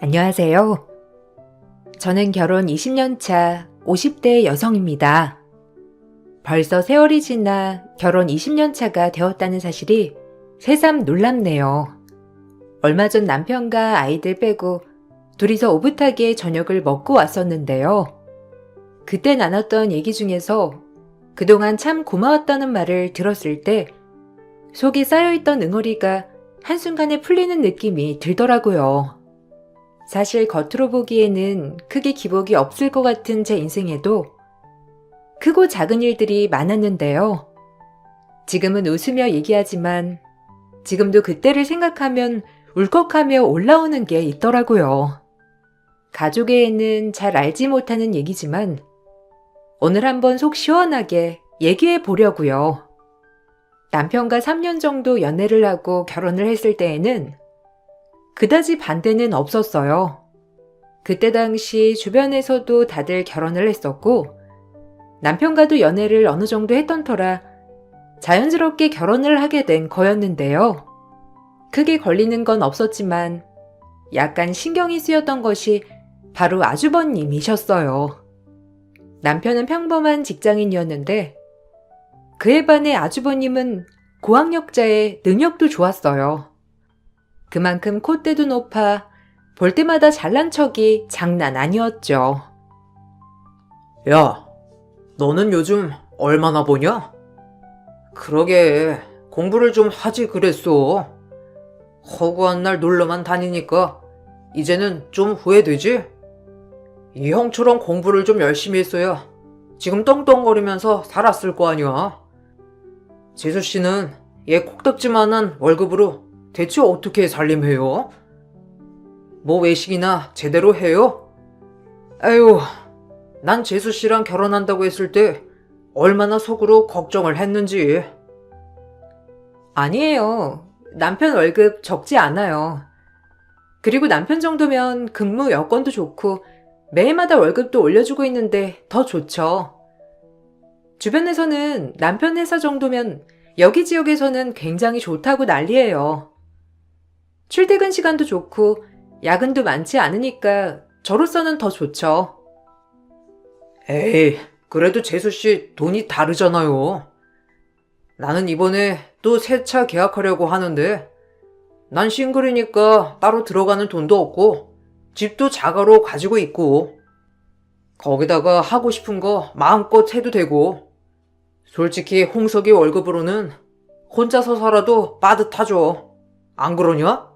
안녕하세요. 저는 결혼 20년 차 50대 여성입니다. 벌써 세월이 지나 결혼 20년 차가 되었다는 사실이 새삼 놀랍네요. 얼마 전 남편과 아이들 빼고 둘이서 오붓하게 저녁을 먹고 왔었는데요. 그때 나눴던 얘기 중에서 그동안 참 고마웠다는 말을 들었을 때 속에 쌓여있던 응어리가 한순간에 풀리는 느낌이 들더라고요. 사실 겉으로 보기에는 크게 기복이 없을 것 같은 제 인생에도 크고 작은 일들이 많았는데요. 지금은 웃으며 얘기하지만 지금도 그때를 생각하면 울컥하며 올라오는 게 있더라고요. 가족애에는 잘 알지 못하는 얘기지만 오늘 한번 속 시원하게 얘기해 보려고요. 남편과 3년 정도 연애를 하고 결혼을 했을 때에는 그다지 반대는 없었어요. 그때 당시 주변에서도 다들 결혼을 했었고 남편과도 연애를 어느 정도 했던 터라 자연스럽게 결혼을 하게 된 거였는데요. 크게 걸리는 건 없었지만 약간 신경이 쓰였던 것이 바로 아주버님이셨어요. 남편은 평범한 직장인이었는데 그에 반해 아주버님은 고학력자의 능력도 좋았어요. 그만큼 콧대도 높아 볼 때마다 잘난 척이 장난 아니었죠. 야, 너는 요즘 얼마나 버냐? 그러게, 공부를 좀 하지 그랬어. 허구한 날 놀러만 다니니까 이제는 좀 후회되지? 이 형처럼 공부를 좀 열심히 했어야 지금 떵떵거리면서 살았을 거 아니야. 재수씨는 얘 콕딱지만한 월급으로 대체 어떻게 살림해요? 뭐 외식이나 제대로 해요? 에휴, 난 재수씨랑 결혼한다고 했을 때 얼마나 속으로 걱정을 했는지. 아니에요. 남편 월급 적지 않아요. 그리고 남편 정도면 근무 여건도 좋고 매일마다 월급도 올려주고 있는데 더 좋죠. 주변에서는 남편 회사 정도면 여기 지역에서는 굉장히 좋다고 난리예요. 출퇴근 시간도 좋고 야근도 많지 않으니까 저로서는 더 좋죠. 에이, 그래도 재수씨 돈이 다르잖아요. 나는 이번에 또 새 차 계약하려고 하는데 난 싱글이니까 따로 들어가는 돈도 없고 집도 자가로 가지고 있고 거기다가 하고 싶은 거 마음껏 해도 되고 솔직히 홍석이 월급으로는 혼자서 살아도 빠듯하죠. 안 그러냐?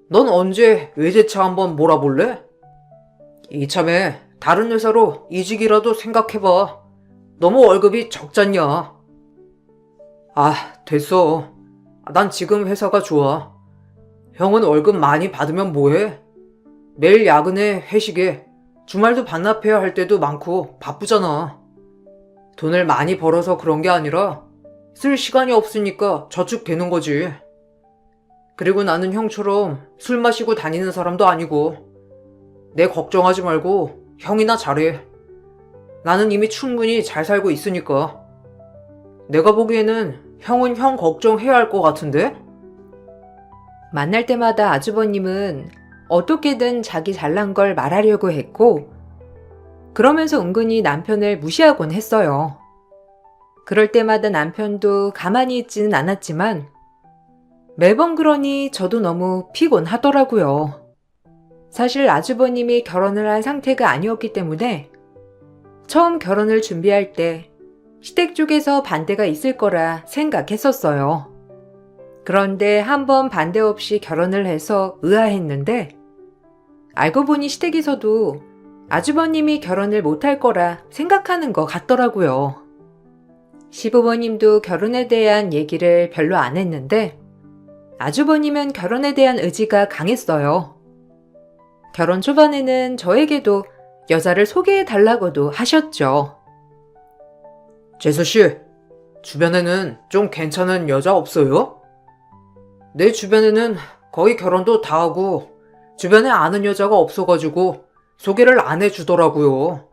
넌 언제 외제차 한번 몰아볼래? 이참에 다른 회사로 이직이라도 생각해봐. 너무 월급이 적잖냐. 아, 됐어. 난 지금 회사가 좋아. 형은 월급 많이 받으면 뭐해? 매일 야근에 회식에 주말도 반납해야 할 때도 많고 바쁘잖아. 돈을 많이 벌어서 그런 게 아니라 쓸 시간이 없으니까 저축되는 거지. 그리고 나는 형처럼 술 마시고 다니는 사람도 아니고 내 걱정하지 말고 형이나 잘해. 나는 이미 충분히 잘 살고 있으니까. 내가 보기에는 형은 형 걱정해야 할 것 같은데? 만날 때마다 아주버님은 어떻게든 자기 잘난 걸 말하려고 했고 그러면서 은근히 남편을 무시하곤 했어요. 그럴 때마다 남편도 가만히 있지는 않았지만 매번 그러니 저도 너무 피곤하더라고요. 사실 아주버님이 결혼을 한 상태가 아니었기 때문에 처음 결혼을 준비할 때 시댁 쪽에서 반대가 있을 거라 생각했었어요. 그런데 한번 반대 없이 결혼을 해서 의아했는데 알고 보니 시댁에서도 아주버님이 결혼을 못할 거라 생각하는 것 같더라고요. 시부모님도 결혼에 대한 얘기를 별로 안 했는데 아주버님은 결혼에 대한 의지가 강했어요. 결혼 초반에는 저에게도 여자를 소개해 달라고도 하셨죠. 재수씨, 주변에는 좀 괜찮은 여자 없어요? 내 주변에는 거의 결혼도 다 하고 주변에 아는 여자가 없어가지고 소개를 안 해주더라고요.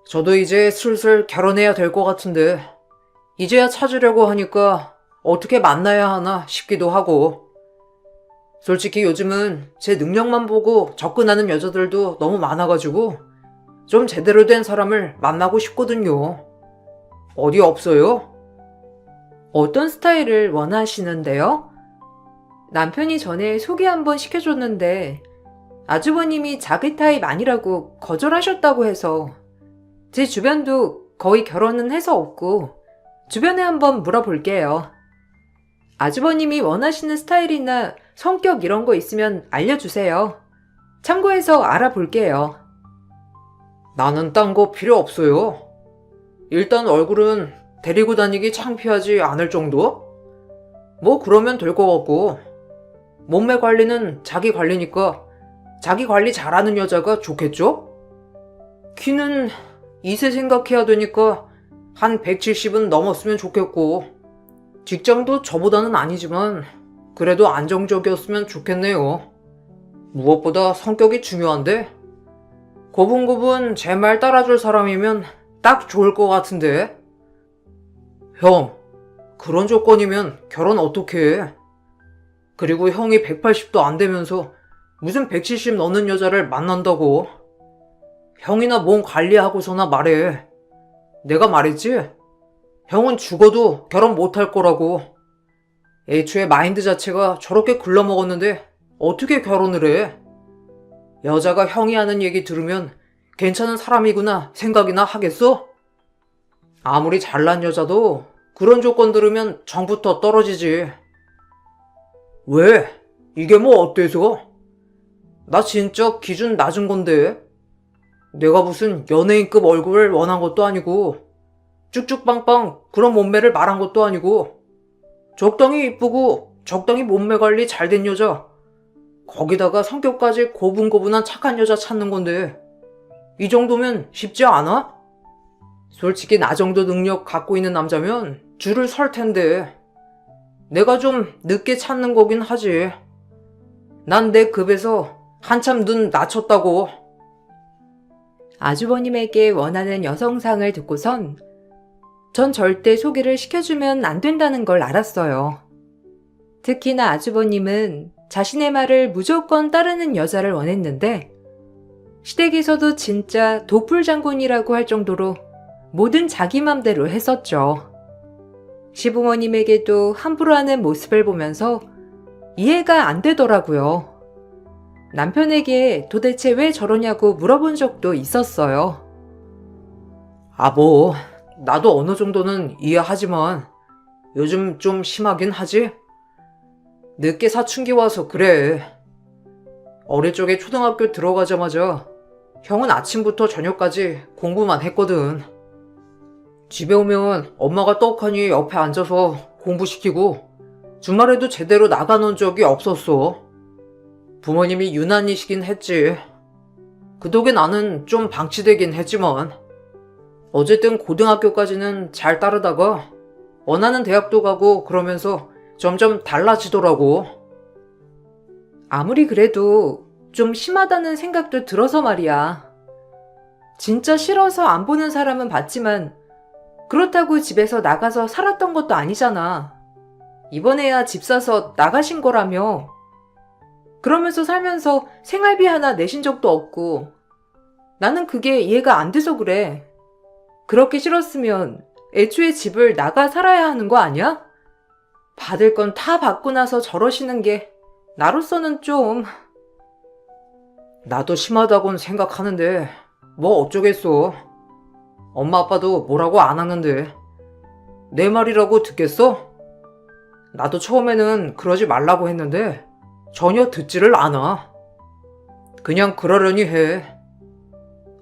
저도 이제 슬슬 결혼해야 될 것 같은데 이제야 찾으려고 하니까 어떻게 만나야 하나 싶기도 하고 솔직히 요즘은 제 능력만 보고 접근하는 여자들도 너무 많아가지고 좀 제대로 된 사람을 만나고 싶거든요. 어디 없어요? 어떤 스타일을 원하시는데요? 남편이 전에 소개 한번 시켜줬는데 아주버님이 자기 타입 아니라고 거절하셨다고 해서 제 주변도 거의 결혼은 해서 없고 주변에 한번 물어볼게요. 아주버님이 원하시는 스타일이나 성격 이런 거 있으면 알려주세요. 참고해서 알아볼게요. 나는 딴 거 필요 없어요. 일단 얼굴은 데리고 다니기 창피하지 않을 정도? 뭐 그러면 될 것 같고, 몸매 관리는 자기 관리니까 자기 관리 잘하는 여자가 좋겠죠? 키는 2세 생각해야 되니까 한 170은 넘었으면 좋겠고, 직장도 저보다는 아니지만 그래도 안정적이었으면 좋겠네요. 무엇보다 성격이 중요한데, 고분고분 제 말 따라줄 사람이면 딱 좋을 것 같은데. 형, 그런 조건이면 결혼 어떻게 해? 그리고 형이 180도 안 되면서 무슨 170 넘는 여자를 만난다고? 형이나 몸 관리하고서나 말해. 내가 말했지? 형은 죽어도 결혼 못할 거라고. 애초에 마인드 자체가 저렇게 글러먹었는데 어떻게 결혼을 해? 여자가 형이 하는 얘기 들으면 괜찮은 사람이구나 생각이나 하겠어? 아무리 잘난 여자도 그런 조건 들으면 정부터 떨어지지. 왜? 이게 뭐 어때서? 나 진짜 기준 낮은 건데. 내가 무슨 연예인급 얼굴을 원한 것도 아니고 쭉쭉빵빵 그런 몸매를 말한 것도 아니고 적당히 이쁘고 적당히 몸매 관리 잘 된 여자, 거기다가 성격까지 고분고분한 착한 여자 찾는 건데 이 정도면 쉽지 않아? 솔직히 나 정도 능력 갖고 있는 남자면 줄을 설 텐데 내가 좀 늦게 찾는 거긴 하지. 난 내 급에서 한참 눈 낮췄다고. 아주버님에게 원하는 여성상을 듣고선 전 절대 소개를 시켜주면 안 된다는 걸 알았어요. 특히나 아주버님은 자신의 말을 무조건 따르는 여자를 원했는데 시댁에서도 진짜 도풀장군이라고 할 정도로 뭐든 자기 맘대로 했었죠. 시부모님에게도 함부로 하는 모습을 보면서 이해가 안 되더라고요. 남편에게 도대체 왜 저러냐고 물어본 적도 있었어요. 뭐, 나도 어느 정도는 이해하지만 요즘 좀 심하긴 하지? 늦게 사춘기 와서 그래. 어릴 적에 초등학교 들어가자마자 형은 아침부터 저녁까지 공부만 했거든. 집에 오면 엄마가 떡하니 옆에 앉아서 공부시키고 주말에도 제대로 나가놓은 적이 없었어. 부모님이 유난히시긴 했지. 그 덕에 나는 좀 방치되긴 했지만 어쨌든 고등학교까지는 잘 따르다가 원하는 대학도 가고 그러면서 점점 달라지더라고. 아무리 그래도 좀 심하다는 생각도 들어서 말이야. 진짜 싫어서 안 보는 사람은 봤지만 그렇다고 집에서 나가서 살았던 것도 아니잖아. 이번에야 집 사서 나가신 거라며. 그러면서 살면서 생활비 하나 내신 적도 없고 나는 그게 이해가 안 돼서 그래. 그렇게 싫었으면 애초에 집을 나가 살아야 하는 거 아니야? 받을 건 다 받고 나서 저러시는 게 나로서는 좀... 나도 심하다곤 생각하는데 뭐 어쩌겠어. 엄마 아빠도 뭐라고 안 하는데 내 말이라고 듣겠어? 나도 처음에는 그러지 말라고 했는데 전혀 듣지를 않아. 그냥 그러려니 해.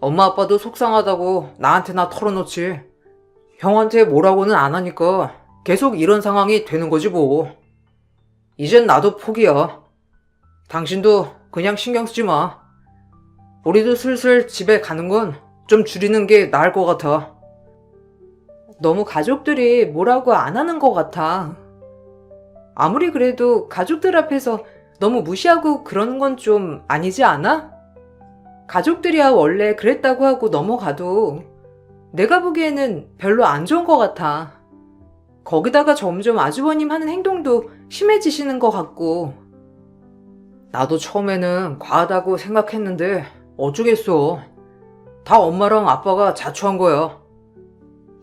엄마 아빠도 속상하다고 나한테나 털어놓지 형한테 뭐라고는 안 하니까 계속 이런 상황이 되는 거지 뭐. 이젠 나도 포기야. 당신도 그냥 신경 쓰지 마. 우리도 슬슬 집에 가는 건 좀 줄이는 게 나을 것 같아. 너무 가족들이 뭐라고 안 하는 것 같아. 아무리 그래도 가족들 앞에서 너무 무시하고 그러는 건 좀 아니지 않아? 가족들이야 원래 그랬다고 하고 넘어가도 내가 보기에는 별로 안 좋은 것 같아. 거기다가 점점 아주버님 하는 행동도 심해지시는 것 같고. 나도 처음에는 과하다고 생각했는데 어쩌겠어. 다 엄마랑 아빠가 자초한 거야.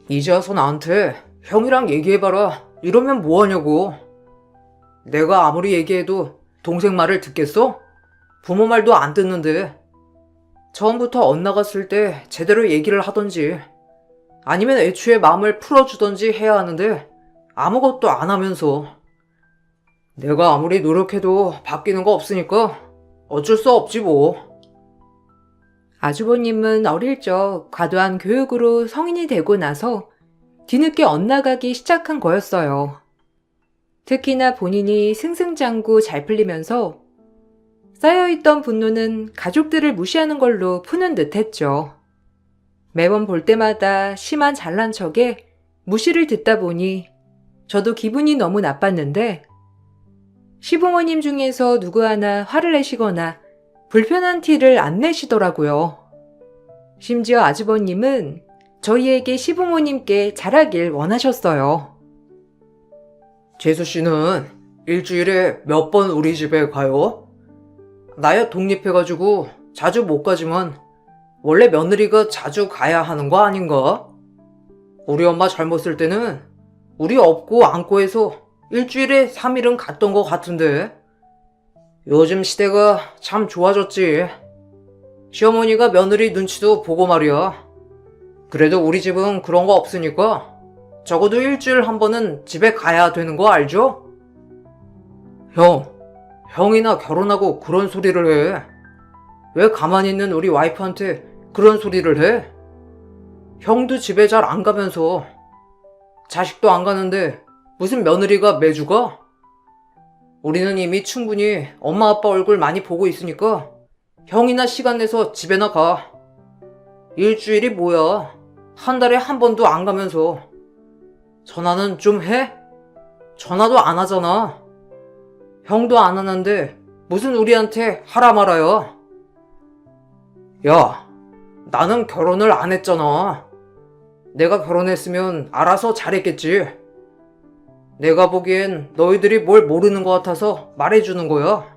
이제 와서 나한테 형이랑 얘기해봐라 이러면 뭐하냐고. 내가 아무리 얘기해도 동생 말을 듣겠어? 부모 말도 안 듣는데. 처음부터 엇나갔을 때 제대로 얘기를 하던지 아니면 애초에 마음을 풀어주던지 해야 하는데 아무것도 안 하면서. 내가 아무리 노력해도 바뀌는 거 없으니까 어쩔 수 없지 뭐. 아주버님은 어릴 적 과도한 교육으로 성인이 되고 나서 뒤늦게 엇나가기 시작한 거였어요. 특히나 본인이 승승장구 잘 풀리면서 쌓여있던 분노는 가족들을 무시하는 걸로 푸는 듯 했죠. 매번 볼 때마다 심한 잘난 척에 무시를 듣다 보니 저도 기분이 너무 나빴는데 시부모님 중에서 누구 하나 화를 내시거나 불편한 티를 안 내시더라고요. 심지어 아주버님은 저희에게 시부모님께 잘하길 원하셨어요. 재수씨는 일주일에 몇 번 우리 집에 가요? 나야 독립해가지고 자주 못 가지만 원래 며느리가 자주 가야 하는 거 아닌가? 우리 엄마 젊었을 때는 우리 업고 안고 해서 일주일에 3일은 갔던 것 같은데. 요즘 시대가 참 좋아졌지. 시어머니가 며느리 눈치도 보고 말이야. 그래도 우리 집은 그런 거 없으니까 적어도 일주일 한 번은 집에 가야 되는 거 알죠? 형이나 결혼하고 그런 소리를 해. 왜 가만히 있는 우리 와이프한테 그런 소리를 해? 형도 집에 잘 안 가면서 자식도 안 가는데 무슨 며느리가 매주 가? 우리는 이미 충분히 엄마 아빠 얼굴 많이 보고 있으니까 형이나 시간 내서 집에나 가. 일주일이 뭐야. 한 달에 한 번도 안 가면서. 전화는 좀 해? 전화도 안 하잖아. 형도 안 하는데 무슨 우리한테 하라 말아요. 야, 나는 결혼을 안 했잖아. 내가 결혼했으면 알아서 잘했겠지. 내가 보기엔 너희들이 뭘 모르는 것 같아서 말해주는 거야.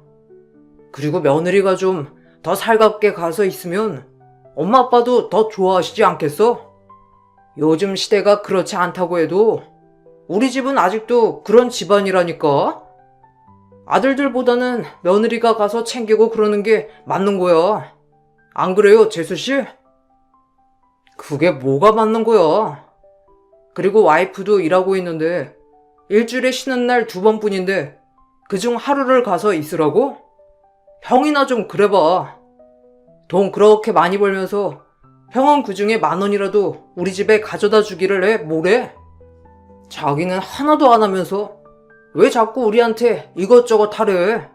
그리고 며느리가 좀 더 살갑게 가서 있으면 엄마 아빠도 더 좋아하시지 않겠어? 요즘 시대가 그렇지 않다고 해도 우리 집은 아직도 그런 집안이라니까. 아들들보다는 며느리가 가서 챙기고 그러는 게 맞는 거야. 안 그래요, 재수씨? 그게 뭐가 맞는 거야? 그리고 와이프도 일하고 있는데 일주일에 쉬는 날 2번뿐인데 그중 하루를 가서 있으라고? 형이나 좀 그래봐. 돈 그렇게 많이 벌면서 형은 그중에 10,000원이라도 우리 집에 가져다 주기를 해 뭐래? 자기는 하나도 안 하면서 왜 자꾸 우리한테 이것저것 하래?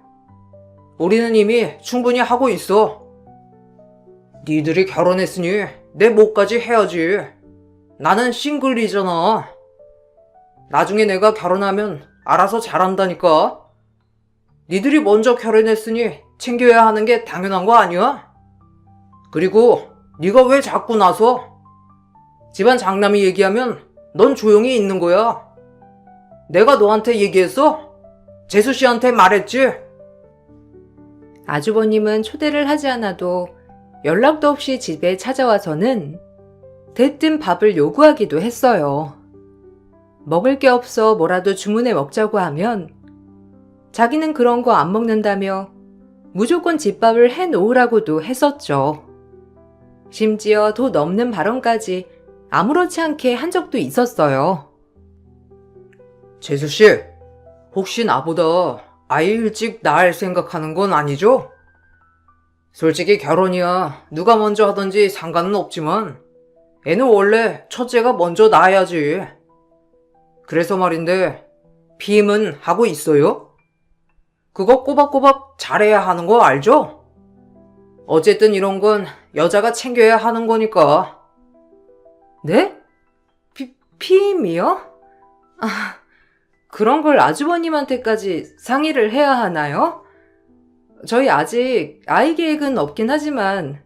우리는 이미 충분히 하고 있어. 니들이 결혼했으니 내 몫까지 해야지. 나는 싱글이잖아. 나중에 내가 결혼하면 알아서 잘한다니까. 니들이 먼저 결혼했으니 챙겨야 하는 게 당연한 거 아니야? 그리고 네가 왜 자꾸 나서? 집안 장남이 얘기하면 넌 조용히 있는 거야. 내가 너한테 얘기했어? 재수씨한테 말했지? 아주버님은 초대를 하지 않아도 연락도 없이 집에 찾아와서는 대뜸 밥을 요구하기도 했어요. 먹을 게 없어 뭐라도 주문해 먹자고 하면 자기는 그런 거 안 먹는다며 무조건 집밥을 해 놓으라고도 했었죠. 심지어 도 넘는 발언까지 아무렇지 않게 한 적도 있었어요. 재수씨, 혹시 나보다 아이 일찍 낳을 생각하는 건 아니죠? 솔직히 결혼이야 누가 먼저 하든지 상관은 없지만 애는 원래 첫째가 먼저 낳아야지. 그래서 말인데 피임은 하고 있어요? 그거 꼬박꼬박 잘해야 하는 거 알죠? 어쨌든 이런 건 여자가 챙겨야 하는 거니까. 네? 피임이요? 아, 그런 걸 아주버님한테까지 상의를 해야 하나요? 저희 아직 아이 계획은 없긴 하지만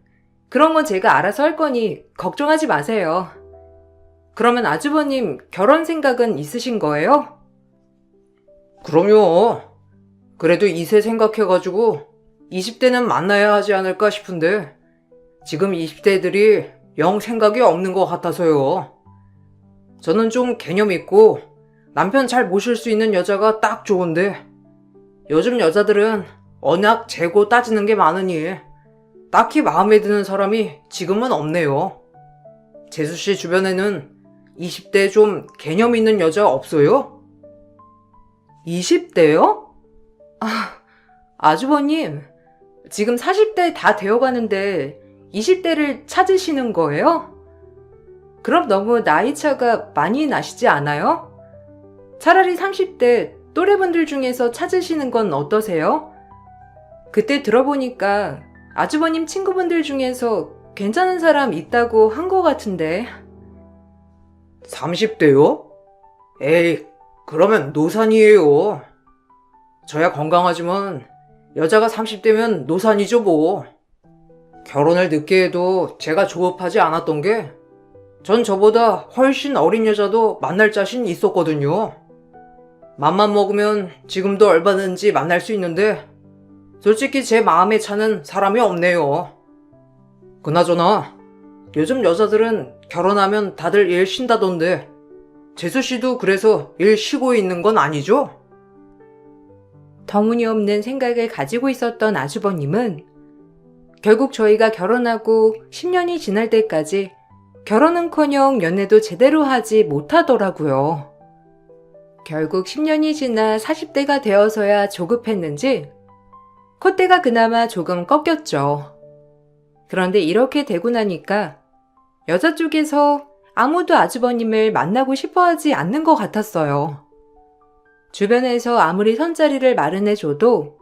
그런 건 제가 알아서 할 거니 걱정하지 마세요. 그러면 아주버님 결혼 생각은 있으신 거예요? 그럼요. 그래도 이세 생각해가지고 20대는 만나야 하지 않을까 싶은데 지금 20대들이 영 생각이 없는 것 같아서요. 저는 좀 개념 있고 남편 잘 모실 수 있는 여자가 딱 좋은데 요즘 여자들은 워낙 재고 따지는 게 많으니 딱히 마음에 드는 사람이 지금은 없네요. 재수 씨 주변에는 20대 좀 개념 있는 여자 없어요? 20대요? 아주버님, 지금 40대 다 되어가는데 20대를 찾으시는 거예요? 그럼 너무 나이 차가 많이 나시지 않아요? 차라리 30대 또래분들 중에서 찾으시는 건 어떠세요? 그때 들어보니까 아주버님 친구분들 중에서 괜찮은 사람 있다고 한 것 같은데. 30대요? 에이, 그러면 노산이에요. 저야 건강하지만 여자가 30대면 노산이죠 뭐. 결혼을 늦게 해도 제가 조급하지 않았던 게 전 저보다 훨씬 어린 여자도 만날 자신 있었거든요. 맘만 먹으면 지금도 얼마든지 만날 수 있는데 솔직히 제 마음에 차는 사람이 없네요. 그나저나 요즘 여자들은 결혼하면 다들 일 쉰다던데 재수씨도 그래서 일 쉬고 있는 건 아니죠? 터무니없는 생각을 가지고 있었던 아주버님은 결국 저희가 결혼하고 10년이 지날 때까지 결혼은커녕 연애도 제대로 하지 못하더라고요. 결국 10년이 지나 40대가 되어서야 조급했는지 콧대가 그나마 조금 꺾였죠. 그런데 이렇게 되고 나니까 여자 쪽에서 아무도 아주버님을 만나고 싶어 하지 않는 것 같았어요. 주변에서 아무리 선자리를 마련해줘도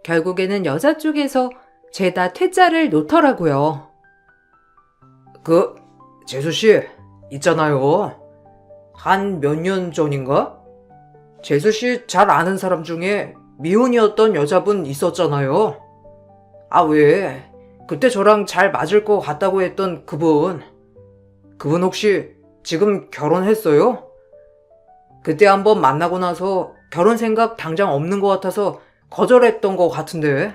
결국에는 여자 쪽에서 죄다 퇴짜를 놓더라고요. 재수씨, 있잖아요. 한 몇 년 전인가? 재수씨 잘 아는 사람 중에 미혼이었던 여자분 있었잖아요. 아, 왜? 그때 저랑 잘 맞을 것 같다고 했던 그분. 그분 혹시 지금 결혼했어요? 그때 한번 만나고 나서 결혼 생각 당장 없는 것 같아서 거절했던 것 같은데.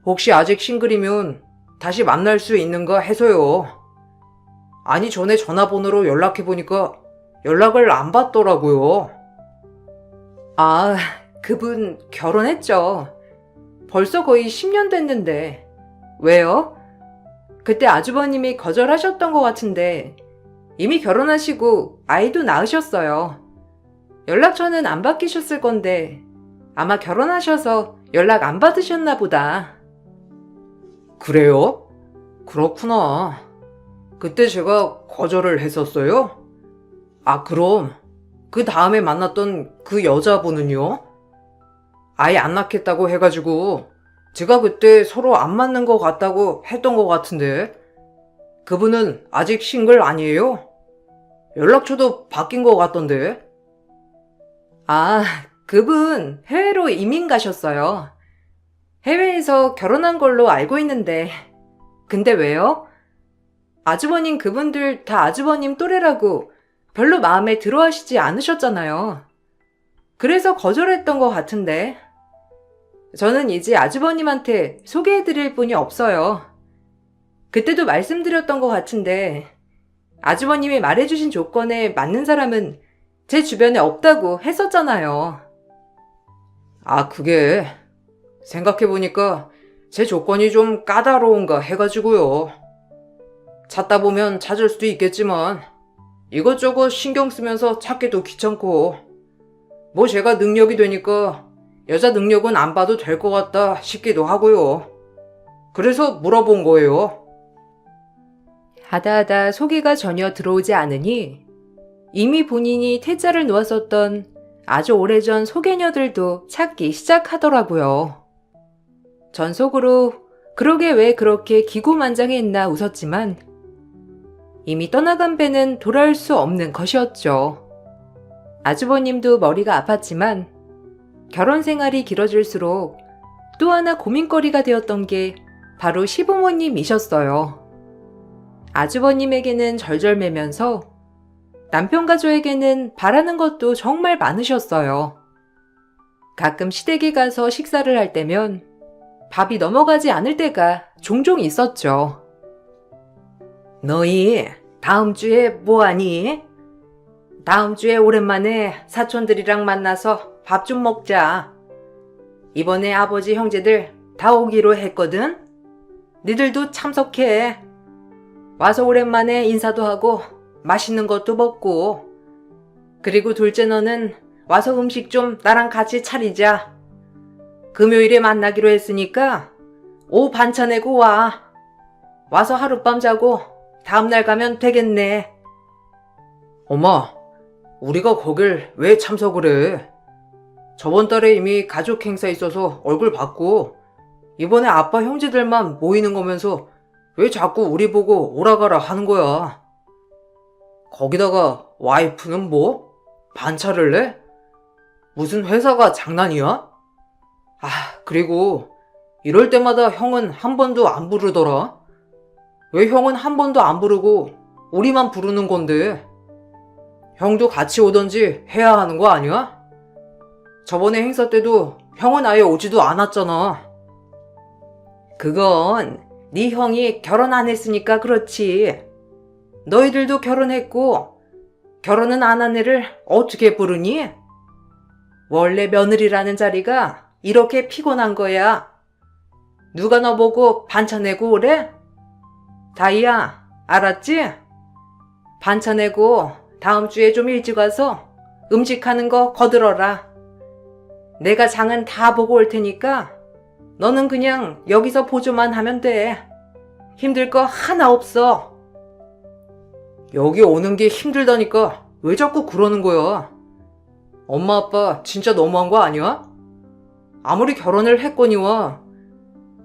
혹시 아직 싱글이면 다시 만날 수 있는가 해서요. 아니, 전에 전화번호로 연락해보니까 연락을 안 받더라고요. 그분 결혼했죠. 벌써 거의 10년 됐는데. 왜요? 그때 아주버님이 거절하셨던 것 같은데 이미 결혼하시고 아이도 낳으셨어요. 연락처는 안 바뀌셨을 건데 아마 결혼하셔서 연락 안 받으셨나 보다. 그래요? 그렇구나. 그때 제가 거절을 했었어요? 아, 그럼 그 다음에 만났던 그 여자분은요? 아예 안 낳겠다고 해가지고 제가 그때 서로 안 맞는 것 같다고 했던 것 같은데 그분은 아직 싱글 아니에요? 연락처도 바뀐 것 같던데. 그분 해외로 이민 가셨어요. 해외에서 결혼한 걸로 알고 있는데. 근데 왜요? 아주버님 그분들 다 아주버님 또래라고 별로 마음에 들어 하시지 않으셨잖아요. 그래서 거절했던 것 같은데. 저는 이제 아주버님한테 소개해드릴 분이 없어요. 그때도 말씀드렸던 것 같은데 아주버님이 말해주신 조건에 맞는 사람은 제 주변에 없다고 했었잖아요. 그게 생각해보니까 제 조건이 좀 까다로운가 해가지고요. 찾다 보면 찾을 수도 있겠지만 이것저것 신경 쓰면서 찾기도 귀찮고 뭐 제가 능력이 되니까 여자 능력은 안 봐도 될 것 같다 싶기도 하고요. 그래서 물어본 거예요. 하다하다 소개가 전혀 들어오지 않으니 이미 본인이 퇴짜를 놓았었던 아주 오래전 소개녀들도 찾기 시작하더라고요. 전 속으로 그러게 왜 그렇게 기고만장했나 웃었지만 이미 떠나간 배는 돌아올 수 없는 것이었죠. 아주버님도 머리가 아팠지만 결혼 생활이 길어질수록 또 하나 고민거리가 되었던 게 바로 시부모님이셨어요. 아주버님에게는 절절매면서 남편 가족에게는 바라는 것도 정말 많으셨어요. 가끔 시댁에 가서 식사를 할 때면 밥이 넘어가지 않을 때가 종종 있었죠. 너희 다음 주에 뭐하니? 다음 주에 오랜만에 사촌들이랑 만나서 밥 좀 먹자. 이번에 아버지 형제들 다 오기로 했거든? 니들도 참석해. 와서 오랜만에 인사도 하고 맛있는 것도 먹고. 그리고 둘째 너는 와서 음식 좀 나랑 같이 차리자. 금요일에 만나기로 했으니까 오후 반차 내고 와. 와서 하룻밤 자고 다음날 가면 되겠네. 엄마, 우리가 거길 왜 참석을 해? 저번 달에 이미 가족 행사 있어서 얼굴 봤고, 이번에 아빠 형제들만 모이는 거면서 왜 자꾸 우리 보고 오라가라 하는 거야? 거기다가 와이프는 뭐? 반차를 내? 무슨 회사가 장난이야? 아, 그리고 이럴 때마다 형은 한 번도 안 부르더라. 왜 형은 한 번도 안 부르고 우리만 부르는 건데? 형도 같이 오던지 해야 하는 거 아니야? 저번에 행사 때도 형은 아예 오지도 않았잖아. 그건 네 형이 결혼 안 했으니까 그렇지. 너희들도 결혼했고 결혼은 안 한 애를 어떻게 부르니? 원래 며느리라는 자리가 이렇게 피곤한 거야. 누가 너 보고 반찬 내고 오래? 다이야, 알았지? 반찬 내고 다음 주에 좀 일찍 와서 음식하는 거 거들어라. 내가 장은 다 보고 올 테니까 너는 그냥 여기서 보조만 하면 돼. 힘들 거 하나 없어. 여기 오는 게 힘들다니까 왜 자꾸 그러는 거야? 엄마 아빠 진짜 너무한 거 아니야? 아무리 결혼을 했거니와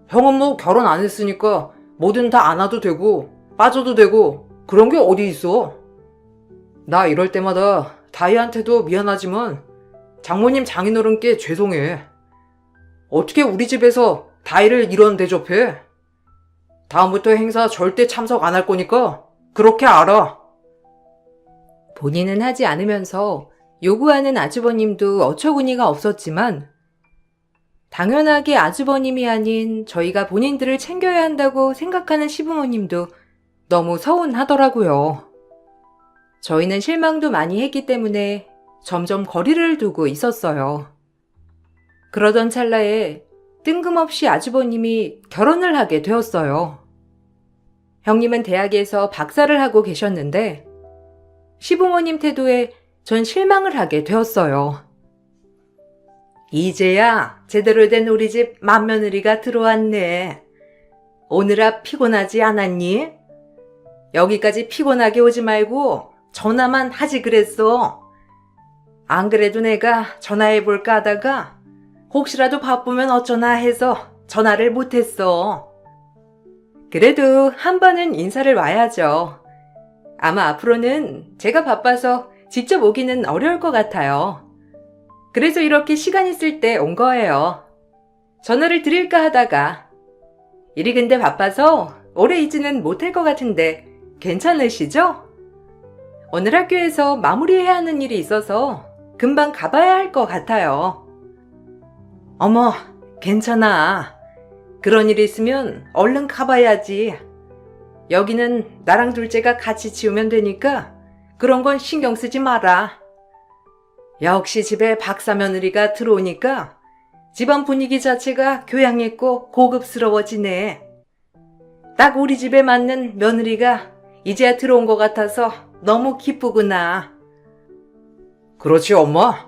형은 뭐 결혼 안 했으니까 뭐든 다 안 와도 되고 빠져도 되고 그런 게 어디 있어? 나 이럴 때마다 다이한테도 미안하지만 장모님 장인어른께 죄송해. 어떻게 우리 집에서 다이를 이런 대접해? 다음부터 행사 절대 참석 안 할 거니까 그렇게 알아. 본인은 하지 않으면서 요구하는 아주버님도 어처구니가 없었지만 당연하게 아주버님이 아닌 저희가 본인들을 챙겨야 한다고 생각하는 시부모님도 너무 서운하더라고요. 저희는 실망도 많이 했기 때문에 점점 거리를 두고 있었어요. 그러던 찰나에 뜬금없이 아주버님이 결혼을 하게 되었어요. 형님은 대학에서 박사를 하고 계셨는데 시부모님 태도에 전 실망을 하게 되었어요. 이제야 제대로 된 우리 집 맏며느리가 들어왔네. 오느라 피곤하지 않았니? 여기까지 피곤하게 오지 말고 전화만 하지 그랬어. 안 그래도 내가 전화해볼까 하다가 혹시라도 바쁘면 어쩌나 해서 전화를 못했어. 그래도 한 번은 인사를 와야죠. 아마 앞으로는 제가 바빠서 직접 오기는 어려울 것 같아요. 그래서 이렇게 시간 있을 때 온 거예요. 전화를 드릴까 하다가 일이 근데 바빠서 오래 있지는 못할 것 같은데 괜찮으시죠? 오늘 학교에서 마무리해야 하는 일이 있어서 금방 가봐야 할 것 같아요. 어머, 괜찮아. 그런 일 있으면 얼른 가봐야지. 여기는 나랑 둘째가 같이 치우면 되니까 그런 건 신경 쓰지 마라. 역시 집에 박사 며느리가 들어오니까 집안 분위기 자체가 교양 있고 고급스러워지네. 딱 우리 집에 맞는 며느리가 이제야 들어온 것 같아서 너무 기쁘구나. 그렇지 엄마.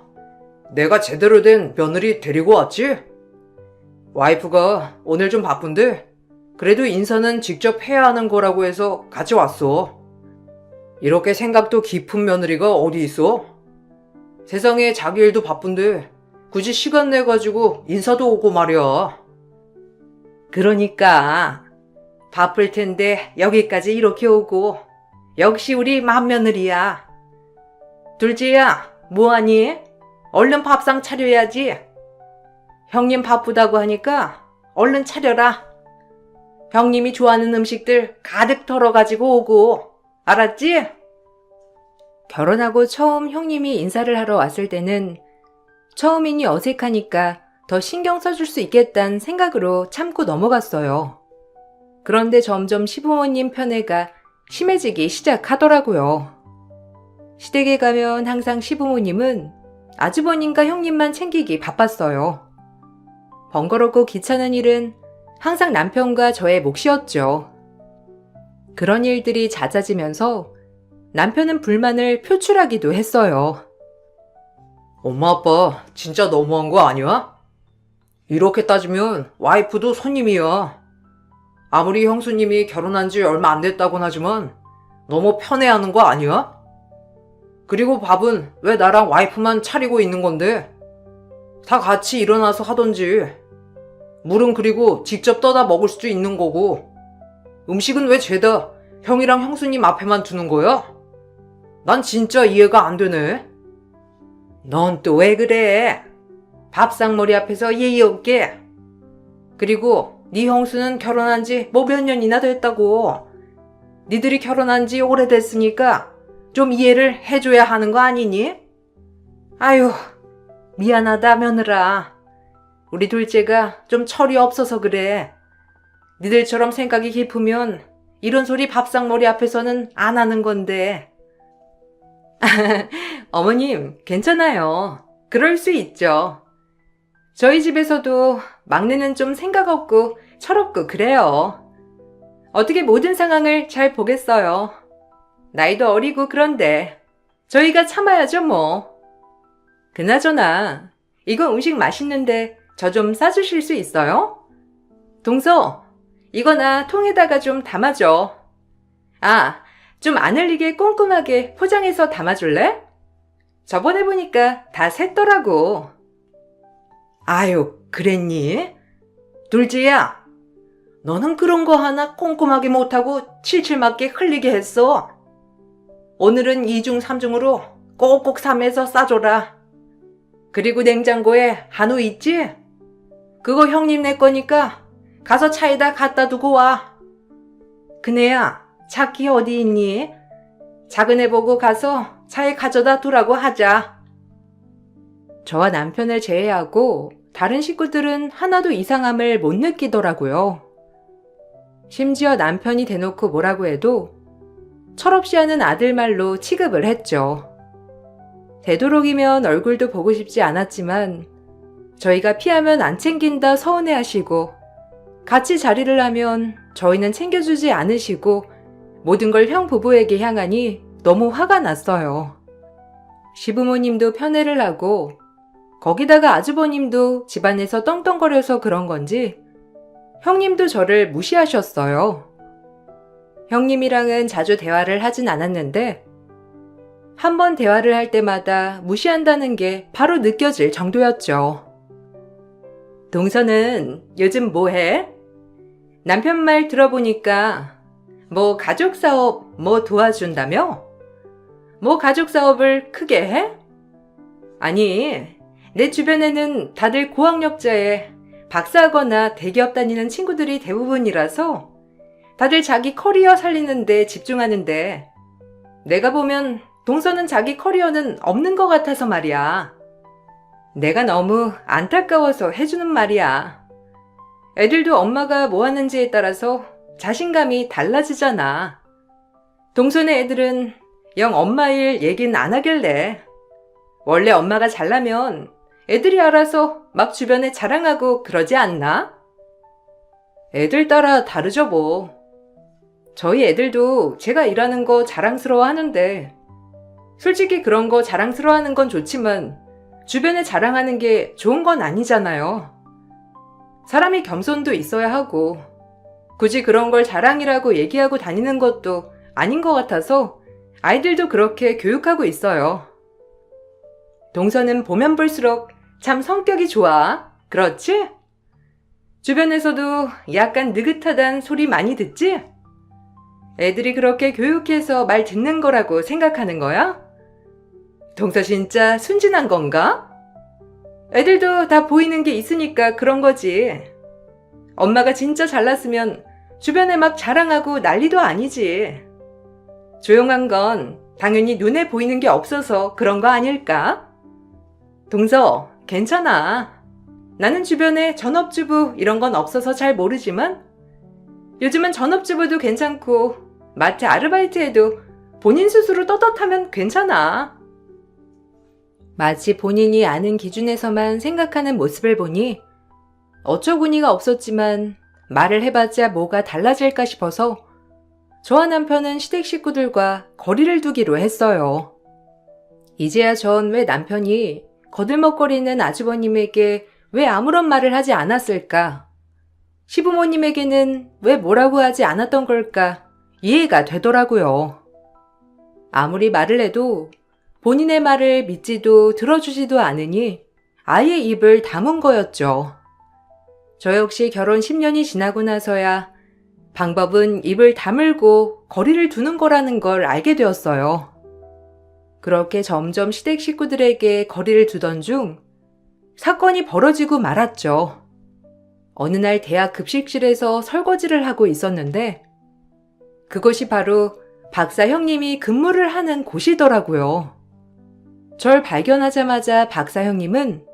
내가 제대로 된 며느리 데리고 왔지? 와이프가 오늘 좀 바쁜데 그래도 인사는 직접 해야 하는 거라고 해서 같이 왔어. 이렇게 생각도 깊은 며느리가 어디 있어? 세상에 자기 일도 바쁜데 굳이 시간 내가지고 인사도 오고 말이야. 그러니까 바쁠 텐데 여기까지 이렇게 오고 역시 우리 맏며느리야. 둘째야, 뭐하니? 얼른 밥상 차려야지. 형님 바쁘다고 하니까 얼른 차려라. 형님이 좋아하는 음식들 가득 덜어가지고 오고. 알았지? 결혼하고 처음 형님이 인사를 하러 왔을 때는 처음이니 어색하니까 더 신경 써줄 수 있겠다는 생각으로 참고 넘어갔어요. 그런데 점점 시부모님 편애가 심해지기 시작하더라고요. 시댁에 가면 항상 시부모님은 아주버님과 형님만 챙기기 바빴어요. 번거롭고 귀찮은 일은 항상 남편과 저의 몫이었죠. 그런 일들이 잦아지면서 남편은 불만을 표출하기도 했어요. 엄마 아빠 진짜 너무한 거 아니야? 이렇게 따지면 와이프도 손님이야. 아무리 형수님이 결혼한 지 얼마 안 됐다곤 하지만 너무 편애하는 거 아니야? 그리고 밥은 왜 나랑 와이프만 차리고 있는 건데? 다 같이 일어나서 하던지. 물은 그리고 직접 떠다 먹을 수도 있는 거고. 음식은 왜 죄다 형이랑 형수님 앞에만 두는 거야? 난 진짜 이해가 안 되네. 넌 또 왜 그래? 밥상머리 앞에서 예의 없게. 그리고 네 형수는 결혼한 지 뭐 몇 년이나 됐다고. 니들이 결혼한 지 오래됐으니까 좀 이해를 해줘야 하는 거 아니니? 아유, 미안하다 며느라. 우리 둘째가 좀 철이 없어서 그래. 니들처럼 생각이 깊으면 이런 소리 밥상머리 앞에서는 안 하는 건데. 어머님, 괜찮아요. 그럴 수 있죠. 저희 집에서도 막내는 좀 생각 없고 철없고 그래요. 어떻게 모든 상황을 잘 보겠어요. 나이도 어리고 그런데 저희가 참아야죠 뭐. 그나저나 이거 음식 맛있는데 저 좀 싸주실 수 있어요? 동서, 이거 나 통에다가 좀 담아줘. 아, 좀 안 흘리게 꼼꼼하게 포장해서 담아줄래? 저번에 보니까 다 샜더라고. 아유, 그랬니? 둘째야, 너는 그런 거 하나 꼼꼼하게 못하고 칠칠맞게 흘리게 했어. 오늘은 2중 3중으로 꼭꼭 삼해서 싸줘라. 그리고 냉장고에 한우 있지? 그거 형님 내 거니까 가서 차에다 갖다 두고 와. 그네야, 차키 어디 있니? 작은 애 보고 가서 차에 가져다 두라고 하자. 저와 남편을 제외하고 다른 식구들은 하나도 이상함을 못 느끼더라고요. 심지어 남편이 대놓고 뭐라고 해도 철없이 하는 아들 말로 취급을 했죠. 되도록이면 얼굴도 보고 싶지 않았지만 저희가 피하면 안 챙긴다 서운해하시고 같이 자리를 하면 저희는 챙겨주지 않으시고 모든 걸 형 부부에게 향하니 너무 화가 났어요. 시부모님도 편애를 하고 거기다가 아주버님도 집안에서 떵떵거려서 그런 건지 형님도 저를 무시하셨어요. 형님이랑은 자주 대화를 하진 않았는데 한 번 대화를 할 때마다 무시한다는 게 바로 느껴질 정도였죠. 동서는 요즘 뭐 해? 남편 말 들어보니까 뭐 가족 사업 뭐 도와준다며? 뭐 가족 사업을 크게 해? 아니, 내 주변에는 다들 고학력자에 박사하거나 대기업 다니는 친구들이 대부분이라서 다들 자기 커리어 살리는 데 집중하는데 내가 보면 동서는 자기 커리어는 없는 것 같아서 말이야. 내가 너무 안타까워서 해주는 말이야. 애들도 엄마가 뭐 하는지에 따라서 자신감이 달라지잖아. 동서네 애들은 영 엄마 일 얘기는 안 하길래. 원래 엄마가 잘나면 애들이 알아서 막 주변에 자랑하고 그러지 않나? 애들 따라 다르죠 뭐. 저희 애들도 제가 일하는 거 자랑스러워 하는데 솔직히 그런 거 자랑스러워하는 건 좋지만 주변에 자랑하는 게 좋은 건 아니잖아요. 사람이 겸손도 있어야 하고 굳이 그런 걸 자랑이라고 얘기하고 다니는 것도 아닌 것 같아서 아이들도 그렇게 교육하고 있어요. 동서는 보면 볼수록 참 성격이 좋아. 그렇지? 주변에서도 약간 느긋하단 소리 많이 듣지? 애들이 그렇게 교육해서 말 듣는 거라고 생각하는 거야? 동서 진짜 순진한 건가? 애들도 다 보이는 게 있으니까 그런 거지. 엄마가 진짜 잘났으면 주변에 막 자랑하고 난리도 아니지. 조용한 건 당연히 눈에 보이는 게 없어서 그런 거 아닐까? 동서, 괜찮아. 나는 주변에 전업주부 이런 건 없어서 잘 모르지만 요즘은 전업주부도 괜찮고 마트 아르바이트해도 본인 스스로 떳떳하면 괜찮아. 마치 본인이 아는 기준에서만 생각하는 모습을 보니 어처구니가 없었지만 말을 해봤자 뭐가 달라질까 싶어서 저와 남편은 시댁 식구들과 거리를 두기로 했어요. 이제야 전 왜 남편이 거들먹거리는 아주버님에게 왜 아무런 말을 하지 않았을까? 시부모님에게는 왜 뭐라고 하지 않았던 걸까? 이해가 되더라고요. 아무리 말을 해도 본인의 말을 믿지도 들어주지도 않으니 아예 입을 다문 거였죠. 저 역시 결혼 10년이 지나고 나서야 방법은 입을 다물고 거리를 두는 거라는 걸 알게 되었어요. 그렇게 점점 시댁 식구들에게 거리를 두던 중 사건이 벌어지고 말았죠. 어느 날 대학 급식실에서 설거지를 하고 있었는데 그것이 바로 박사 형님이 근무를 하는 곳이더라고요. 절 발견하자마자 박사 형님은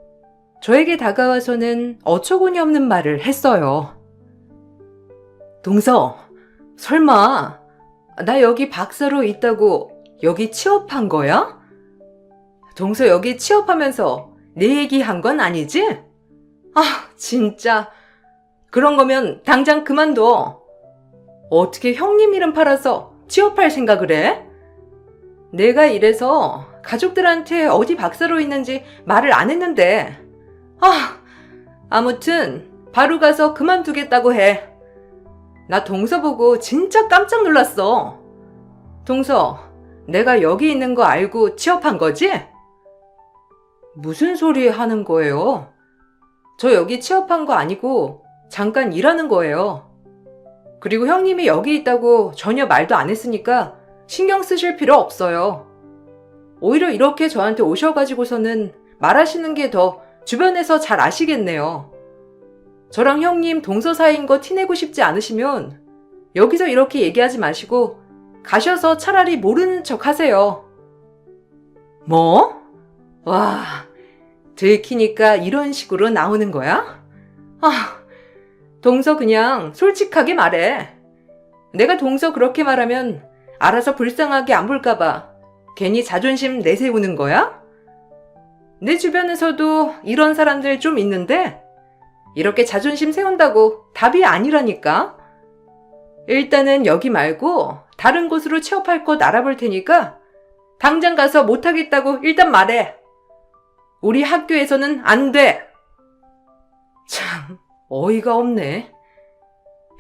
저에게 다가와서는 어처구니 없는 말을 했어요. 동서, 설마 나 여기 박사로 있다고 여기 취업한 거야? 동서 여기 취업하면서 내 얘기한 건 아니지? 아, 진짜. 그런 거면 당장 그만둬. 어떻게 형님 이름 팔아서 취업할 생각을 해? 내가 이래서 가족들한테 어디 박사로 있는지 말을 안 했는데. 아무튼 바로 가서 그만두겠다고 해. 나 동서 보고 진짜 깜짝 놀랐어. 동서, 내가 여기 있는 거 알고 취업한 거지? 무슨 소리 하는 거예요? 저 여기 취업한 거 아니고 잠깐 일하는 거예요. 그리고 형님이 여기 있다고 전혀 말도 안 했으니까 신경 쓰실 필요 없어요. 오히려 이렇게 저한테 오셔가지고서는 말하시는 게 더 주변에서 잘 아시겠네요. 저랑 형님 동서 사이인 거 티내고 싶지 않으시면 여기서 이렇게 얘기하지 마시고 가셔서 차라리 모르는 척 하세요. 뭐? 와, 들키니까 이런 식으로 나오는 거야? 동서 그냥 솔직하게 말해. 내가 동서 그렇게 말하면 알아서 불쌍하게 안 볼까봐 괜히 자존심 내세우는 거야? 내 주변에서도 이런 사람들 좀 있는데 이렇게 자존심 세운다고 답이 아니라니까. 일단은 여기 말고 다른 곳으로 취업할 곳 알아볼 테니까 당장 가서 못하겠다고 일단 말해. 우리 학교에서는 안 돼. 참, 어이가 없네.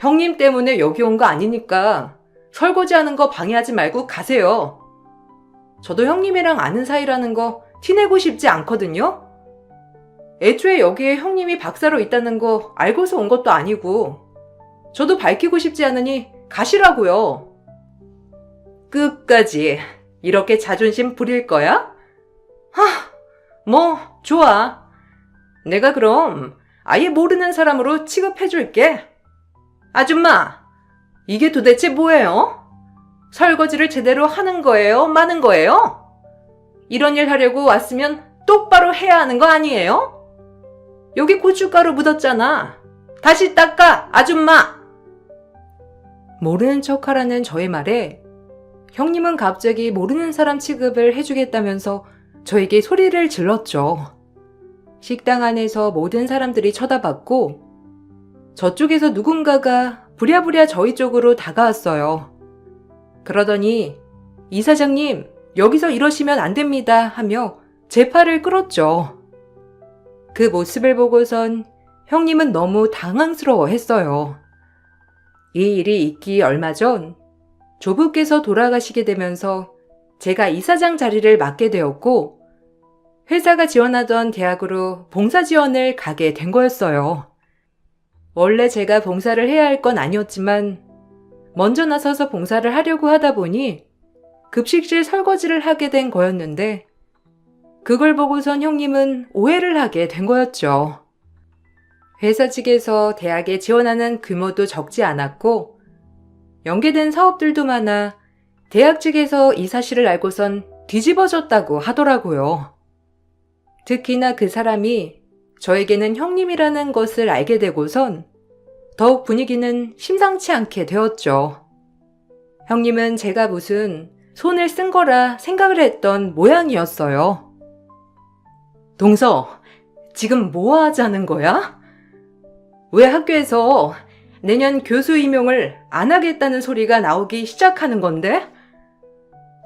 형님 때문에 여기 온 거 아니니까 설거지하는 거 방해하지 말고 가세요. 저도 형님이랑 아는 사이라는 거 티내고 싶지 않거든요. 애초에 여기에 형님이 박사로 있다는 거 알고서 온 것도 아니고 저도 밝히고 싶지 않으니 가시라고요. 끝까지 이렇게 자존심 부릴 거야? 뭐 좋아. 내가 그럼 아예 모르는 사람으로 취급해줄게. 아줌마, 이게 도대체 뭐예요? 설거지를 제대로 하는 거예요? 마는 거예요? 이런 일 하려고 왔으면 똑바로 해야 하는 거 아니에요? 여기 고춧가루 묻었잖아. 다시 닦아, 아줌마! 모르는 척하라는 저의 말에 형님은 갑자기 모르는 사람 취급을 해주겠다면서 저에게 소리를 질렀죠. 식당 안에서 모든 사람들이 쳐다봤고 저쪽에서 누군가가 부랴부랴 저희 쪽으로 다가왔어요. 그러더니 이사장님, 여기서 이러시면 안 됩니다 하며 제 팔을 끌었죠. 그 모습을 보고선 형님은 너무 당황스러워했어요. 이 일이 있기 얼마 전 조부께서 돌아가시게 되면서 제가 이사장 자리를 맡게 되었고 회사가 지원하던 대학으로 봉사 지원을 가게 된 거였어요. 원래 제가 봉사를 해야 할 건 아니었지만 먼저 나서서 봉사를 하려고 하다 보니 급식실 설거지를 하게 된 거였는데 그걸 보고선 형님은 오해를 하게 된 거였죠. 회사 측에서 대학에 지원하는 규모도 적지 않았고 연계된 사업들도 많아 대학 측에서 이 사실을 알고선 뒤집어졌다고 하더라고요. 특히나 그 사람이 저에게는 형님이라는 것을 알게 되고선 더욱 분위기는 심상치 않게 되었죠. 형님은 제가 무슨 손을 쓴 거라 생각을 했던 모양이었어요. 동서, 지금 뭐 하자는 거야? 왜 학교에서 내년 교수 임용을 안 하겠다는 소리가 나오기 시작하는 건데?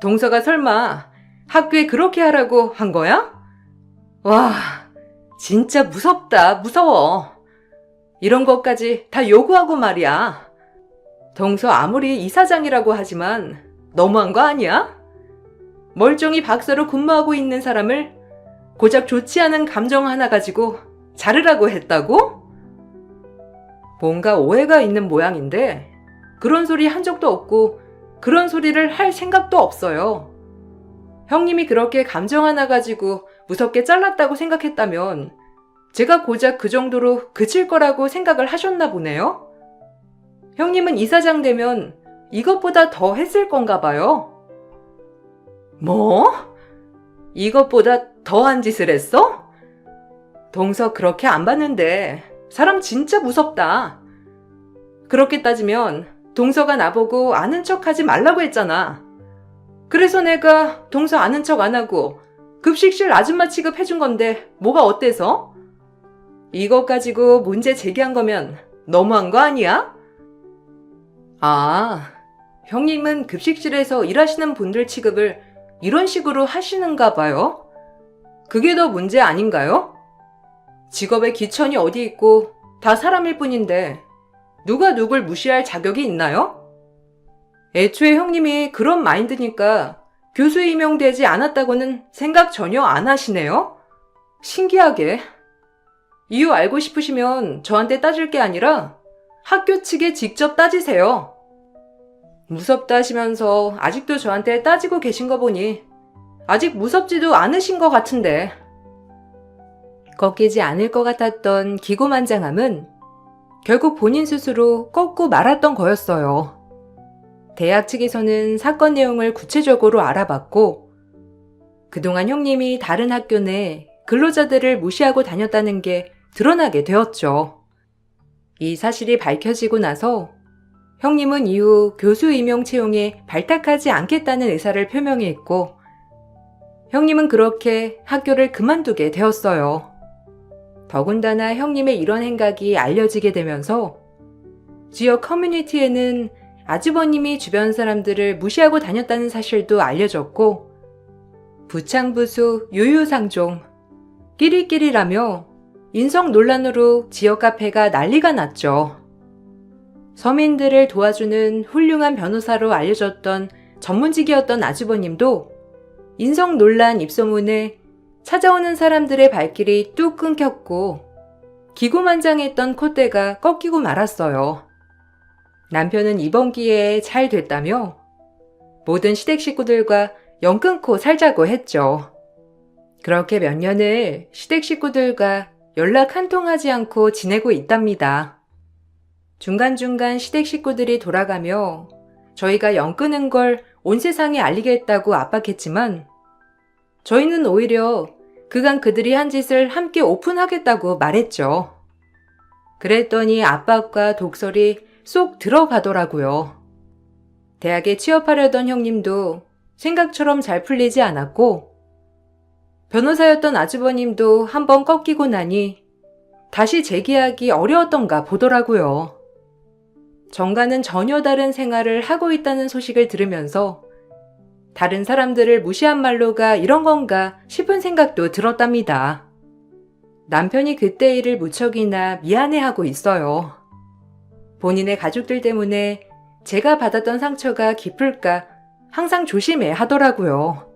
동서가 설마 학교에 그렇게 하라고 한 거야? 와, 진짜 무섭다, 무서워. 이런 것까지 다 요구하고 말이야. 동서 아무리 이사장이라고 하지만 너무한 거 아니야? 멀쩡히 박사로 근무하고 있는 사람을 고작 좋지 않은 감정 하나 가지고 자르라고 했다고? 뭔가 오해가 있는 모양인데 그런 소리 한 적도 없고 그런 소리를 할 생각도 없어요. 형님이 그렇게 감정 하나 가지고 무섭게 잘랐다고 생각했다면 제가 고작 그 정도로 그칠 거라고 생각을 하셨나 보네요. 형님은 이사장 되면 이것보다 더 했을 건가 봐요. 뭐? 이것보다 더한 짓을 했어? 동서 그렇게 안 봤는데 사람 진짜 무섭다. 그렇게 따지면 동서가 나보고 아는 척 하지 말라고 했잖아. 그래서 내가 동서 아는 척 안 하고 급식실 아줌마 취급해준 건데 뭐가 어때서? 이것 가지고 문제 제기한 거면 너무한 거 아니야? 아, 형님은 급식실에서 일하시는 분들 취급을 이런 식으로 하시는가 봐요? 그게 더 문제 아닌가요? 직업에 기천이 어디 있고 다 사람일 뿐인데 누가 누굴 무시할 자격이 있나요? 애초에 형님이 그런 마인드니까 교수 임용되지 않았다고는 생각 전혀 안 하시네요? 신기하게. 이유 알고 싶으시면 저한테 따질 게 아니라 학교 측에 직접 따지세요. 무섭다 하시면서 아직도 저한테 따지고 계신 거 보니 아직 무섭지도 않으신 것 같은데. 꺾이지 않을 것 같았던 기고만장함은 결국 본인 스스로 꺾고 말았던 거였어요. 대학 측에서는 사건 내용을 구체적으로 알아봤고 그동안 형님이 다른 학교 내 근로자들을 무시하고 다녔다는 게 드러나게 되었죠. 이 사실이 밝혀지고 나서 형님은 이후 교수 임용 채용에 발탁하지 않겠다는 의사를 표명했고 형님은 그렇게 학교를 그만두게 되었어요. 더군다나 형님의 이런 행각이 알려지게 되면서 지역 커뮤니티에는 아주버님이 주변 사람들을 무시하고 다녔다는 사실도 알려졌고 부창부수 유유상종 끼리끼리라며 인성 논란으로 지역 카페가 난리가 났죠. 서민들을 도와주는 훌륭한 변호사로 알려졌던 전문직이었던 아주버님도 인성 논란 입소문에 찾아오는 사람들의 발길이 뚝 끊겼고 기고만장했던 콧대가 꺾이고 말았어요. 남편은 이번 기회에 잘 됐다며 모든 시댁 식구들과 연 끊고 살자고 했죠. 그렇게 몇 년을 시댁 식구들과 연락 한 통 하지 않고 지내고 있답니다. 중간중간 시댁 식구들이 돌아가며 저희가 연 끊은 걸 온 세상에 알리겠다고 압박했지만 저희는 오히려 그간 그들이 한 짓을 함께 오픈하겠다고 말했죠. 그랬더니 압박과 독설이 쏙 들어가더라고요. 대학에 취업하려던 형님도 생각처럼 잘 풀리지 않았고 변호사였던 아주버님도 한번 꺾이고 나니 다시 재기하기 어려웠던가 보더라고요. 정가는 전혀 다른 생활을 하고 있다는 소식을 들으면서 다른 사람들을 무시한 말로가 이런 건가 싶은 생각도 들었답니다. 남편이 그때 일을 무척이나 미안해하고 있어요. 본인의 가족들 때문에 제가 받았던 상처가 깊을까 항상 조심해 하더라고요.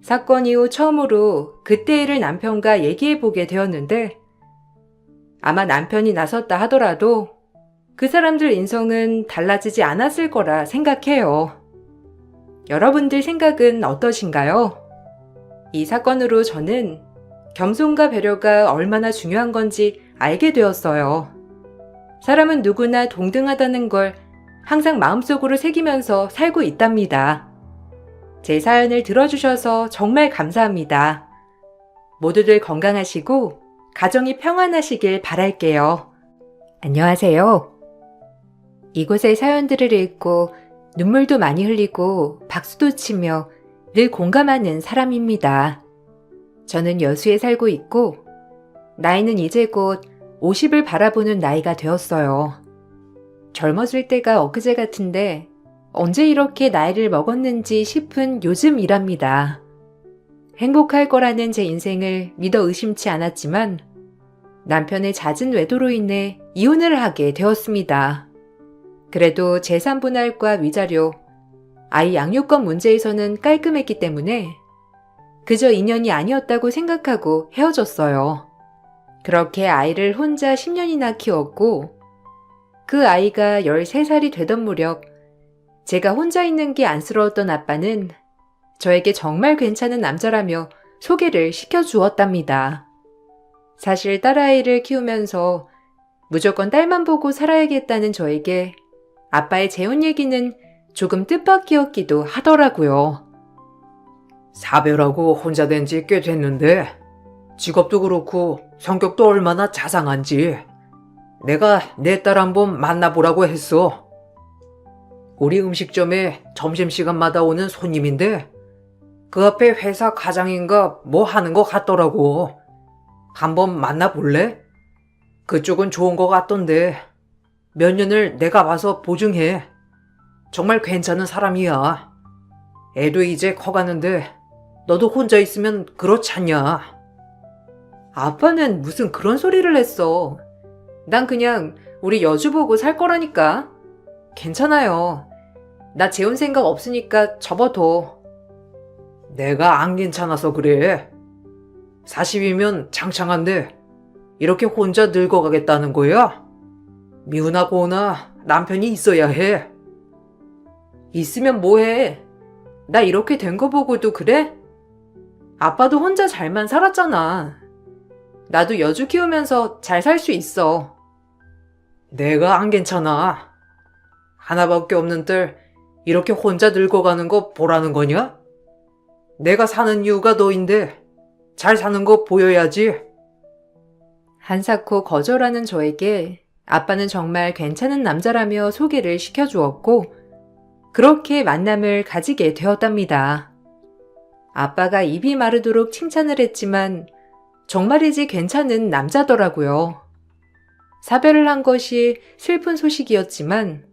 사건 이후 처음으로 그때 일을 남편과 얘기해보게 되었는데 아마 남편이 나섰다 하더라도 그 사람들 인성은 달라지지 않았을 거라 생각해요. 여러분들 생각은 어떠신가요? 이 사건으로 저는 겸손과 배려가 얼마나 중요한 건지 알게 되었어요. 사람은 누구나 동등하다는 걸 항상 마음속으로 새기면서 살고 있답니다. 제 사연을 들어주셔서 정말 감사합니다. 모두들 건강하시고 가정이 평안하시길 바랄게요. 안녕하세요. 이곳의 사연들을 읽고 눈물도 많이 흘리고 박수도 치며 늘 공감하는 사람입니다. 저는 여수에 살고 있고 나이는 이제 곧 50을 바라보는 나이가 되었어요. 젊어질 때가 엊그제 같은데 언제 이렇게 나이를 먹었는지 싶은 요즘이랍니다. 행복할 거라는 제 인생을 믿어 의심치 않았지만 남편의 잦은 외도로 인해 이혼을 하게 되었습니다. 그래도 재산분할과 위자료, 아이 양육권 문제에서는 깔끔했기 때문에 그저 인연이 아니었다고 생각하고 헤어졌어요. 그렇게 아이를 혼자 10년이나 키웠고 그 아이가 13살이 되던 무렵 제가 혼자 있는 게 안쓰러웠던 아빠는 저에게 정말 괜찮은 남자라며 소개를 시켜주었답니다. 사실 딸아이를 키우면서 무조건 딸만 보고 살아야겠다는 저에게 아빠의 재혼 얘기는 조금 뜻밖이었기도 하더라고요. 사별하고 혼자 된 지 꽤 됐는데 직업도 그렇고 성격도 얼마나 자상한지 내가 내 딸 한번 만나보라고 했어. 우리 음식점에 점심시간마다 오는 손님인데 그 앞에 회사 과장인가 뭐 하는 것 같더라고. 한번 만나볼래? 그쪽은 좋은 것 같던데 몇 년을 내가 봐서 보증해. 정말 괜찮은 사람이야. 애도 이제 커가는데 너도 혼자 있으면 그렇지 않냐? 아빠는 무슨 그런 소리를 했어. 난 그냥 우리 여주 보고 살 거라니까. 괜찮아요. 나 재혼 생각 없으니까 접어둬. 내가 안 괜찮아서 그래. 40이면 창창한데 이렇게 혼자 늙어가겠다는 거야? 미우나 고우나 남편이 있어야 해. 있으면 뭐해? 나 이렇게 된 거 보고도 그래? 아빠도 혼자 잘만 살았잖아. 나도 여주 키우면서 잘 살 수 있어. 내가 안 괜찮아. 하나밖에 없는 딸 이렇게 혼자 늙어가는 거 보라는 거냐? 내가 사는 이유가 너인데 잘 사는 거 보여야지. 한사코 거절하는 저에게 아빠는 정말 괜찮은 남자라며 소개를 시켜주었고 그렇게 만남을 가지게 되었답니다. 아빠가 입이 마르도록 칭찬을 했지만 정말이지 괜찮은 남자더라고요. 사별을 한 것이 슬픈 소식이었지만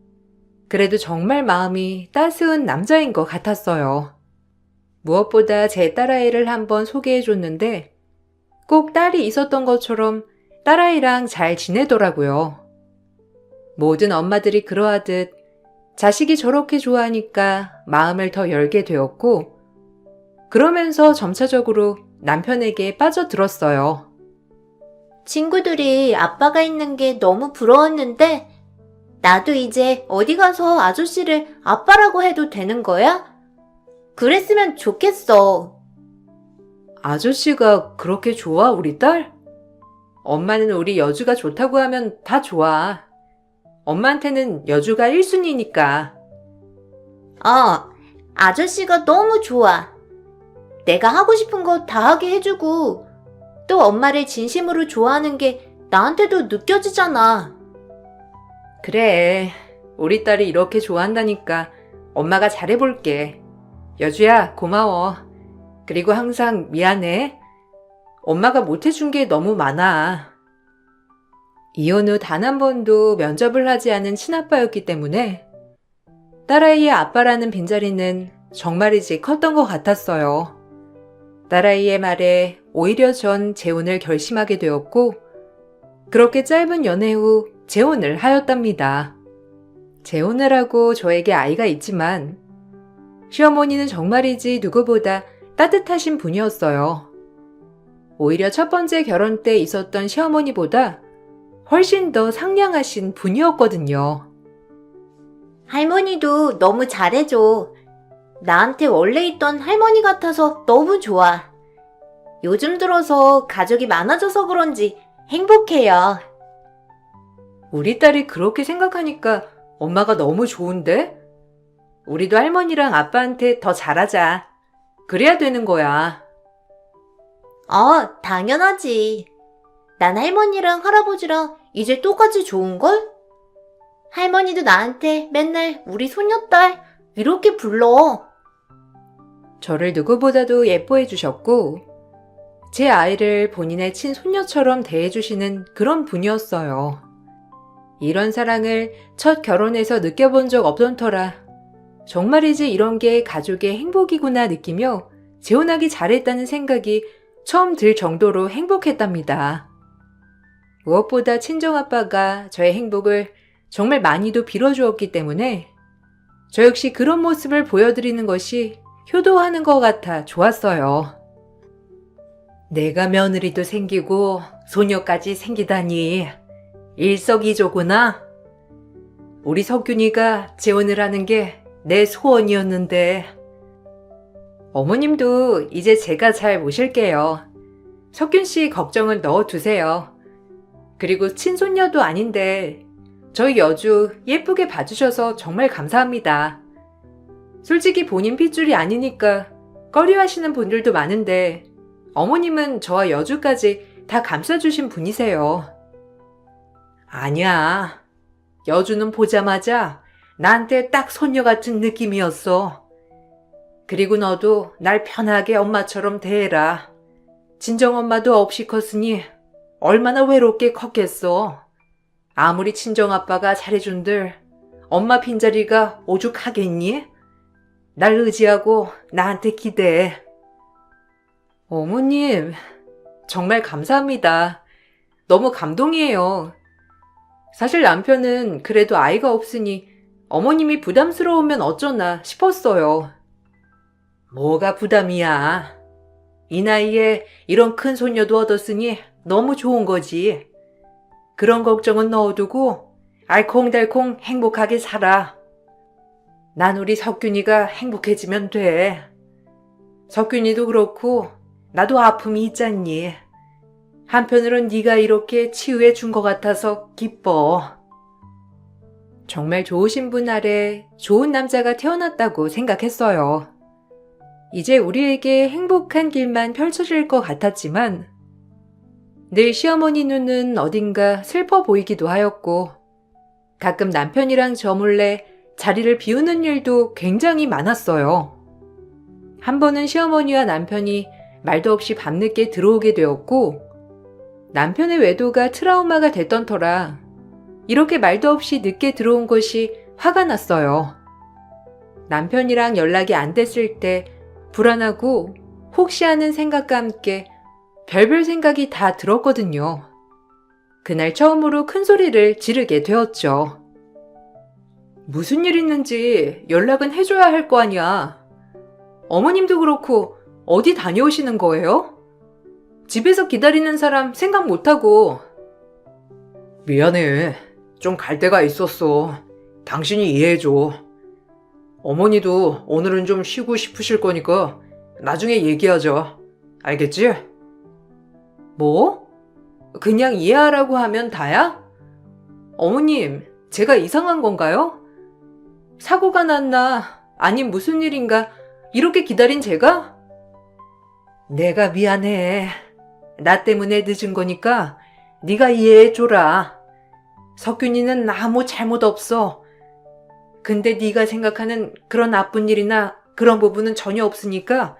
그래도 정말 마음이 따스한 남자인 것 같았어요. 무엇보다 제 딸아이를 한번 소개해줬는데 꼭 딸이 있었던 것처럼 딸아이랑 잘 지내더라고요. 모든 엄마들이 그러하듯 자식이 저렇게 좋아하니까 마음을 더 열게 되었고 그러면서 점차적으로 남편에게 빠져들었어요. 친구들이 아빠가 있는 게 너무 부러웠는데 나도 이제 어디 가서 아저씨를 아빠라고 해도 되는 거야? 그랬으면 좋겠어. 아저씨가 그렇게 좋아, 우리 딸? 엄마는 우리 여주가 좋다고 하면 다 좋아. 엄마한테는 여주가 1순위니까. 아저씨가 너무 좋아. 내가 하고 싶은 거 다 하게 해주고 또 엄마를 진심으로 좋아하는 게 나한테도 느껴지잖아. 그래, 우리 딸이 이렇게 좋아한다니까 엄마가 잘해볼게. 여주야, 고마워. 그리고 항상 미안해. 엄마가 못해준 게 너무 많아. 이혼 후 단 한 번도 면접을 하지 않은 친아빠였기 때문에 딸아이의 아빠라는 빈자리는 정말이지 컸던 것 같았어요. 딸아이의 말에 오히려 전 재혼을 결심하게 되었고 그렇게 짧은 연애 후 재혼을 하였답니다. 재혼을 하고 저에게 아이가 있지만 시어머니는 정말이지 누구보다 따뜻하신 분이었어요. 오히려 첫 번째 결혼 때 있었던 시어머니보다 훨씬 더 상냥하신 분이었거든요. 할머니도 너무 잘해줘. 나한테 원래 있던 할머니 같아서 너무 좋아. 요즘 들어서 가족이 많아져서 그런지 행복해요. 우리 딸이 그렇게 생각하니까 엄마가 너무 좋은데? 우리도 할머니랑 아빠한테 더 잘하자. 그래야 되는 거야. 당연하지. 난 할머니랑 할아버지랑 이제 똑같이 좋은걸? 할머니도 나한테 맨날 우리 손녀딸 이렇게 불러. 저를 누구보다도 예뻐해 주셨고, 제 아이를 본인의 친손녀처럼 대해주시는 그런 분이었어요. 이런 사랑을 첫 결혼에서 느껴본 적 없던 터라 정말이지 이런 게 가족의 행복이구나 느끼며 재혼하기 잘했다는 생각이 처음 들 정도로 행복했답니다. 무엇보다 친정아빠가 저의 행복을 정말 많이도 빌어주었기 때문에 저 역시 그런 모습을 보여드리는 것이 효도하는 것 같아 좋았어요. 내가 며느리도 생기고 소녀까지 생기다니 일석이조구나. 우리 석균이가 재혼을 하는 게 내 소원이었는데. 어머님도 이제 제가 잘 모실게요. 석균 씨 걱정은 넣어두세요. 그리고 친손녀도 아닌데 저희 여주 예쁘게 봐주셔서 정말 감사합니다. 솔직히 본인 핏줄이 아니니까 꺼려하시는 분들도 많은데 어머님은 저와 여주까지 다 감싸주신 분이세요. 아니야. 여주는 보자마자 나한테 딱 손녀 같은 느낌이었어. 그리고 너도 날 편하게 엄마처럼 대해라. 친정엄마도 없이 컸으니 얼마나 외롭게 컸겠어. 아무리 친정아빠가 잘해준들 엄마 빈자리가 오죽하겠니? 날 의지하고 나한테 기대해. 어머님, 정말 감사합니다. 너무 감동이에요. 사실 남편은 그래도 아이가 없으니 어머님이 부담스러우면 어쩌나 싶었어요. 뭐가 부담이야. 이 나이에 이런 큰 손녀도 얻었으니 너무 좋은 거지. 그런 걱정은 넣어두고 알콩달콩 행복하게 살아. 난 우리 석균이가 행복해지면 돼. 석균이도 그렇고 나도 아픔이 있잖니. 한편으론 네가 이렇게 치유해 준 것 같아서 기뻐. 정말 좋으신 분 아래 좋은 남자가 태어났다고 생각했어요. 이제 우리에게 행복한 길만 펼쳐질 것 같았지만 늘 시어머니 눈은 어딘가 슬퍼 보이기도 하였고 가끔 남편이랑 저 몰래 자리를 비우는 일도 굉장히 많았어요. 한 번은 시어머니와 남편이 말도 없이 밤늦게 들어오게 되었고 남편의 외도가 트라우마가 됐던 터라 이렇게 말도 없이 늦게 들어온 것이 화가 났어요. 남편이랑 연락이 안 됐을 때 불안하고 혹시 하는 생각과 함께 별별 생각이 다 들었거든요. 그날 처음으로 큰 소리를 지르게 되었죠. 무슨 일 있는지 연락은 해줘야 할 거 아니야. 어머님도 그렇고 어디 다녀오시는 거예요? 집에서 기다리는 사람 생각 못하고. 미안해. 좀 갈 데가 있었어. 당신이 이해해줘. 어머니도 오늘은 좀 쉬고 싶으실 거니까 나중에 얘기하자. 알겠지? 뭐? 그냥 이해하라고 하면 다야? 어머님, 제가 이상한 건가요? 사고가 났나? 아님 무슨 일인가? 이렇게 기다린 제가? 내가 미안해. 나 때문에 늦은 거니까 네가 이해해줘라. 석균이는 아무 잘못 없어. 근데 네가 생각하는 그런 나쁜 일이나 그런 부분은 전혀 없으니까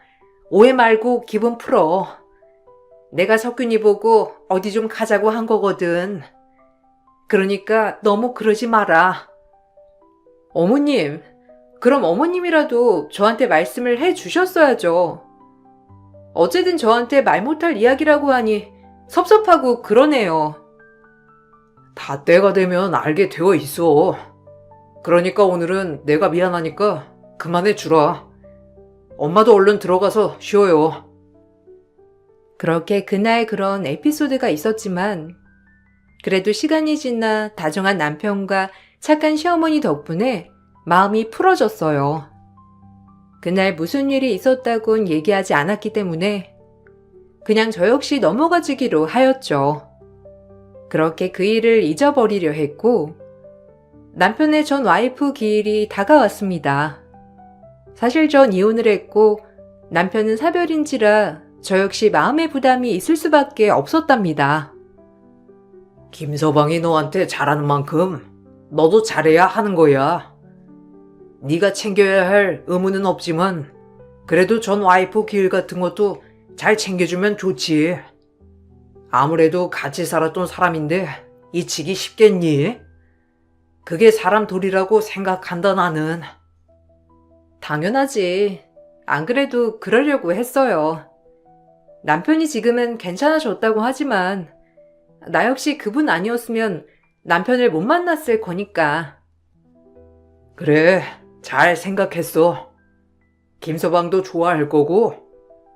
오해 말고 기분 풀어. 내가 석균이 보고 어디 좀 가자고 한 거거든. 그러니까 너무 그러지 마라. 어머님, 그럼 어머님이라도 저한테 말씀을 해 주셨어야죠. 어쨌든 저한테 말 못할 이야기라고 하니 섭섭하고 그러네요. 다 때가 되면 알게 되어 있어. 그러니까 오늘은 내가 미안하니까 그만해 주라. 엄마도 얼른 들어가서 쉬어요. 그렇게 그날 그런 에피소드가 있었지만 그래도 시간이 지나 다정한 남편과 착한 시어머니 덕분에 마음이 풀어졌어요. 그날 무슨 일이 있었다곤 얘기하지 않았기 때문에 그냥 저 역시 넘어가지기로 하였죠. 그렇게 그 일을 잊어버리려 했고 남편의 전 와이프 기일이 다가왔습니다. 사실 전 이혼을 했고 남편은 사별인지라 저 역시 마음의 부담이 있을 수밖에 없었답니다. 김서방이 너한테 잘하는 만큼 너도 잘해야 하는 거야. 네가 챙겨야 할 의무는 없지만 그래도 전 와이프 길 같은 것도 잘 챙겨주면 좋지. 아무래도 같이 살았던 사람인데 잊히기 쉽겠니? 그게 사람 도리라고 생각한다 나는. 당연하지. 안 그래도 그러려고 했어요. 남편이 지금은 괜찮아졌다고 하지만 나 역시 그분 아니었으면 남편을 못 만났을 거니까. 그래, 잘 생각했어. 김서방도 좋아할 거고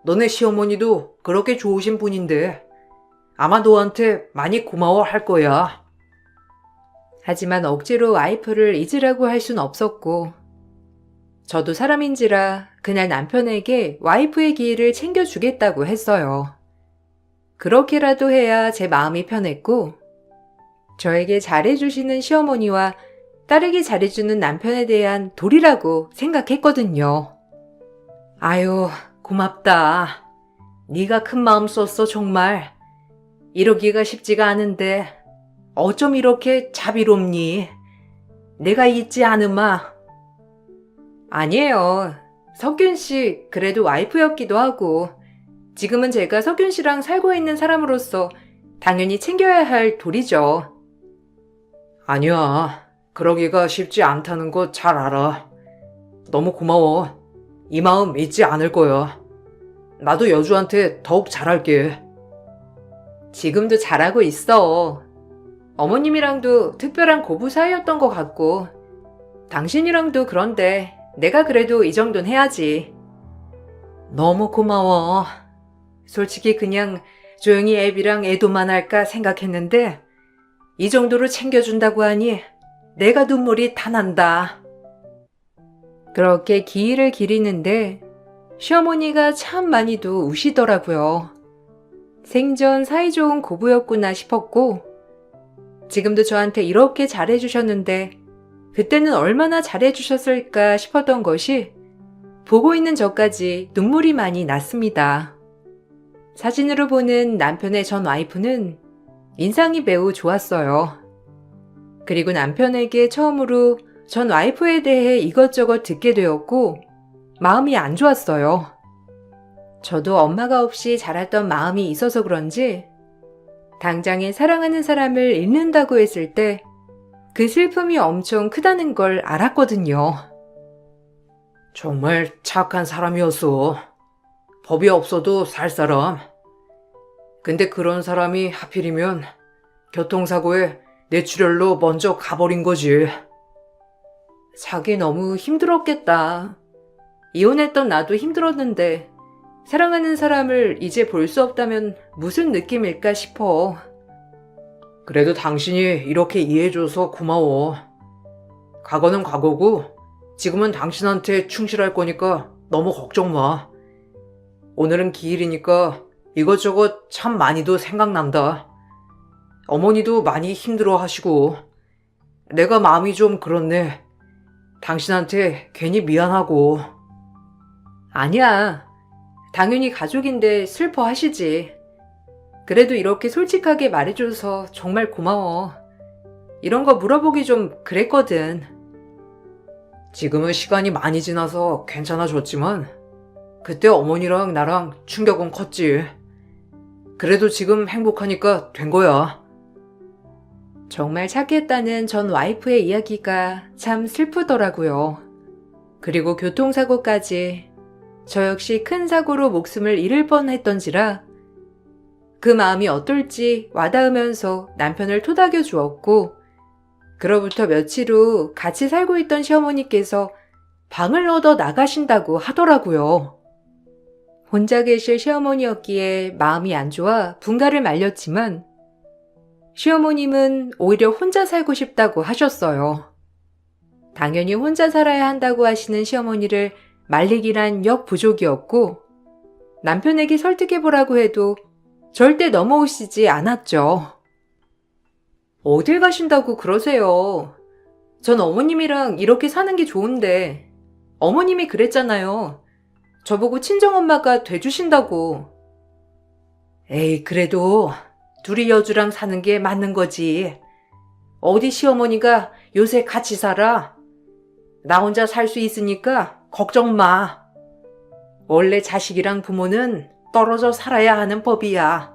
너네 시어머니도 그렇게 좋으신 분인데 아마 너한테 많이 고마워할 거야. 하지만 억지로 와이프를 잊으라고 할 순 없었고 저도 사람인지라 그날 남편에게 와이프의 기회를 챙겨주겠다고 했어요. 그렇게라도 해야 제 마음이 편했고 저에게 잘해주시는 시어머니와 딸에게 잘해주는 남편에 대한 도리라고 생각했거든요. 아유, 고맙다. 네가 큰 마음 썼어 정말. 이러기가 쉽지가 않은데 어쩜 이렇게 자비롭니? 내가 잊지 않으마. 아니에요. 석균 씨 그래도 와이프였기도 하고 지금은 제가 석균 씨랑 살고 있는 사람으로서 당연히 챙겨야 할 도리죠. 아니야. 그러기가 쉽지 않다는 거 잘 알아. 너무 고마워. 이 마음 잊지 않을 거야. 나도 여주한테 더욱 잘할게. 지금도 잘하고 있어. 어머님이랑도 특별한 고부 사이였던 것 같고 당신이랑도 그런데 내가 그래도 이 정도는 해야지. 너무 고마워. 솔직히 그냥 조용히 애비랑 애도만 할까 생각했는데 이 정도로 챙겨준다고 하니 내가 눈물이 다 난다. 그렇게 기일을 기리는데 시어머니가 참 많이도 우시더라고요. 생전 사이좋은 고부였구나 싶었고 지금도 저한테 이렇게 잘해주셨는데 그때는 얼마나 잘해주셨을까 싶었던 것이 보고 있는 저까지 눈물이 많이 났습니다. 사진으로 보는 남편의 전 와이프는 인상이 매우 좋았어요. 그리고 남편에게 처음으로 전 와이프에 대해 이것저것 듣게 되었고 마음이 안 좋았어요. 저도 엄마가 없이 자랐던 마음이 있어서 그런지 당장에 사랑하는 사람을 잃는다고 했을 때 그 슬픔이 엄청 크다는 걸 알았거든요. 정말 착한 사람이었어. 법이 없어도 살 사람. 근데 그런 사람이 하필이면 교통사고에 뇌출혈로 먼저 가버린 거지. 자기 너무 힘들었겠다. 이혼했던 나도 힘들었는데 사랑하는 사람을 이제 볼 수 없다면 무슨 느낌일까 싶어. 그래도 당신이 이렇게 이해해줘서 고마워. 과거는 과거고 지금은 당신한테 충실할 거니까 너무 걱정 마. 오늘은 기일이니까 이것저것 참 많이도 생각난다. 어머니도 많이 힘들어 하시고 내가 마음이 좀 그렇네. 당신한테 괜히 미안하고. 아니야. 당연히 가족인데 슬퍼하시지. 그래도 이렇게 솔직하게 말해줘서 정말 고마워. 이런 거 물어보기 좀 그랬거든. 지금은 시간이 많이 지나서 괜찮아졌지만 그때 어머니랑 나랑 충격은 컸지. 그래도 지금 행복하니까 된 거야. 정말 착했다는 전 와이프의 이야기가 참 슬프더라고요. 그리고 교통사고까지 저 역시 큰 사고로 목숨을 잃을 뻔했던지라 그 마음이 어떨지 와닿으면서 남편을 토닥여 주었고 그로부터 며칠 후 같이 살고 있던 시어머니께서 방을 얻어 나가신다고 하더라고요. 혼자 계실 시어머니였기에 마음이 안 좋아 분가를 말렸지만 시어머님은 오히려 혼자 살고 싶다고 하셨어요. 당연히 혼자 살아야 한다고 하시는 시어머니를 말리기란 역부족이었고 남편에게 설득해보라고 해도 절대 넘어오시지 않았죠. 어딜 가신다고 그러세요. 전 어머님이랑 이렇게 사는 게 좋은데 어머님이 그랬잖아요. 저보고 친정엄마가 돼주신다고. 에이, 그래도 둘이 여주랑 사는 게 맞는 거지. 어디 시어머니가 요새 같이 살아? 나 혼자 살 수 있으니까 걱정 마. 원래 자식이랑 부모는 떨어져 살아야 하는 법이야.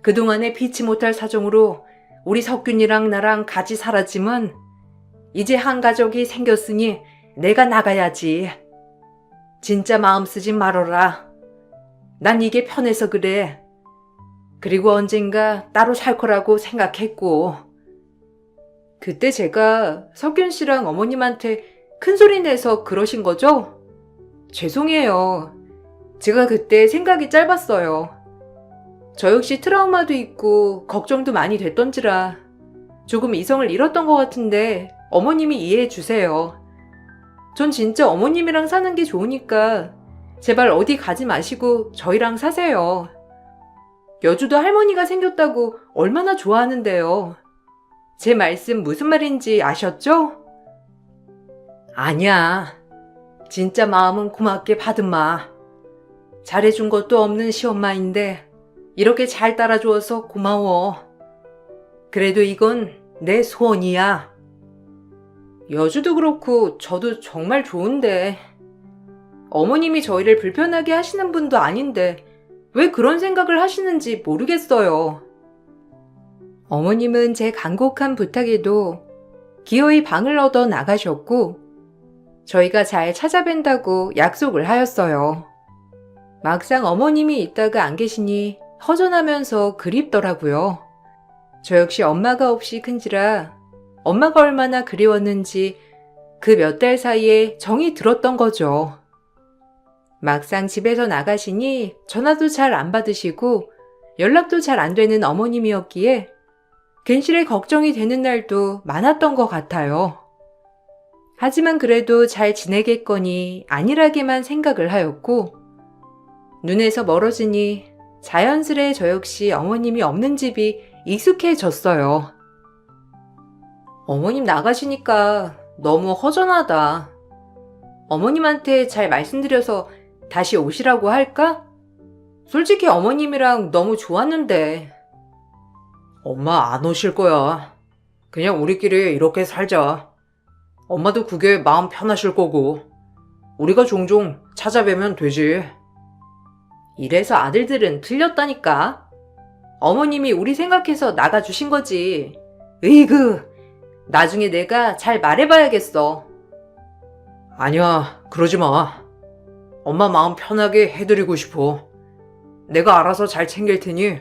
그동안에 피치 못할 사정으로 우리 석균이랑 나랑 같이 살았지만 이제 한 가족이 생겼으니 내가 나가야지. 진짜 마음 쓰지 말어라. 난 이게 편해서 그래. 그리고 언젠가 따로 살 거라고 생각했고. 그때 제가 석균 씨랑 어머님한테 큰 소리 내서 그러신 거죠? 죄송해요. 제가 그때 생각이 짧았어요. 저 역시 트라우마도 있고 걱정도 많이 됐던지라 조금 이성을 잃었던 것 같은데 어머님이 이해해 주세요. 전 진짜 어머님이랑 사는 게 좋으니까 제발 어디 가지 마시고 저희랑 사세요. 여주도 할머니가 생겼다고 얼마나 좋아하는데요. 제 말씀 무슨 말인지 아셨죠? 아니야. 진짜 마음은 고맙게 받은마. 잘해준 것도 없는 시엄마인데 이렇게 잘 따라주어서 고마워. 그래도 이건 내 소원이야. 여주도 그렇고 저도 정말 좋은데 어머님이 저희를 불편하게 하시는 분도 아닌데 왜 그런 생각을 하시는지 모르겠어요. 어머님은 제 간곡한 부탁에도 기어이 방을 얻어 나가셨고 저희가 잘 찾아뵌다고 약속을 하였어요. 막상 어머님이 있다가 안 계시니 허전하면서 그립더라고요. 저 역시 엄마가 없이 큰지라 엄마가 얼마나 그리웠는지 그 몇 달 사이에 정이 들었던 거죠. 막상 집에서 나가시니 전화도 잘 안 받으시고 연락도 잘 안 되는 어머님이었기에 괜시레 걱정이 되는 날도 많았던 것 같아요. 하지만 그래도 잘 지내겠거니 안일하게만 생각을 하였고 눈에서 멀어지니 자연스레 저 역시 어머님이 없는 집이 익숙해졌어요. 어머님 나가시니까 너무 허전하다. 어머님한테 잘 말씀드려서 다시 오시라고 할까? 솔직히 어머님이랑 너무 좋았는데. 엄마 안 오실 거야. 그냥 우리끼리 이렇게 살자. 엄마도 그게 마음 편하실 거고. 우리가 종종 찾아뵈면 되지. 이래서 아들들은 틀렸다니까. 어머님이 우리 생각해서 나가주신 거지. 으이그, 나중에 내가 잘 말해봐야겠어. 아니야, 그러지 마. 엄마 마음 편하게 해드리고 싶어. 내가 알아서 잘 챙길 테니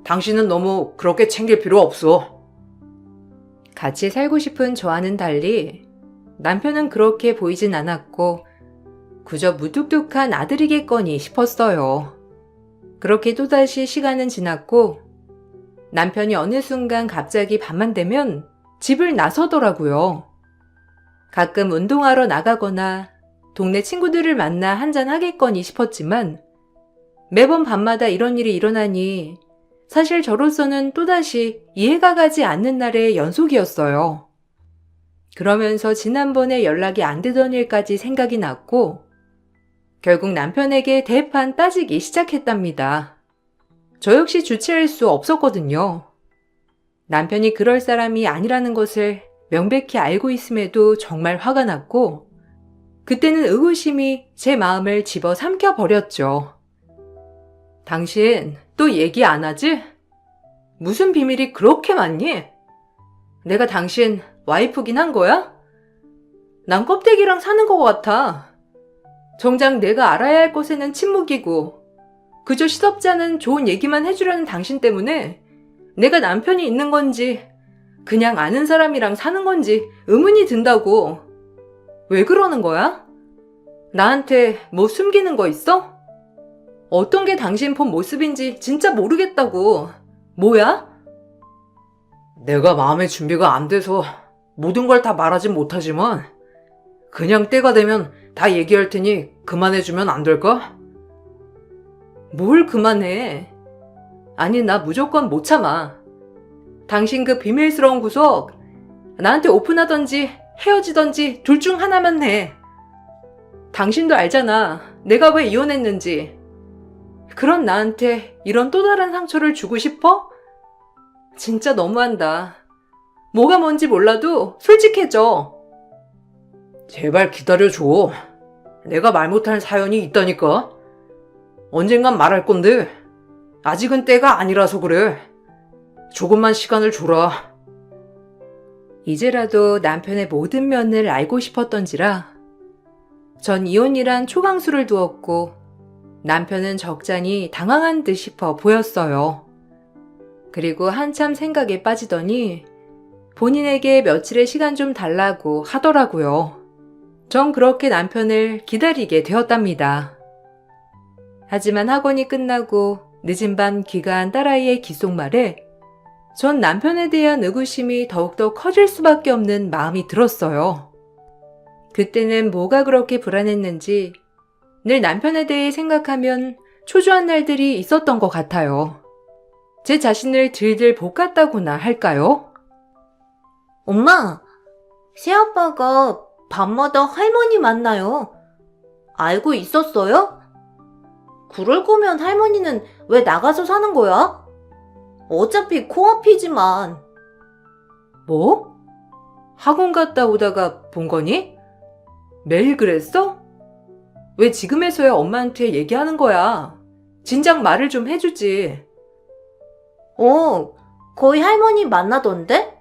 당신은 너무 그렇게 챙길 필요 없어. 같이 살고 싶은 저와는 달리 남편은 그렇게 보이진 않았고 그저 무뚝뚝한 아들이겠거니 싶었어요. 그렇게 또다시 시간은 지났고 남편이 어느 순간 갑자기 밤만 되면 집을 나서더라고요. 가끔 운동하러 나가거나 동네 친구들을 만나 한잔 하겠거니 싶었지만 매번 밤마다 이런 일이 일어나니 사실 저로서는 또다시 이해가 가지 않는 날의 연속이었어요. 그러면서 지난번에 연락이 안 되던 일까지 생각이 났고 결국 남편에게 대판 따지기 시작했답니다. 저 역시 주체할 수 없었거든요. 남편이 그럴 사람이 아니라는 것을 명백히 알고 있음에도 정말 화가 났고 그때는 의구심이 제 마음을 집어삼켜 버렸죠. 당신 또 얘기 안 하지? 무슨 비밀이 그렇게 많니? 내가 당신 와이프긴 한 거야? 난 껍데기랑 사는 것 같아. 정작 내가 알아야 할 것에는 침묵이고 그저 시덥지 않은 좋은 얘기만 해주려는 당신 때문에 내가 남편이 있는 건지 그냥 아는 사람이랑 사는 건지 의문이 든다고. 왜 그러는 거야? 나한테 뭐 숨기는 거 있어? 어떤 게 당신 본 모습인지 진짜 모르겠다고. 뭐야? 내가 마음의 준비가 안 돼서 모든 걸 다 말하진 못하지만 그냥 때가 되면 다 얘기할 테니 그만해주면 안 될까? 뭘 그만해. 아니 나 무조건 못 참아. 당신 그 비밀스러운 구석 나한테 오픈하던지 헤어지던지 둘 중 하나만 해. 당신도 알잖아. 내가 왜 이혼했는지. 그런 나한테 이런 또 다른 상처를 주고 싶어? 진짜 너무한다. 뭐가 뭔지 몰라도 솔직해져. 제발 기다려줘. 내가 말 못할 사연이 있다니까. 언젠간 말할 건데 아직은 때가 아니라서 그래. 조금만 시간을 줘라. 이제라도 남편의 모든 면을 알고 싶었던지라 전 이혼이란 초강수를 두었고 남편은 적잖이 당황한 듯 싶어 보였어요. 그리고 한참 생각에 빠지더니 본인에게 며칠의 시간 좀 달라고 하더라고요. 전 그렇게 남편을 기다리게 되었답니다. 하지만 학원이 끝나고 늦은 밤 귀가한 딸아이의 귓속말에 전 남편에 대한 의구심이 더욱더 커질 수밖에 없는 마음이 들었어요. 그때는 뭐가 그렇게 불안했는지 늘 남편에 대해 생각하면 초조한 날들이 있었던 것 같아요. 제 자신을 들들 볶았다고나 할까요? 엄마, 새아빠가 밤마다 할머니 만나요. 알고 있었어요? 그럴 거면 할머니는 왜 나가서 사는 거야? 어차피 코앞이지만. 뭐? 학원 갔다 오다가 본 거니? 매일 그랬어? 왜 지금에서야 엄마한테 얘기하는 거야? 진작 말을 좀 해주지. 거의 할머니 만나던데?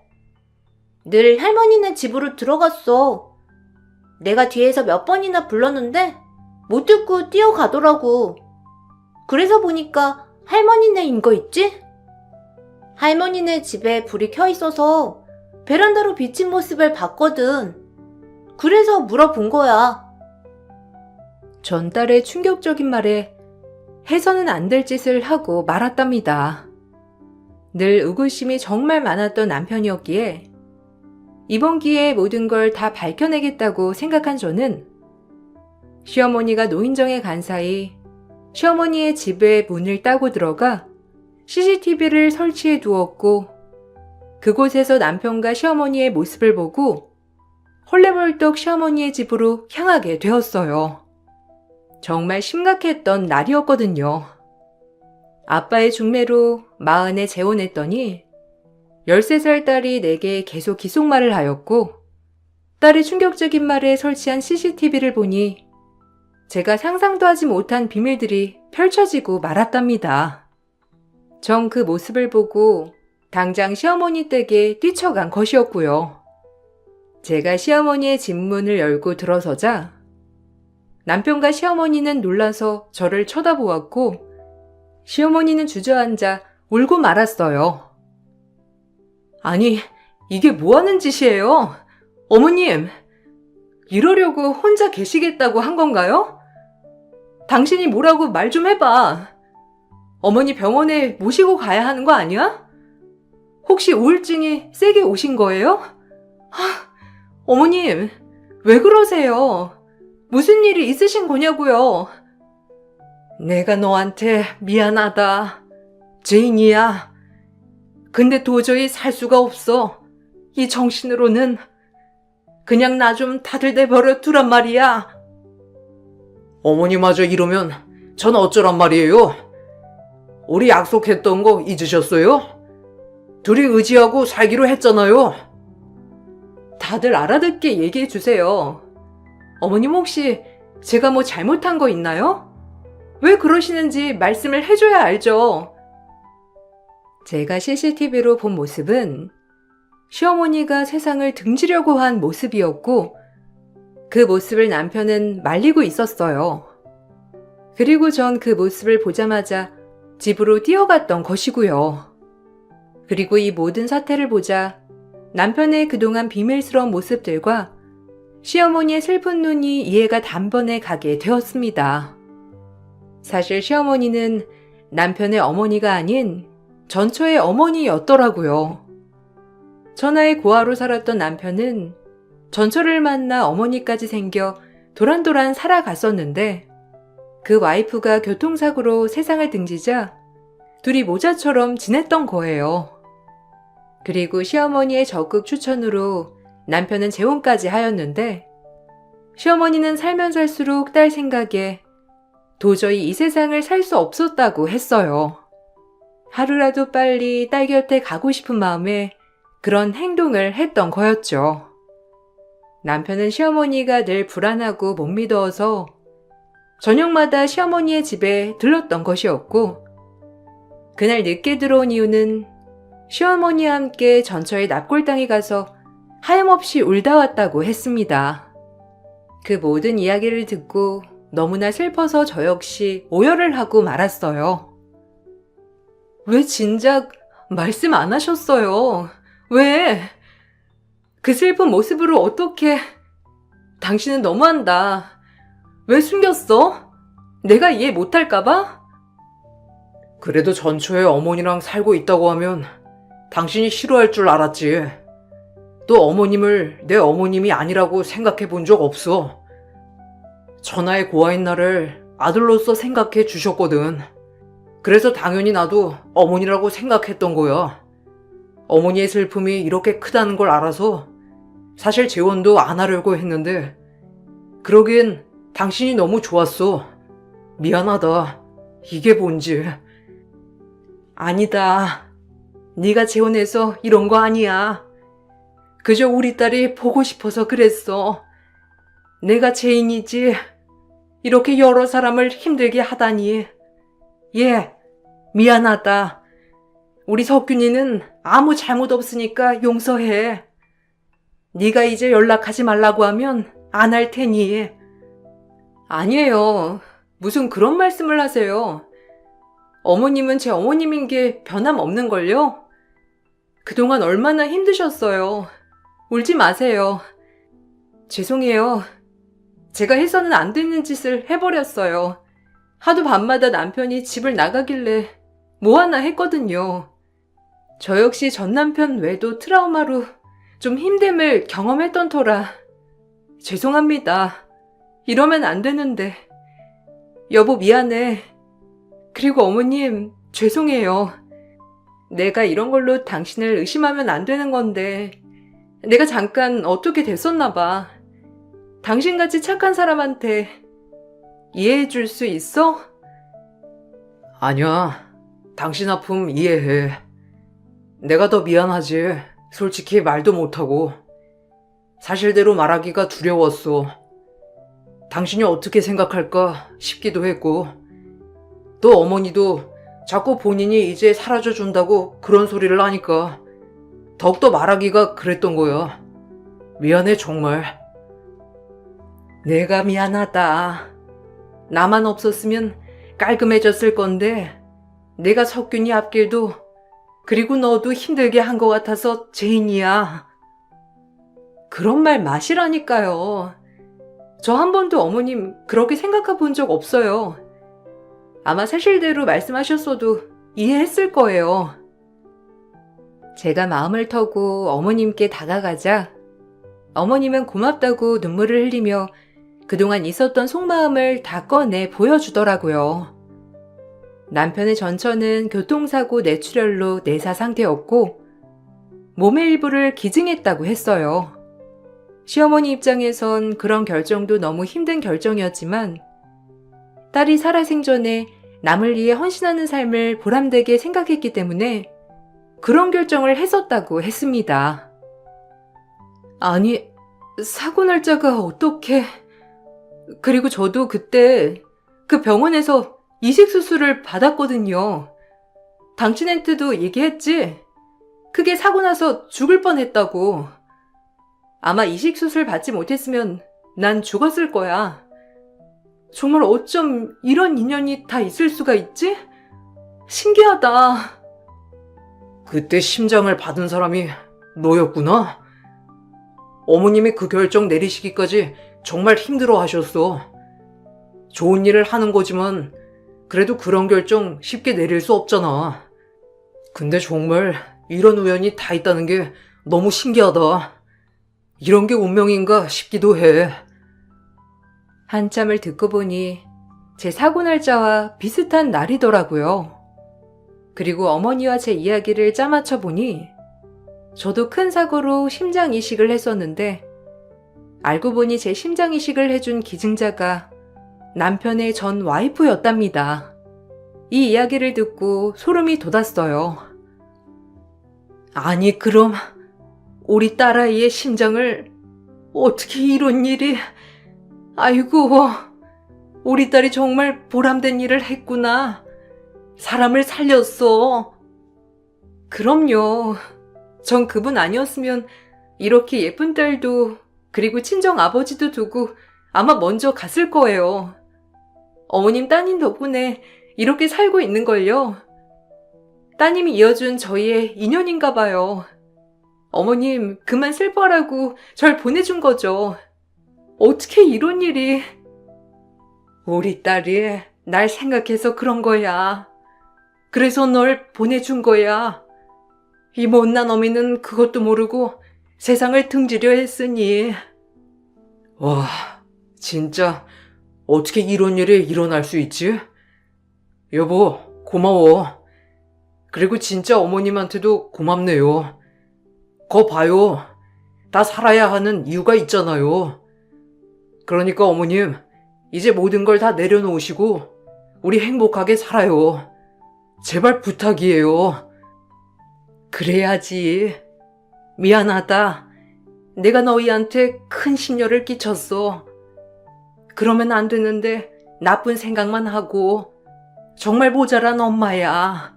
늘 할머니네 집으로 들어갔어. 내가 뒤에서 몇 번이나 불렀는데 못 듣고 뛰어가더라고. 그래서 보니까 할머니네인 거 있지? 할머니네 집에 불이 켜 있어서 베란다로 비친 모습을 봤거든. 그래서 물어본 거야. 전달의 충격적인 말에 해서는 안 될 짓을 하고 말았답니다. 늘 의구심이 정말 많았던 남편이었기에 이번 기회에 모든 걸 다 밝혀내겠다고 생각한 저는 시어머니가 노인정에 간 사이 시어머니의 집에 문을 따고 들어가 CCTV를 설치해 두었고 그곳에서 남편과 시어머니의 모습을 보고 헐레벌떡 시어머니의 집으로 향하게 되었어요. 정말 심각했던 날이었거든요. 아빠의 중매로 마흔에 재혼했더니 13살 딸이 내게 계속 기속말을 하였고 딸이 충격적인 말에 설치한 CCTV를 보니 제가 상상도 하지 못한 비밀들이 펼쳐지고 말았답니다. 전 그 모습을 보고 당장 시어머니 댁에 뛰쳐간 것이었고요. 제가 시어머니의 집 문을 열고 들어서자 남편과 시어머니는 놀라서 저를 쳐다보았고 시어머니는 주저앉아 울고 말았어요. 아니, 이게 뭐 하는 짓이에요? 어머님, 이러려고 혼자 계시겠다고 한 건가요? 당신이 뭐라고 말 좀 해봐. 어머니 병원에 모시고 가야 하는 거 아니야? 혹시 우울증이 세게 오신 거예요? 어머님, 왜 그러세요? 무슨 일이 있으신 거냐고요? 내가 너한테 미안하다. 제인이야. 근데 도저히 살 수가 없어. 이 정신으로는 그냥 나 좀 다들대버려 두란 말이야. 어머니마저 이러면 전 어쩌란 말이에요? 우리 약속했던 거 잊으셨어요? 둘이 의지하고 살기로 했잖아요. 다들 알아듣게 얘기해 주세요. 어머님 혹시 제가 뭐 잘못한 거 있나요? 왜 그러시는지 말씀을 해줘야 알죠. 제가 CCTV로 본 모습은 시어머니가 세상을 등지려고 한 모습이었고 그 모습을 남편은 말리고 있었어요. 그리고 전 그 모습을 보자마자 집으로 뛰어갔던 것이고요. 그리고 이 모든 사태를 보자 남편의 그동안 비밀스러운 모습들과 시어머니의 슬픈 눈이 이해가 단번에 가게 되었습니다. 사실 시어머니는 남편의 어머니가 아닌 전처의 어머니였더라고요. 천하의 고아로 살았던 남편은 전처를 만나 어머니까지 생겨 도란도란 살아갔었는데 그 와이프가 교통사고로 세상을 등지자 둘이 모자처럼 지냈던 거예요. 그리고 시어머니의 적극 추천으로 남편은 재혼까지 하였는데 시어머니는 살면 살수록 딸 생각에 도저히 이 세상을 살 수 없었다고 했어요. 하루라도 빨리 딸 곁에 가고 싶은 마음에 그런 행동을 했던 거였죠. 남편은 시어머니가 늘 불안하고 못 믿어서 저녁마다 시어머니의 집에 들렀던 것이었고, 그날 늦게 들어온 이유는 시어머니와 함께 전처의 납골당에 가서 하염없이 울다 왔다고 했습니다. 그 모든 이야기를 듣고 너무나 슬퍼서 저 역시 오열을 하고 말았어요. 왜 진작 말씀 안 하셨어요? 왜? 그 슬픈 모습으로 어떻게... 당신은 너무한다. 왜 숨겼어? 내가 이해 못할까봐? 그래도 전초에 어머니랑 살고 있다고 하면 당신이 싫어할 줄 알았지. 또 어머님을 내 어머님이 아니라고 생각해 본 적 없어. 천하의 고아인 나를 아들로서 생각해 주셨거든. 그래서 당연히 나도 어머니라고 생각했던 거야. 어머니의 슬픔이 이렇게 크다는 걸 알아서 사실 재혼도 안 하려고 했는데, 그러기엔 당신이 너무 좋았어. 미안하다. 이게 뭔지. 아니다. 네가 재혼해서 이런 거 아니야. 그저 우리 딸이 보고 싶어서 그랬어. 내가 죄인이지. 이렇게 여러 사람을 힘들게 하다니. 예, 미안하다. 우리 석균이는 아무 잘못 없으니까 용서해. 네가 이제 연락하지 말라고 하면 안 할 테니. 아니에요. 무슨 그런 말씀을 하세요. 어머님은 제 어머님인 게 변함없는걸요? 그동안 얼마나 힘드셨어요. 울지 마세요. 죄송해요. 제가 해서는 안 되는 짓을 해버렸어요. 하도 밤마다 남편이 집을 나가길래 뭐 하나 했거든요. 저 역시 전 남편 외도 트라우마로 좀 힘듦을 경험했던 터라 죄송합니다. 이러면 안 되는데. 여보 미안해. 그리고 어머님 죄송해요. 내가 이런 걸로 당신을 의심하면 안 되는 건데 내가 잠깐 어떻게 됐었나 봐. 당신같이 착한 사람한테 이해해 줄 수 있어? 아니야. 당신 아픔 이해해. 내가 더 미안하지. 솔직히 말도 못하고. 사실대로 말하기가 두려웠어. 당신이 어떻게 생각할까 싶기도 했고, 또 어머니도 자꾸 본인이 이제 사라져준다고 그런 소리를 하니까 더욱더 말하기가 그랬던 거야. 미안해 정말. 내가 미안하다. 나만 없었으면 깔끔해졌을 건데 내가 석균이 앞길도 그리고 너도 힘들게 한 것 같아서 죄인이야. 그런 말 마시라니까요. 저 한 번도 어머님 그렇게 생각해 본 적 없어요. 아마 사실대로 말씀하셨어도 이해했을 거예요. 제가 마음을 터고 어머님께 다가가자 어머님은 고맙다고 눈물을 흘리며 그동안 있었던 속마음을 다 꺼내 보여주더라고요. 남편의 전처는 교통사고 뇌출혈로 내사 상태였고 몸의 일부를 기증했다고 했어요. 시어머니 입장에선 그런 결정도 너무 힘든 결정이었지만 딸이 살아생전에 남을 위해 헌신하는 삶을 보람되게 생각했기 때문에 그런 결정을 했었다고 했습니다. 아니, 사고 날짜가 어떻게... 그리고 저도 그때 그 병원에서 이식수술을 받았거든요. 당신한테도 얘기했지? 그게 사고 나서 죽을 뻔했다고. 아마 이식수술 받지 못했으면 난 죽었을 거야. 정말 어쩜 이런 인연이 다 있을 수가 있지? 신기하다. 그때 심장을 받은 사람이 너였구나? 어머님이 그 결정 내리시기까지 정말 힘들어 하셨어. 좋은 일을 하는 거지만 그래도 그런 결정 쉽게 내릴 수 없잖아. 근데 정말 이런 우연이 다 있다는 게 너무 신기하다. 이런 게 운명인가 싶기도 해. 한참을 듣고 보니 제 사고 날짜와 비슷한 날이더라고요. 그리고 어머니와 제 이야기를 짜맞춰 보니 저도 큰 사고로 심장 이식을 했었는데 알고 보니 제 심장 이식을 해준 기증자가 남편의 전 와이프였답니다. 이 이야기를 듣고 소름이 돋았어요. 아니, 그럼 우리 딸아이의 심장을 어떻게 이런 일이... 아이고, 우리 딸이 정말 보람된 일을 했구나. 사람을 살렸어. 그럼요. 전 그분 아니었으면 이렇게 예쁜 딸도 그리고 친정 아버지도 두고 아마 먼저 갔을 거예요. 어머님 따님 덕분에 이렇게 살고 있는걸요. 따님이 이어준 저희의 인연인가 봐요. 어머님 그만 슬퍼라고 절 보내준 거죠. 어떻게 이런 일이... 우리 딸이 날 생각해서 그런 거야. 그래서 널 보내준 거야. 이 못난 어미는 그것도 모르고 세상을 등지려 했으니. 와, 진짜 어떻게 이런 일이 일어날 수 있지? 여보, 고마워. 그리고 진짜 어머님한테도 고맙네요. 거 봐요. 다 살아야 하는 이유가 있잖아요. 그러니까 어머님, 이제 모든 걸 다 내려놓으시고 우리 행복하게 살아요. 제발 부탁이에요. 그래야지. 미안하다. 내가 너희한테 큰 심려를 끼쳤어. 그러면 안 되는데 나쁜 생각만 하고. 정말 모자란 엄마야.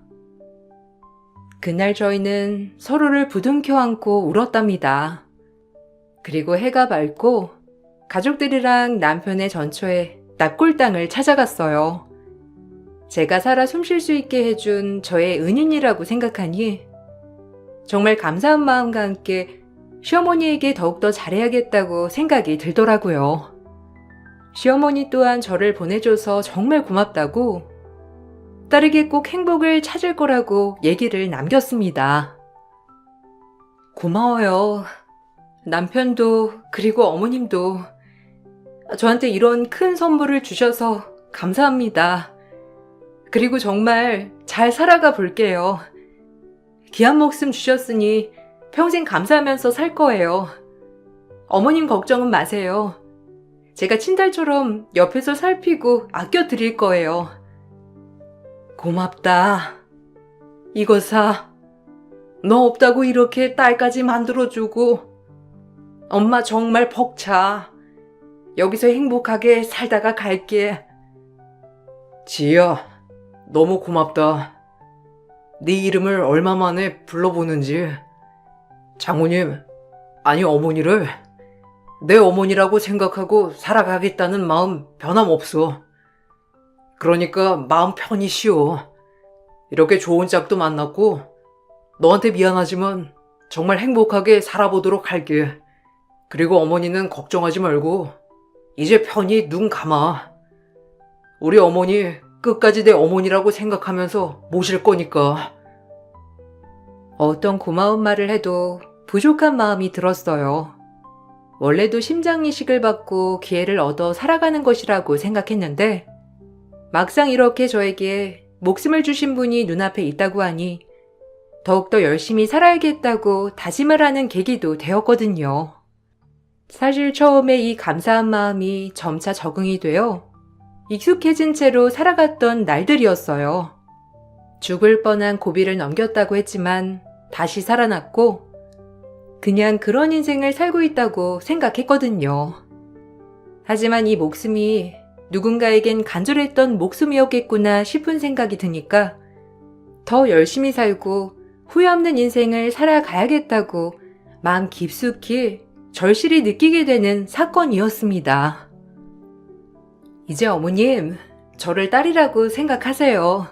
그날 저희는 서로를 부둥켜 안고 울었답니다. 그리고 해가 밝고 가족들이랑 남편의 전초에 납골당을 찾아갔어요. 제가 살아 숨 쉴 수 있게 해준 저의 은인이라고 생각하니 정말 감사한 마음과 함께 시어머니에게 더욱더 잘해야겠다고 생각이 들더라고요. 시어머니 또한 저를 보내줘서 정말 고맙다고, 딸에게 꼭 행복을 찾을 거라고 얘기를 남겼습니다. 고마워요. 남편도 그리고 어머님도 저한테 이런 큰 선물을 주셔서 감사합니다. 그리고 정말 잘 살아가 볼게요. 귀한 목숨 주셨으니 평생 감사하면서 살 거예요. 어머님 걱정은 마세요. 제가 친딸처럼 옆에서 살피고 아껴드릴 거예요. 고맙다. 이거사, 너 없다고 이렇게 딸까지 만들어주고 엄마 정말 벅차. 여기서 행복하게 살다가 갈게. 지희야, 너무 고맙다. 네 이름을 얼마 만에 불러보는지. 장모님, 아니 어머니를 내 어머니라고 생각하고 살아가겠다는 마음 변함없어. 그러니까 마음 편히 쉬어. 이렇게 좋은 짝도 만났고 너한테 미안하지만 정말 행복하게 살아보도록 할게. 그리고 어머니는 걱정하지 말고 이제 편히 눈 감아. 우리 어머니 끝까지 내 어머니라고 생각하면서 모실 거니까. 어떤 고마운 말을 해도 부족한 마음이 들었어요. 원래도 심장 이식을 받고 기회를 얻어 살아가는 것이라고 생각했는데 막상 이렇게 저에게 목숨을 주신 분이 눈앞에 있다고 하니 더욱더 열심히 살아야겠다고 다짐을 하는 계기도 되었거든요. 사실 처음에 이 감사한 마음이 점차 적응이 되어 익숙해진 채로 살아갔던 날들이었어요. 죽을 뻔한 고비를 넘겼다고 했지만 다시 살아났고 그냥 그런 인생을 살고 있다고 생각했거든요. 하지만 이 목숨이 누군가에겐 간절했던 목숨이었겠구나 싶은 생각이 드니까 더 열심히 살고 후회 없는 인생을 살아가야겠다고 마음 깊숙이 절실히 느끼게 되는 사건이었습니다. 이제 어머님, 저를 딸이라고 생각하세요.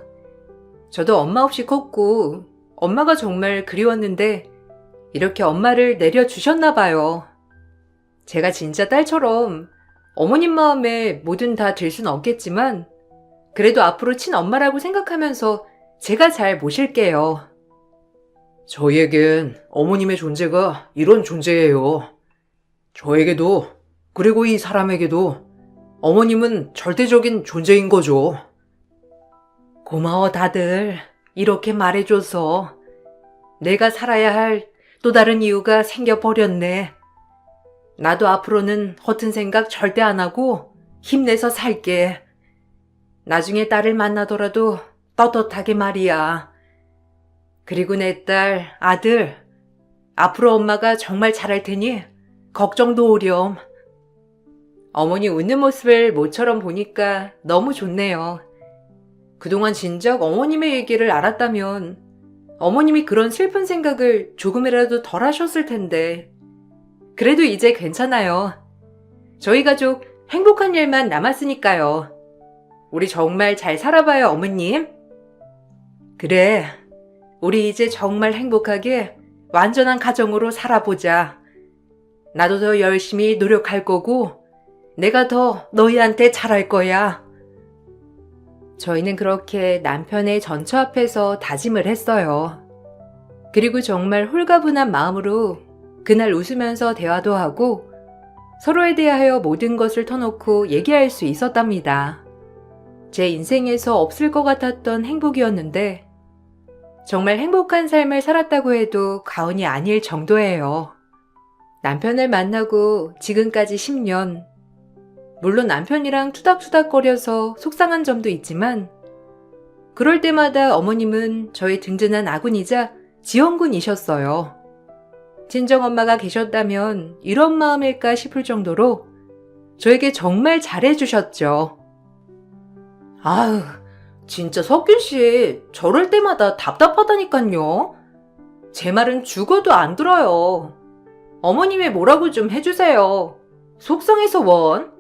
저도 엄마 없이 컸고 엄마가 정말 그리웠는데 이렇게 엄마를 내려주셨나 봐요. 제가 진짜 딸처럼 어머님 마음에 뭐든 다 들 순 없겠지만 그래도 앞으로 친엄마라고 생각하면서 제가 잘 모실게요. 저희에겐 어머님의 존재가 이런 존재예요. 저에게도 그리고 이 사람에게도 어머님은 절대적인 존재인 거죠. 고마워 다들 이렇게 말해줘서. 내가 살아야 할 또 다른 이유가 생겨버렸네. 나도 앞으로는 허튼 생각 절대 안 하고 힘내서 살게. 나중에 딸을 만나더라도 떳떳하게 말이야. 그리고 내 딸, 아들, 앞으로 엄마가 정말 잘할 테니 걱정도 오렴. 어머니 웃는 모습을 모처럼 보니까 너무 좋네요. 그동안 진작 어머님의 얘기를 알았다면 어머님이 그런 슬픈 생각을 조금이라도 덜 하셨을 텐데. 그래도 이제 괜찮아요. 저희 가족 행복한 일만 남았으니까요. 우리 정말 잘 살아봐요, 어머님. 그래, 우리 이제 정말 행복하게 완전한 가정으로 살아보자. 나도 더 열심히 노력할 거고 내가 더 너희한테 잘할 거야. 저희는 그렇게 남편의 전처 앞에서 다짐을 했어요. 그리고 정말 홀가분한 마음으로 그날 웃으면서 대화도 하고 서로에 대하여 모든 것을 터놓고 얘기할 수 있었답니다. 제 인생에서 없을 것 같았던 행복이었는데 정말 행복한 삶을 살았다고 해도 과언이 아닐 정도예요. 남편을 만나고 지금까지 10년. 물론 남편이랑 투닥투닥거려서 속상한 점도 있지만 그럴 때마다 어머님은 저의 든든한 아군이자 지원군이셨어요. 친정엄마가 계셨다면 이런 마음일까 싶을 정도로 저에게 정말 잘해주셨죠. 아휴, 진짜 석균 씨 저럴 때마다 답답하다니깐요. 제 말은 죽어도 안 들어요. 어머님이 뭐라고 좀 해주세요. 속상해서 원.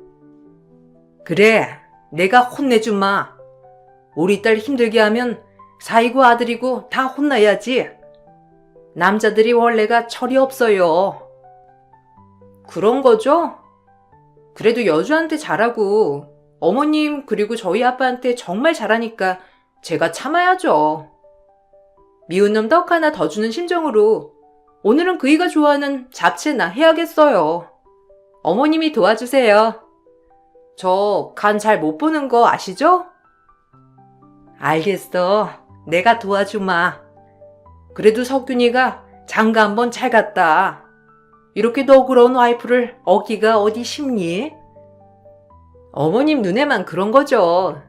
그래, 내가 혼내주마. 우리 딸 힘들게 하면 사이고 아들이고 다 혼나야지. 남자들이 원래가 철이 없어요. 그런 거죠? 그래도 여주한테 잘하고 어머님 그리고 저희 아빠한테 정말 잘하니까 제가 참아야죠. 미운 놈 떡 하나 더 주는 심정으로 오늘은 그이가 좋아하는 잡채나 해야겠어요. 어머님이 도와주세요. 저 간 잘 못 보는 거 아시죠? 알겠어. 내가 도와주마. 그래도 석균이가 장가 한번 잘 갔다. 이렇게 너그러운 와이프를 얻기가 어디 쉽니? 어머님 눈에만 그런 거죠.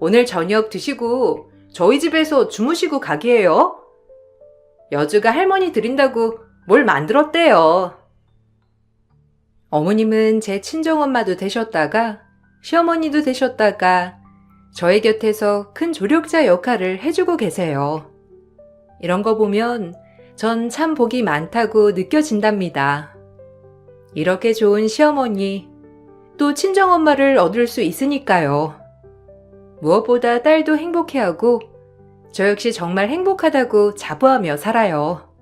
오늘 저녁 드시고 저희 집에서 주무시고 가게예요. 여주가 할머니 드린다고 뭘 만들었대요. 어머님은 제 친정엄마도 되셨다가 시어머니도 되셨다가 저의 곁에서 큰 조력자 역할을 해주고 계세요. 이런 거 보면 전 참 복이 많다고 느껴진답니다. 이렇게 좋은 시어머니, 또 친정엄마를 얻을 수 있으니까요. 무엇보다 딸도 행복해하고 저 역시 정말 행복하다고 자부하며 살아요.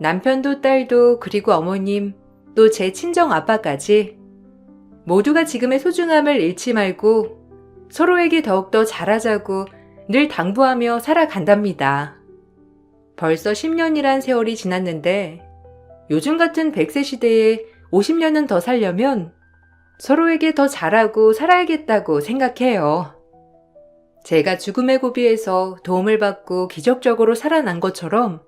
남편도 딸도 그리고 어머님, 또 제 친정 아빠까지 모두가 지금의 소중함을 잃지 말고 서로에게 더욱더 잘하자고 늘 당부하며 살아간답니다. 벌써 10년이란 세월이 지났는데 요즘 같은 100세 시대에 50년은 더 살려면 서로에게 더 잘하고 살아야겠다고 생각해요. 제가 죽음의 고비에서 도움을 받고 기적적으로 살아난 것처럼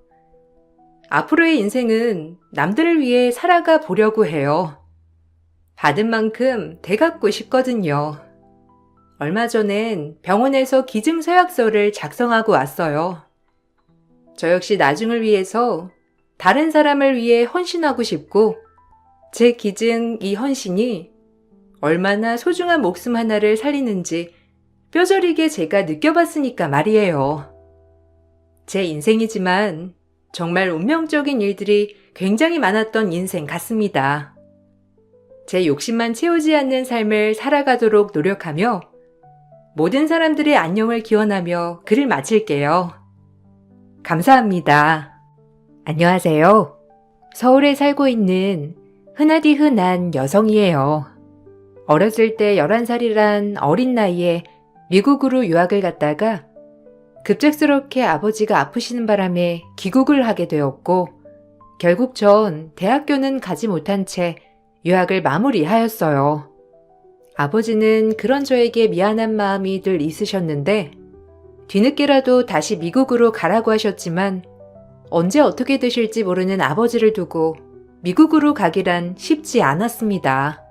앞으로의 인생은 남들을 위해 살아가 보려고 해요. 받은 만큼 되갚고 싶거든요. 얼마 전엔 병원에서 기증서약서를 작성하고 왔어요. 저 역시 나중을 위해서 다른 사람을 위해 헌신하고 싶고 제 기증 이 헌신이 얼마나 소중한 목숨 하나를 살리는지 뼈저리게 제가 느껴봤으니까 말이에요. 제 인생이지만 정말 운명적인 일들이 굉장히 많았던 인생 같습니다. 제 욕심만 채우지 않는 삶을 살아가도록 노력하며 모든 사람들의 안녕을 기원하며 글을 마칠게요. 감사합니다. 안녕하세요. 서울에 살고 있는 흔하디 흔한 여성이에요. 어렸을 때 11살이란 어린 나이에 미국으로 유학을 갔다가 급작스럽게 아버지가 아프시는 바람에 귀국을 하게 되었고 결국 전 대학교는 가지 못한 채 유학을 마무리하였어요. 아버지는 그런 저에게 미안한 마음이 늘 있으셨는데 뒤늦게라도 다시 미국으로 가라고 하셨지만 언제 어떻게 되실지 모르는 아버지를 두고 미국으로 가기란 쉽지 않았습니다.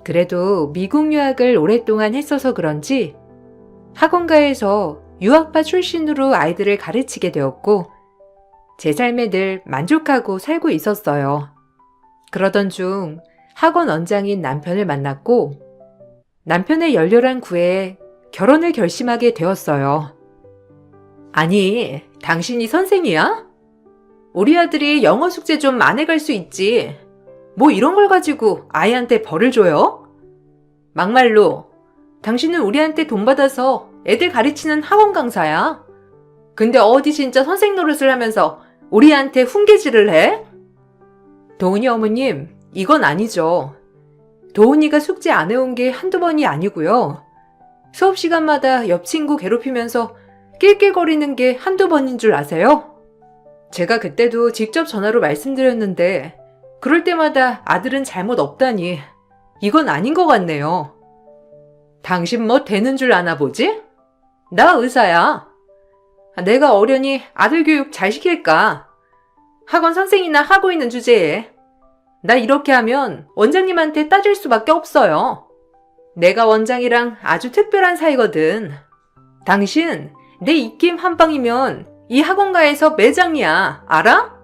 그래도 미국 유학을 오랫동안 했어서 그런지 학원가에서 유학파 출신으로 아이들을 가르치게 되었고 제 삶에 늘 만족하고 살고 있었어요. 그러던 중 학원 원장인 남편을 만났고 남편의 열렬한 구애에 결혼을 결심하게 되었어요. 아니, 당신이 선생이야? 우리 아들이 영어 숙제 좀 안 해갈 수 있지. 뭐 이런 걸 가지고 아이한테 벌을 줘요? 막말로 당신은 우리한테 돈 받아서 애들 가르치는 학원 강사야. 근데 어디 진짜 선생 노릇을 하면서 우리한테 훈계질을 해? 도훈이 어머님, 이건 아니죠. 도훈이가 숙제 안 해온 게 한두 번이 아니고요. 수업 시간마다 옆 친구 괴롭히면서 낄낄거리는 게 한두 번인 줄 아세요? 제가 그때도 직접 전화로 말씀드렸는데 그럴 때마다 아들은 잘못 없다니 이건 아닌 것 같네요. 당신 뭐 되는 줄 아나 보지? 나 의사야. 내가 어련히 아들 교육 잘 시킬까? 학원 선생이나 하고 있는 주제에 나 이렇게 하면 원장님한테 따질 수밖에 없어요. 내가 원장이랑 아주 특별한 사이거든. 당신 내 입김 한 방이면 이 학원가에서 매장이야. 알아?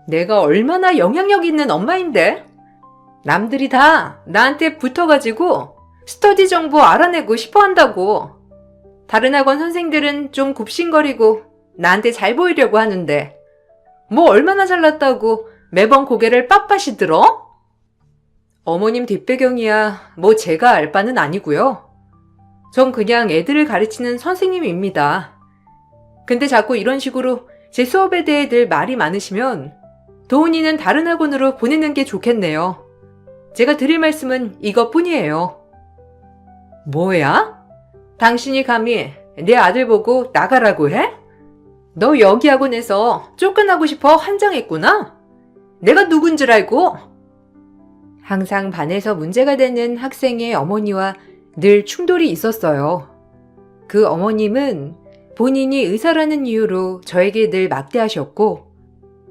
내가 얼마나 영향력 있는 엄마인데? 남들이 다 나한테 붙어가지고 스터디 정보 알아내고 싶어 한다고. 다른 학원 선생들은 좀 굽신거리고 나한테 잘 보이려고 하는데 뭐 얼마나 잘났다고 매번 고개를 빳빳이 들어? 어머님 뒷배경이야 뭐 제가 알 바는 아니고요. 전 그냥 애들을 가르치는 선생님입니다. 근데 자꾸 이런 식으로 제 수업에 대해 늘 말이 많으시면 도훈이는 다른 학원으로 보내는 게 좋겠네요. 제가 드릴 말씀은 이것뿐이에요. 뭐야? 당신이 감히 내 아들 보고 나가라고 해? 너 여기 학원에서 쫓겨나고 싶어 환장했구나? 내가 누군 줄 알고? 항상 반에서 문제가 되는 학생의 어머니와 늘 충돌이 있었어요. 그 어머님은 본인이 의사라는 이유로 저에게 늘 막대하셨고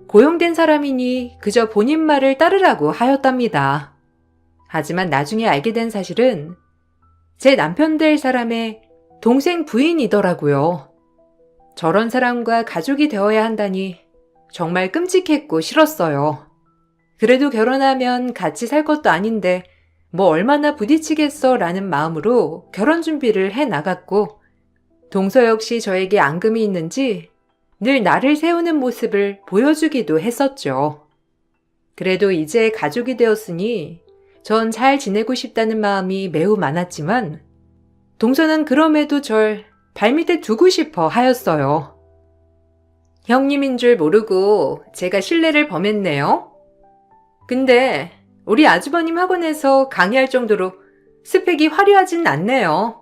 고용된 사람이니 그저 본인 말을 따르라고 하였답니다. 하지만 나중에 알게 된 사실은 제 남편 될 사람의 동생 부인이더라고요. 저런 사람과 가족이 되어야 한다니 정말 끔찍했고 싫었어요. 그래도 결혼하면 같이 살 것도 아닌데 뭐 얼마나 부딪히겠어 라는 마음으로 결혼 준비를 해 나갔고 동서 역시 저에게 앙금이 있는지 늘 나를 세우는 모습을 보여주기도 했었죠. 그래도 이제 가족이 되었으니 전 잘 지내고 싶다는 마음이 매우 많았지만 동서는 그럼에도 절 발밑에 두고 싶어 하였어요. 형님인 줄 모르고 제가 신뢰를 범했네요. 근데 우리 아주버님 학원에서 강의할 정도로 스펙이 화려하진 않네요.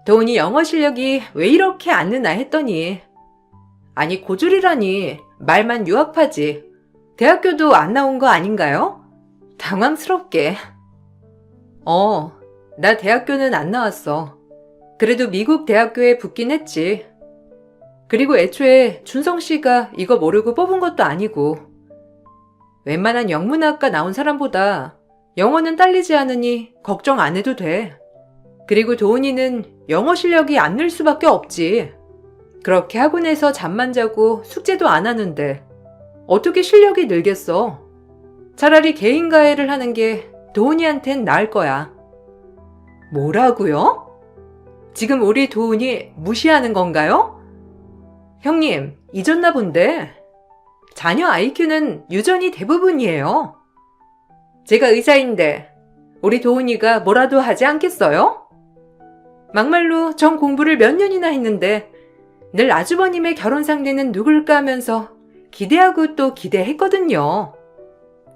도훈이 영어 실력이 왜 이렇게 안 느나 했더니 아니 고졸이라니 말만 유학파지 대학교도 안 나온 거 아닌가요? 당황스럽게. 나 대학교는 안 나왔어. 그래도 미국 대학교에 붙긴 했지. 그리고 애초에 준성 씨가 이거 모르고 뽑은 것도 아니고 웬만한 영문학과 나온 사람보다 영어는 딸리지 않으니 걱정 안 해도 돼. 그리고 도훈이는 영어 실력이 안 늘 수밖에 없지. 그렇게 학원에서 잠만 자고 숙제도 안 하는데 어떻게 실력이 늘겠어? 차라리 개인 과외를 하는 게 도훈이한텐 나을 거야. 뭐라고요? 지금 우리 도훈이 무시하는 건가요? 형님, 잊었나 본데 자녀 IQ는 유전이 대부분이에요. 제가 의사인데 우리 도훈이가 뭐라도 하지 않겠어요? 막말로 전 공부를 몇 년이나 했는데 늘 아주버님의 결혼 상대는 누굴까 하면서 기대하고 또 기대했거든요.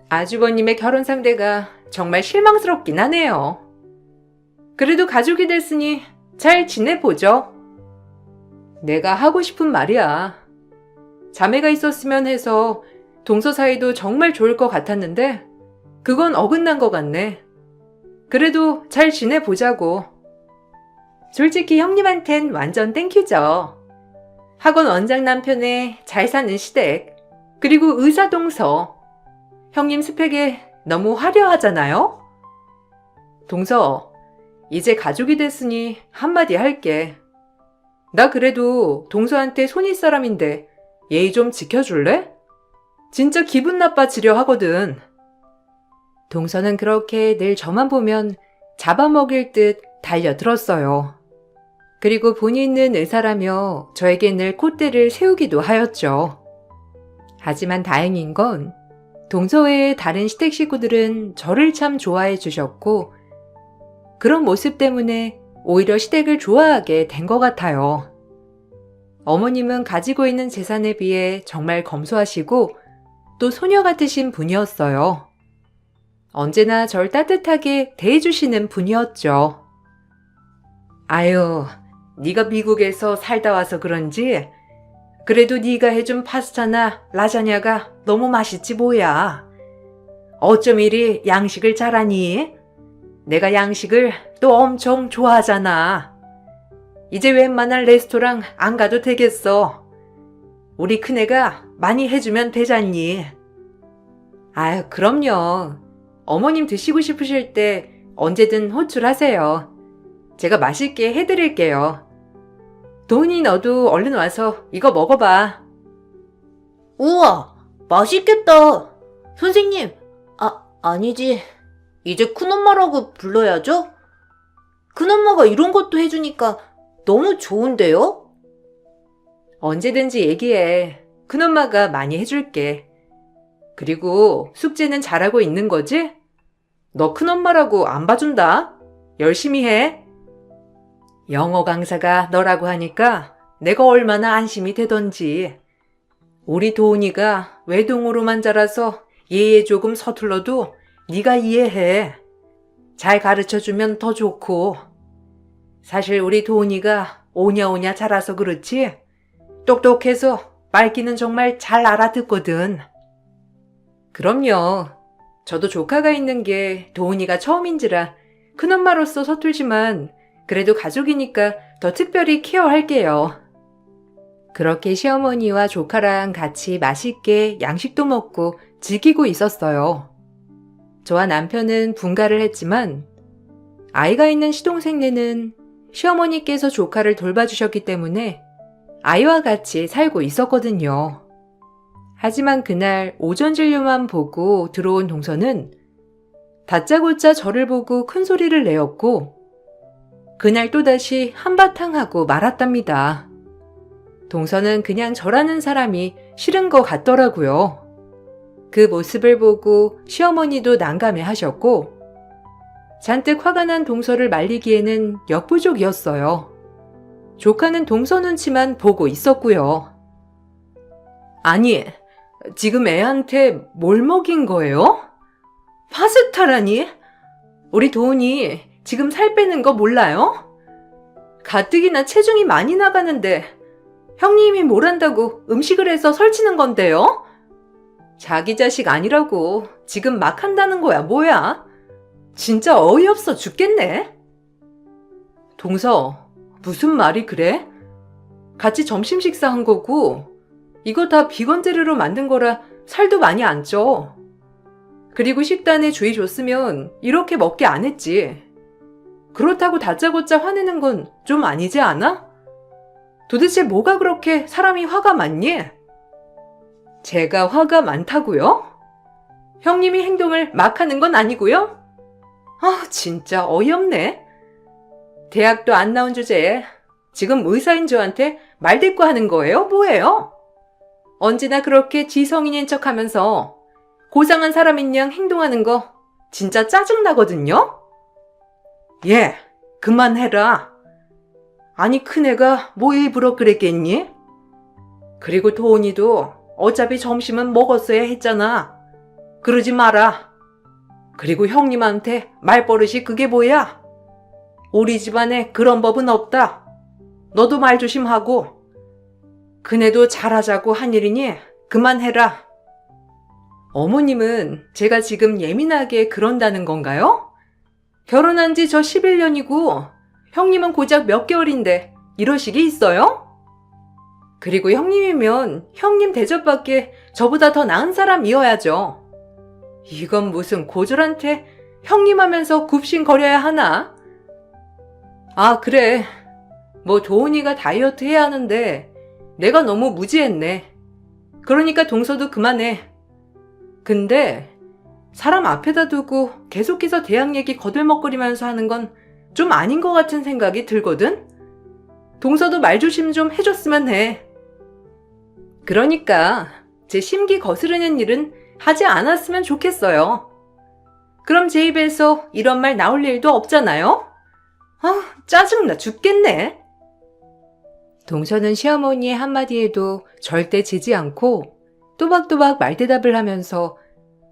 아주버님의 결혼 상대가 정말 실망스럽긴 하네요. 그래도 가족이 됐으니 잘 지내보죠. 내가 하고 싶은 말이야. 자매가 있었으면 해서 동서 사이도 정말 좋을 것 같았는데 그건 어긋난 것 같네. 그래도 잘 지내보자고. 솔직히 형님한텐 완전 땡큐죠. 학원 원장 남편의 잘 사는 시댁, 그리고 의사 동서. 형님 스펙에 너무 화려하잖아요? 동서, 이제 가족이 됐으니 한마디 할게. 나 그래도 동서한테 손윗 사람인데 예의 좀 지켜줄래? 진짜 기분 나빠지려 하거든. 동서는 그렇게 늘 저만 보면 잡아먹일 듯 달려들었어요. 그리고 본의 있는 의사라며 저에게 늘 콧대를 세우기도 하였죠. 하지만 다행인 건 동서 외의 다른 시댁 식구들은 저를 참 좋아해 주셨고 그런 모습 때문에 오히려 시댁을 좋아하게 된 것 같아요. 어머님은 가지고 있는 재산에 비해 정말 검소하시고 또 소녀 같으신 분이었어요. 언제나 절 따뜻하게 대해주시는 분이었죠. 아유, 네가 미국에서 살다 와서 그런지 그래도 네가 해준 파스타나 라자냐가 너무 맛있지 뭐야. 어쩜 이리 양식을 잘하니? 내가 양식을 또 엄청 좋아하잖아. 이제 웬만한 레스토랑 안 가도 되겠어. 우리 큰애가 많이 해주면 되잖니. 아유, 그럼요. 어머님 드시고 싶으실 때 언제든 호출하세요. 제가 맛있게 해드릴게요. 도훈이 너도 얼른 와서 이거 먹어봐. 우와, 맛있겠다. 선생님, 아니지. 이제 큰엄마라고 불러야죠? 큰엄마가 이런 것도 해주니까 너무 좋은데요? 언제든지 얘기해. 큰엄마가 많이 해줄게. 그리고 숙제는 잘하고 있는 거지? 너 큰엄마라고 안 봐준다. 열심히 해. 영어 강사가 너라고 하니까 내가 얼마나 안심이 되던지. 우리 도훈이가 외동으로만 자라서 예에 조금 서툴러도 네가 이해해. 잘 가르쳐주면 더 좋고. 사실 우리 도훈이가 오냐오냐 자라서 그렇지 똑똑해서 말귀는 정말 잘 알아듣거든. 그럼요. 저도 조카가 있는 게 도훈이가 처음인지라 큰엄마로서 서툴지만 그래도 가족이니까 더 특별히 케어할게요. 그렇게 시어머니와 조카랑 같이 맛있게 양식도 먹고 즐기고 있었어요. 저와 남편은 분가를 했지만 아이가 있는 시동생네는 시어머니께서 조카를 돌봐주셨기 때문에 아이와 같이 살고 있었거든요. 하지만 그날 오전 진료만 보고 들어온 동서는 다짜고짜 저를 보고 큰 소리를 내었고 그날 또다시 한바탕 하고 말았답니다. 동서는 그냥 저라는 사람이 싫은 것 같더라고요. 그 모습을 보고 시어머니도 난감해 하셨고 잔뜩 화가 난 동서를 말리기에는 역부족이었어요. 조카는 동서 눈치만 보고 있었고요. 아니, 지금 애한테 뭘 먹인 거예요? 파스타라니? 우리 도훈이 지금 살 빼는 거 몰라요? 가뜩이나 체중이 많이 나가는데 형님이 뭘 한다고 음식을 해서 설치는 건데요? 자기 자식 아니라고 지금 막 한다는 거야 뭐야? 진짜 어이없어 죽겠네. 동서, 무슨 말이 그래? 같이 점심 식사한 거고 이거 다 비건 재료로 만든 거라 살도 많이 안 쪄. 그리고 식단에 주의 줬으면 이렇게 먹게 안 했지. 그렇다고 다짜고짜 화내는 건 좀 아니지 않아? 도대체 뭐가 그렇게 사람이 화가 많니? 제가 화가 많다고요? 형님이 행동을 막 하는 건 아니고요? 아, 진짜 어이없네. 대학도 안 나온 주제에 지금 의사인 저한테 말대꾸 하는 거예요? 뭐예요? 언제나 그렇게 지성인인 척하면서 고상한 사람인 양 행동하는 거 진짜 짜증나거든요? 예, 그만해라. 아니 큰애가 뭐 일부러 그랬겠니? 그리고 도훈이도 어차피 점심은 먹었어야 했잖아. 그러지 마라. 그리고 형님한테 말버릇이 그게 뭐야? 우리 집안에 그런 법은 없다. 너도 말 조심하고. 그네도 잘하자고 한 일이니 그만해라. 어머님은 제가 지금 예민하게 그런다는 건가요? 결혼한 지 저 11년이고 형님은 고작 몇 개월인데 이러시기 있어요? 그리고 형님이면 형님 대접밖에 저보다 더 나은 사람이어야죠. 이건 무슨 고졸한테 형님 하면서 굽신거려야 하나? 아, 그래. 뭐 도훈이가 다이어트 해야 하는데 내가 너무 무지했네. 그러니까 동서도 그만해. 근데 사람 앞에다 두고 계속해서 대학 얘기 거들먹거리면서 하는 건 좀 아닌 것 같은 생각이 들거든? 동서도 말조심 좀 해줬으면 해. 그러니까 제 심기 거스르는 일은 하지 않았으면 좋겠어요. 그럼 제 입에서 이런 말 나올 일도 없잖아요? 아, 짜증나 죽겠네. 동서는 시어머니의 한마디에도 절대 지지 않고 또박또박 말대답을 하면서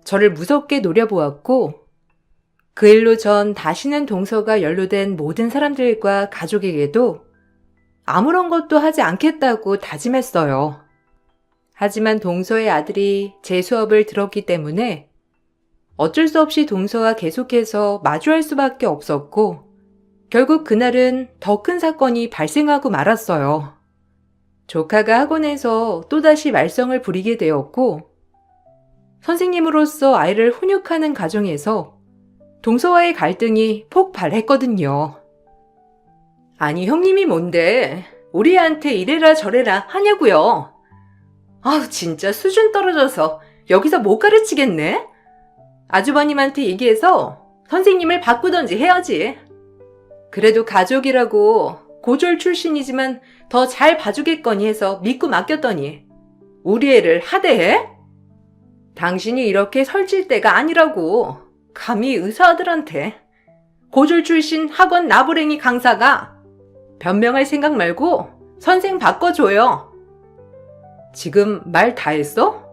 저를 무섭게 노려보았고, 그 일로 전 다시는 동서가 연루된 모든 사람들과 가족에게도 아무런 것도 하지 않겠다고 다짐했어요. 하지만 동서의 아들이 제 수업을 들었기 때문에 어쩔 수 없이 동서와 계속해서 마주할 수밖에 없었고, 결국 그날은 더 큰 사건이 발생하고 말았어요. 조카가 학원에서 또다시 말썽을 부리게 되었고, 선생님으로서 아이를 훈육하는 과정에서 동서와의 갈등이 폭발했거든요. 아니, 형님이 뭔데 우리한테 이래라 저래라 하냐고요. 아우, 진짜 수준 떨어져서 여기서 못 가르치겠네. 아주버님한테 얘기해서 선생님을 바꾸던지 해야지. 그래도 가족이라고 고졸 출신이지만 더 잘 봐주겠거니 해서 믿고 맡겼더니 우리 애를 하대해? 당신이 이렇게 설칠 때가 아니라고. 감히 의사아들한테. 고졸 출신 학원 나부랭이 강사가 변명할 생각 말고 선생 바꿔줘요. 지금 말 다 했어?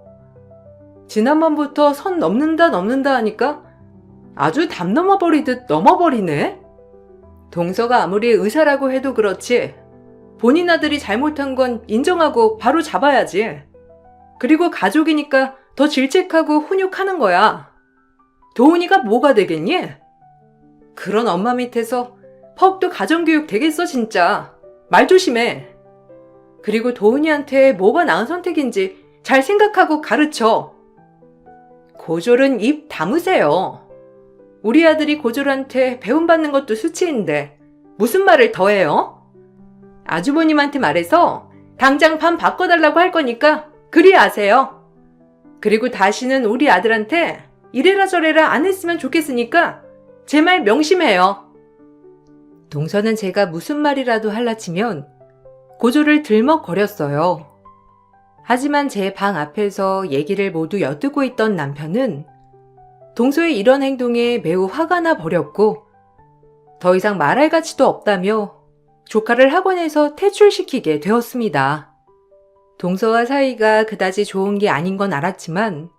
지난번부터 선 넘는다 하니까 아주 담 넘어버리듯 넘어버리네. 동서가 아무리 의사라고 해도 그렇지 본인 아들이 잘못한 건 인정하고 바로 잡아야지. 그리고 가족이니까 더 질책하고 훈육하는 거야. 도훈이가 뭐가 되겠니? 그런 엄마 밑에서 퍽도 가정교육 되겠어 진짜. 말 조심해. 그리고 도훈이한테 뭐가 나은 선택인지 잘 생각하고 가르쳐. 고졸은 입 다무세요. 우리 아들이 고졸한테 배움받는 것도 수치인데 무슨 말을 더 해요? 아주버님한테 말해서 당장 반 바꿔달라고 할 거니까 그리 아세요. 그리고 다시는 우리 아들한테 이래라 저래라 안 했으면 좋겠으니까 제 말 명심해요. 동서는 제가 무슨 말이라도 할라치면 고조를 들먹거렸어요. 하지만 제 방 앞에서 얘기를 모두 엿듣고 있던 남편은 동서의 이런 행동에 매우 화가 나 버렸고 더 이상 말할 가치도 없다며 조카를 학원에서 퇴출시키게 되었습니다. 동서와 사이가 그다지 좋은 게 아닌 건 알았지만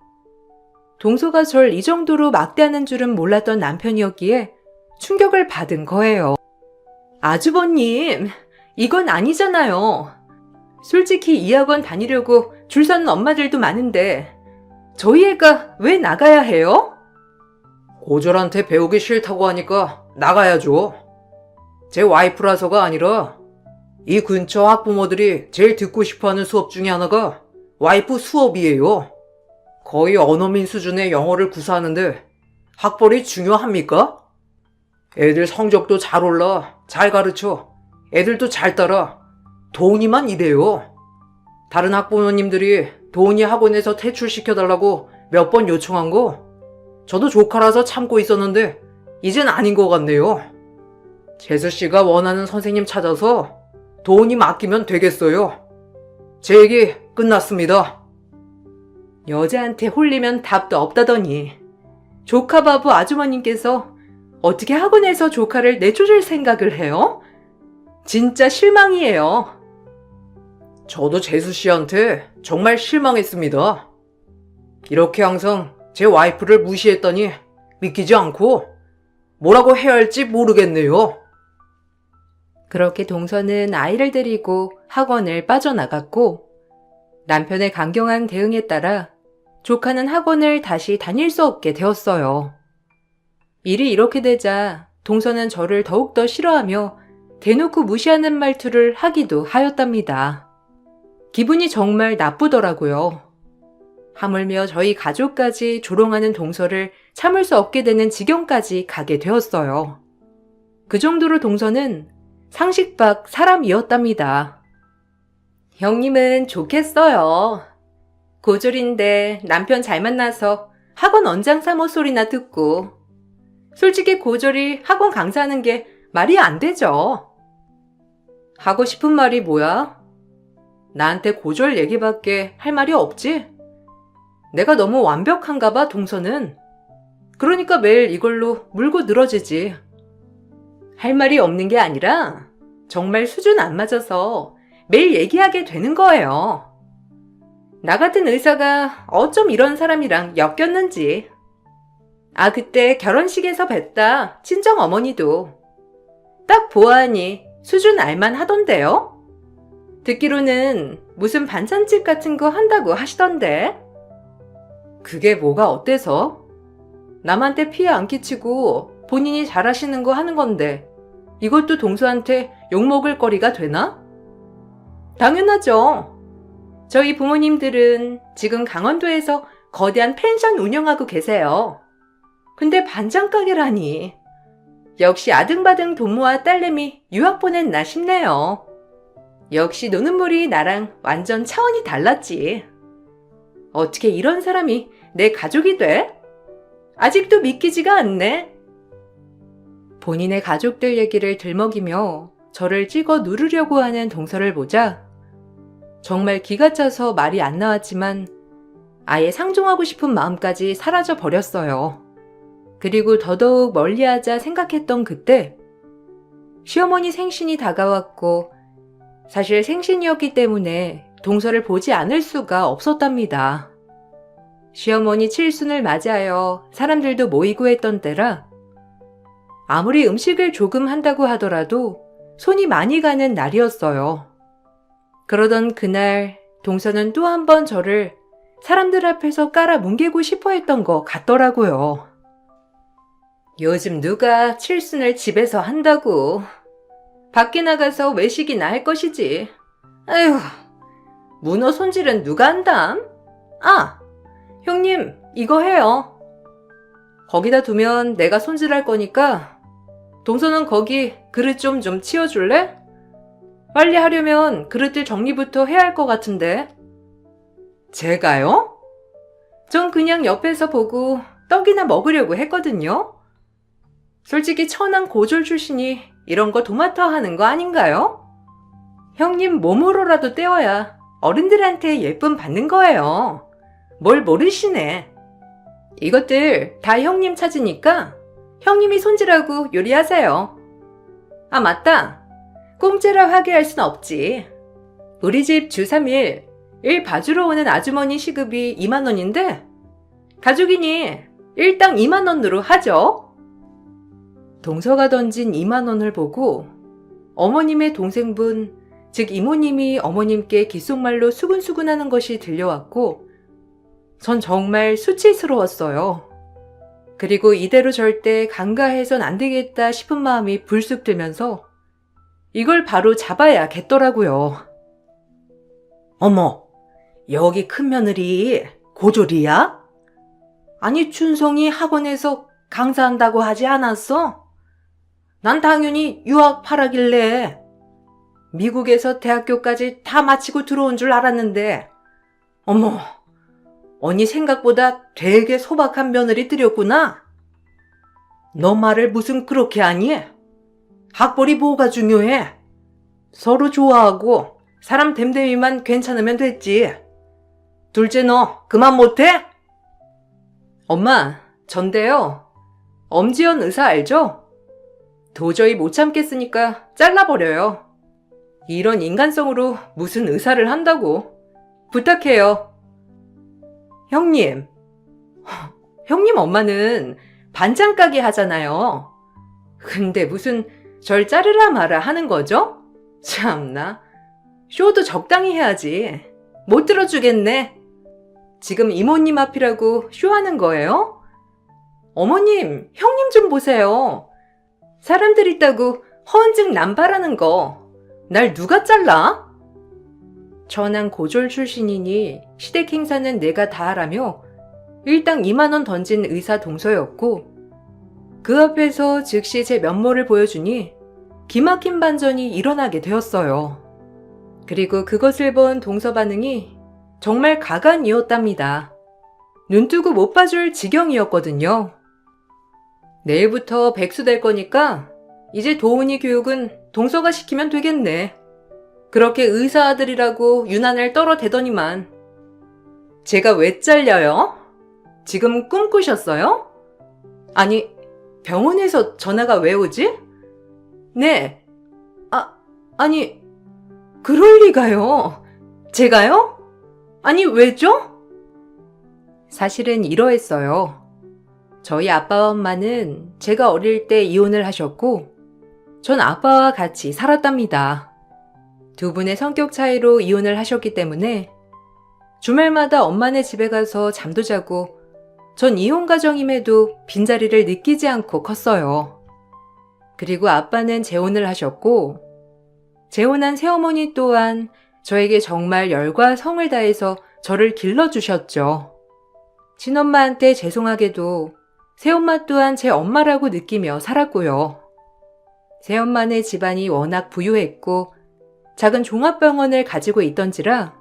동서가 절 이 정도로 막대하는 줄은 몰랐던 남편이었기에 충격을 받은 거예요. 아주버님, 이건 아니잖아요. 솔직히 이 학원 다니려고 줄 서는 엄마들도 많은데 저희 애가 왜 나가야 해요? 고졸한테 배우기 싫다고 하니까 나가야죠. 제 와이프라서가 아니라 이 근처 학부모들이 제일 듣고 싶어하는 수업 중에 하나가 와이프 수업이에요. 거의 언어민 수준의 영어를 구사하는데 학벌이 중요합니까? 애들 성적도 잘 올라, 잘 가르쳐, 애들도 잘 따라, 도훈이만 이래요. 다른 학부모님들이 도훈이 학원에서 퇴출시켜달라고 몇 번 요청한 거 저도 조카라서 참고 있었는데 이젠 아닌 것 같네요. 재수씨가 원하는 선생님 찾아서 도훈이 맡기면 되겠어요. 제 얘기 끝났습니다. 여자한테 홀리면 답도 없다더니 조카 바보 아주머님께서 어떻게 학원에서 조카를 내쫓을 생각을 해요? 진짜 실망이에요. 저도 재수씨한테 정말 실망했습니다. 이렇게 항상 제 와이프를 무시했더니 믿기지 않고 뭐라고 해야 할지 모르겠네요. 그렇게 동서는 아이를 데리고 학원을 빠져나갔고 남편의 강경한 대응에 따라 조카는 학원을 다시 다닐 수 없게 되었어요. 일이 이렇게 되자 동서는 저를 더욱더 싫어하며 대놓고 무시하는 말투를 하기도 하였답니다. 기분이 정말 나쁘더라고요. 하물며 저희 가족까지 조롱하는 동서를 참을 수 없게 되는 지경까지 가게 되었어요. 그 정도로 동서는 상식 밖 사람이었답니다. 형님은 좋겠어요. 고졸인데 남편 잘 만나서 학원 원장 사모 소리나 듣고. 솔직히 고졸이 학원 강사하는 게 말이 안 되죠. 하고 싶은 말이 뭐야? 나한테 고졸 얘기밖에 할 말이 없지? 내가 너무 완벽한가 봐, 동서는. 그러니까 매일 이걸로 물고 늘어지지. 할 말이 없는 게 아니라 정말 수준 안 맞아서 매일 얘기하게 되는 거예요. 나 같은 의사가 어쩜 이런 사람이랑 엮였는지. 아, 그때 결혼식에서 뵀다, 친정 어머니도. 딱 보아하니 수준 알만 하던데요? 듣기로는 무슨 반찬집 같은 거 한다고 하시던데. 그게 뭐가 어때서? 남한테 피해 안 끼치고 본인이 잘하시는 거 하는 건데 이것도 동서한테 욕먹을 거리가 되나? 당연하죠. 저희 부모님들은 지금 강원도에서 거대한 펜션 운영하고 계세요. 근데 반찬 가게라니. 역시 아등바등 돈 모아 딸내미 유학 보냈나 싶네요. 역시 노는 물이 나랑 완전 차원이 달랐지. 어떻게 이런 사람이 내 가족이 돼? 아직도 믿기지가 않네. 본인의 가족들 얘기를 들먹이며 저를 찍어 누르려고 하는 동서를 보자 정말 기가 차서 말이 안 나왔지만 아예 상종하고 싶은 마음까지 사라져 버렸어요. 그리고 더더욱 멀리하자 생각했던 그때 시어머니 생신이 다가왔고 사실 생신이었기 때문에 동서를 보지 않을 수가 없었답니다. 시어머니 칠순을 맞이하여 사람들도 모이고 했던 때라 아무리 음식을 조금 한다고 하더라도 손이 많이 가는 날이었어요. 그러던 그날 동서는 또 한 번 저를 사람들 앞에서 깔아 뭉개고 싶어 했던 것 같더라고요. 요즘 누가 칠순을 집에서 한다고. 밖에 나가서 외식이나 할 것이지. 아휴, 문어 손질은 누가 한담? 아, 형님 이거 해요. 거기다 두면 내가 손질할 거니까 동서는 거기 그릇 좀 치워줄래? 빨리 하려면 그릇들 정리부터 해야 할 것 같은데. 제가요? 전 그냥 옆에서 보고 떡이나 먹으려고 했거든요. 솔직히 천한 고졸 출신이 이런 거 도맡아 하는 거 아닌가요? 형님 몸으로라도 때워야 어른들한테 예쁨 받는 거예요. 뭘 모르시네. 이것들 다 형님 찾으니까 형님이 손질하고 요리하세요. 아, 맞다. 공짜라 하게 할 순 없지. 우리 집 주 3일 일 봐주러 오는 아주머니 시급이 2만 원인데 가족이니 일당 2만 원으로 하죠. 동서가 던진 2만 원을 보고 어머님의 동생분, 즉 이모님이 어머님께 귓속말로 수근수근하는 것이 들려왔고 전 정말 수치스러웠어요. 그리고 이대로 절대 간과해선 안 되겠다 싶은 마음이 불쑥 들면서 이걸 바로 잡아야겠더라고요. 어머, 여기 큰 며느리 고졸이야? 아니, 춘성이 학원에서 강사한다고 하지 않았어? 난 당연히 유학파라길래 미국에서 대학교까지 다 마치고 들어온 줄 알았는데 어머, 언니 생각보다 되게 소박한 며느리들이었구나. 너 말을 무슨 그렇게 하니? 학벌이 뭐가 중요해? 서로 좋아하고 사람 됨됨이만 괜찮으면 됐지. 둘째 너 그만 못해? 엄마, 전데요. 엄지연 의사 알죠? 도저히 못 참겠으니까 잘라버려요. 이런 인간성으로 무슨 의사를 한다고. 부탁해요. 형님. 형님 엄마는 반찬 가게 하잖아요. 근데 무슨 절 자르라 마라 하는 거죠? 참나. 쇼도 적당히 해야지. 못 들어주겠네. 지금 이모님 앞이라고 쇼하는 거예요? 어머님, 형님 좀 보세요. 사람들 있다고 허언증 남발하는 거. 날 누가 잘라? 전한 고졸 출신이니 시댁 행사는 내가 다 하라며 일당 2만 원 던진 의사 동서였고 그 앞에서 즉시 제 면모를 보여주니 기막힌 반전이 일어나게 되었어요. 그리고 그것을 본 동서 반응이 정말 가관이었답니다. 눈뜨고 못 봐줄 지경이었거든요. 내일부터 백수 될 거니까 이제 도훈이 교육은 동서가 시키면 되겠네. 그렇게 의사 아들이라고 유난을 떨어대더니만. 제가 왜 잘려요? 지금 꿈꾸셨어요? 아니, 병원에서 전화가 왜 오지? 네. 아니, 그럴 리가요. 제가요? 아니, 왜죠? 사실은 이러했어요. 저희 아빠와 엄마는 제가 어릴 때 이혼을 하셨고, 전 아빠와 같이 살았답니다. 두 분의 성격 차이로 이혼을 하셨기 때문에 주말마다 엄마네 집에 가서 잠도 자고 전 이혼 가정임에도 빈자리를 느끼지 않고 컸어요. 그리고 아빠는 재혼을 하셨고 재혼한 새어머니 또한 저에게 정말 열과 성을 다해서 저를 길러주셨죠. 친엄마한테 죄송하게도 새엄마 또한 제 엄마라고 느끼며 살았고요. 새엄마네 집안이 워낙 부유했고 작은 종합병원을 가지고 있던지라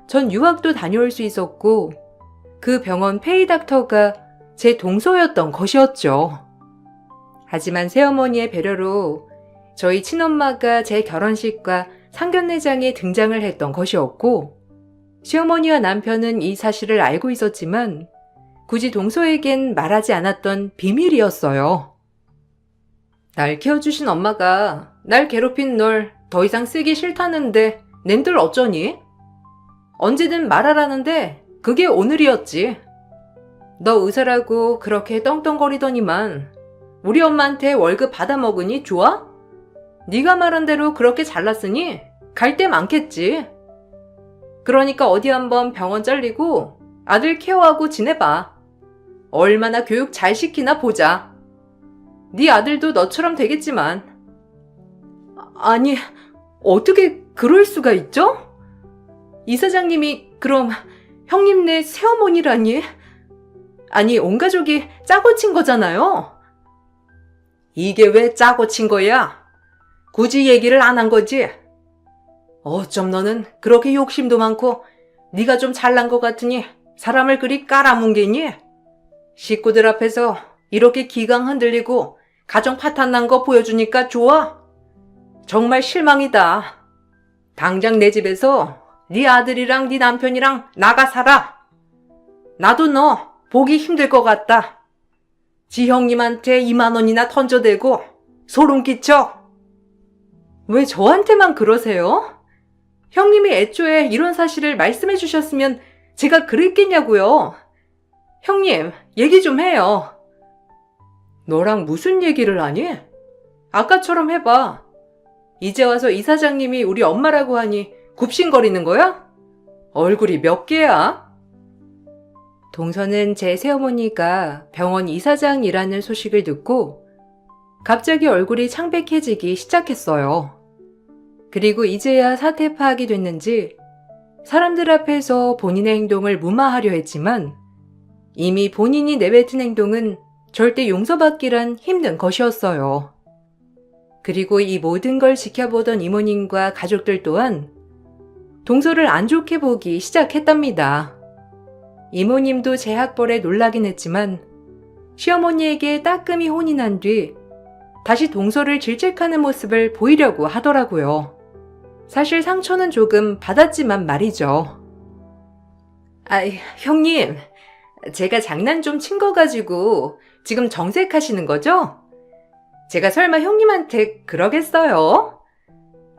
전 유학도 다녀올 수 있었고 그 병원 페이닥터가 제 동서였던 것이었죠. 하지만 새어머니의 배려로 저희 친엄마가 제 결혼식과 상견례장에 등장을 했던 것이었고 시어머니와 남편은 이 사실을 알고 있었지만 굳이 동서에겐 말하지 않았던 비밀이었어요. 날 키워주신 엄마가 날 괴롭힌 널 더 이상 쓰기 싫다는데 낸들 어쩌니? 언제든 말하라는데 그게 오늘이었지. 너 의사라고 그렇게 떵떵거리더니만 우리 엄마한테 월급 받아먹으니 좋아? 네가 말한 대로 그렇게 잘났으니 갈 데 많겠지. 그러니까 어디 한번 병원 잘리고 아들 케어하고 지내봐. 얼마나 교육 잘 시키나 보자. 네 아들도 너처럼 되겠지만. 아니, 어떻게 그럴 수가 있죠? 이사장님이 그럼 형님네 새어머니라니? 아니, 온 가족이 짜고 친 거잖아요. 이게 왜 짜고 친 거야? 굳이 얘기를 안 한 거지? 어쩜 너는 그렇게 욕심도 많고 네가 좀 잘난 것 같으니 사람을 그리 깔아뭉개니? 식구들 앞에서 이렇게 기강 흔들리고 가정 파탄 난 거 보여주니까 좋아? 정말 실망이다. 당장 내 집에서 네 아들이랑 네 남편이랑 나가 살아. 나도 너 보기 힘들 것 같다. 지 형님한테 2만 원이나 던져대고 소름 끼쳐. 왜 저한테만 그러세요? 형님이 애초에 이런 사실을 말씀해 주셨으면 제가 그랬겠냐고요. 형님, 얘기 좀 해요. 너랑 무슨 얘기를 하니? 아까처럼 해봐. 이제 와서 이사장님이 우리 엄마라고 하니 굽신거리는 거야? 얼굴이 몇 개야? 동서는 제 새어머니가 병원 이사장이라는 소식을 듣고 갑자기 얼굴이 창백해지기 시작했어요. 그리고 이제야 사태 파악이 됐는지 사람들 앞에서 본인의 행동을 무마하려 했지만 이미 본인이 내뱉은 행동은 절대 용서받기란 힘든 것이었어요. 그리고 이 모든 걸 지켜보던 이모님과 가족들 또한 동서를 안 좋게 보기 시작했답니다. 이모님도 제 학벌에 놀라긴 했지만 시어머니에게 따끔히 혼이 난 뒤 다시 동서를 질책하는 모습을 보이려고 하더라고요. 사실 상처는 조금 받았지만 말이죠. 형님, 제가 장난 좀 친 거 가지고 지금 정색하시는 거죠? 제가 설마 형님한테 그러겠어요?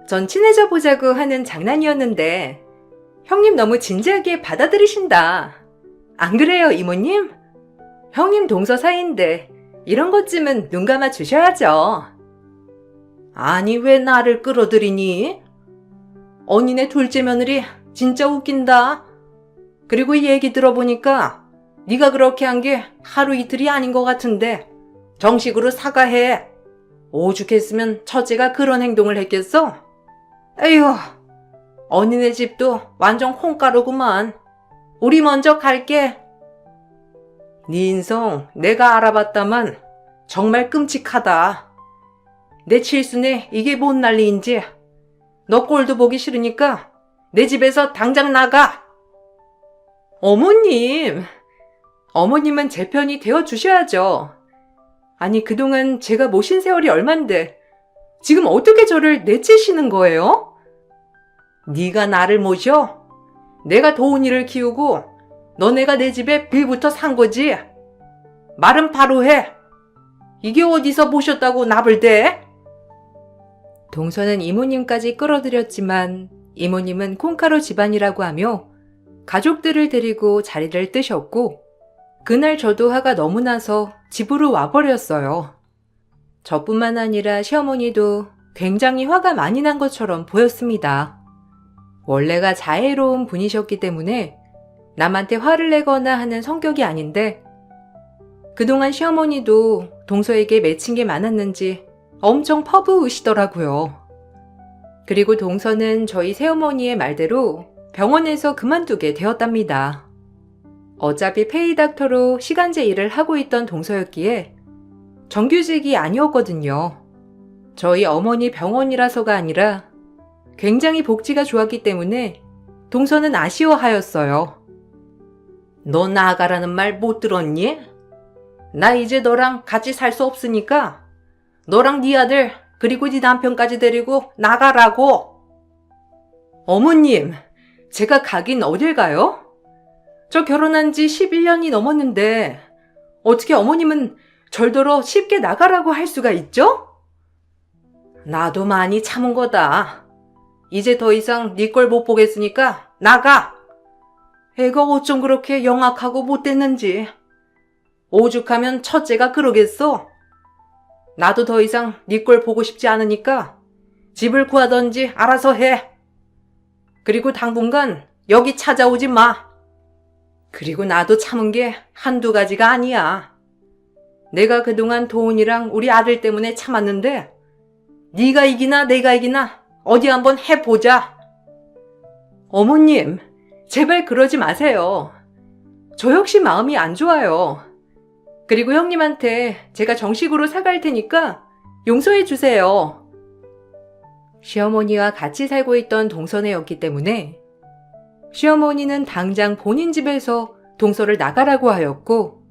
전 친해져 보자고 하는 장난이었는데 형님 너무 진지하게 받아들이신다. 안 그래요, 이모님? 형님 동서 사이인데 이런 것쯤은 눈 감아 주셔야죠. 아니, 왜 나를 끌어들이니? 언니네 둘째 며느리 진짜 웃긴다. 그리고 이 얘기 들어보니까 네가 그렇게 한 게 하루 이틀이 아닌 것 같은데 정식으로 사과해. 오죽했으면 처제가 그런 행동을 했겠어? 에휴, 언니네 집도 완전 콩가루구만. 우리 먼저 갈게. 네 인성 내가 알아봤다만 정말 끔찍하다. 내 칠순에 이게 뭔 난리인지. 너 꼴도 보기 싫으니까 내 집에서 당장 나가. 어머님! 어머님은 제 편이 되어주셔야죠. 아니, 그동안 제가 모신 세월이 얼만데 지금 어떻게 저를 내치시는 거예요? 네가 나를 모셔? 내가 도훈이를 키우고 너네가 내 집에 빌부터 산 거지? 말은 바로 해. 이게 어디서 모셨다고 나불대? 동서는 이모님까지 끌어들였지만 이모님은 콩가루 집안이라고 하며 가족들을 데리고 자리를 뜨셨고 그날 저도 화가 너무 나서 집으로 와버렸어요. 저뿐만 아니라 시어머니도 굉장히 화가 많이 난 것처럼 보였습니다. 원래가 자애로운 분이셨기 때문에 남한테 화를 내거나 하는 성격이 아닌데 그동안 시어머니도 동서에게 맺힌 게 많았는지 엄청 퍼부으시더라고요. 그리고 동서는 저희 새어머니의 말대로 병원에서 그만두게 되었답니다. 어차피 페이닥터로 시간제 일을 하고 있던 동서였기에 정규직이 아니었거든요. 저희 어머니 병원이라서가 아니라 굉장히 복지가 좋았기 때문에 동서는 아쉬워하였어요. 너 나가라는 말 못 들었니? 나 이제 너랑 같이 살 수 없으니까 너랑 네 아들 그리고 네 남편까지 데리고 나가라고. 어머님, 제가 가긴 어딜 가요? 저 결혼한 지 11년이 넘었는데 어떻게 어머님은 절더러 쉽게 나가라고 할 수가 있죠? 나도 많이 참은 거다. 이제 더 이상 네 꼴 못 보겠으니까 나가. 애가 어쩜 그렇게 영악하고 못됐는지. 오죽하면 첫째가 그러겠어. 나도 더 이상 네 꼴 보고 싶지 않으니까 집을 구하던지 알아서 해. 그리고 당분간 여기 찾아오지 마. 그리고 나도 참은 게 한두 가지가 아니야. 내가 그동안 도훈이랑 우리 아들 때문에 참았는데 네가 이기나 내가 이기나 어디 한번 해보자. 어머님, 제발 그러지 마세요. 저 역시 마음이 안 좋아요. 그리고 형님한테 제가 정식으로 사과할 테니까 용서해 주세요. 시어머니와 같이 살고 있던 동서네였기 때문에 시어머니는 당장 본인 집에서 동서를 나가라고 하였고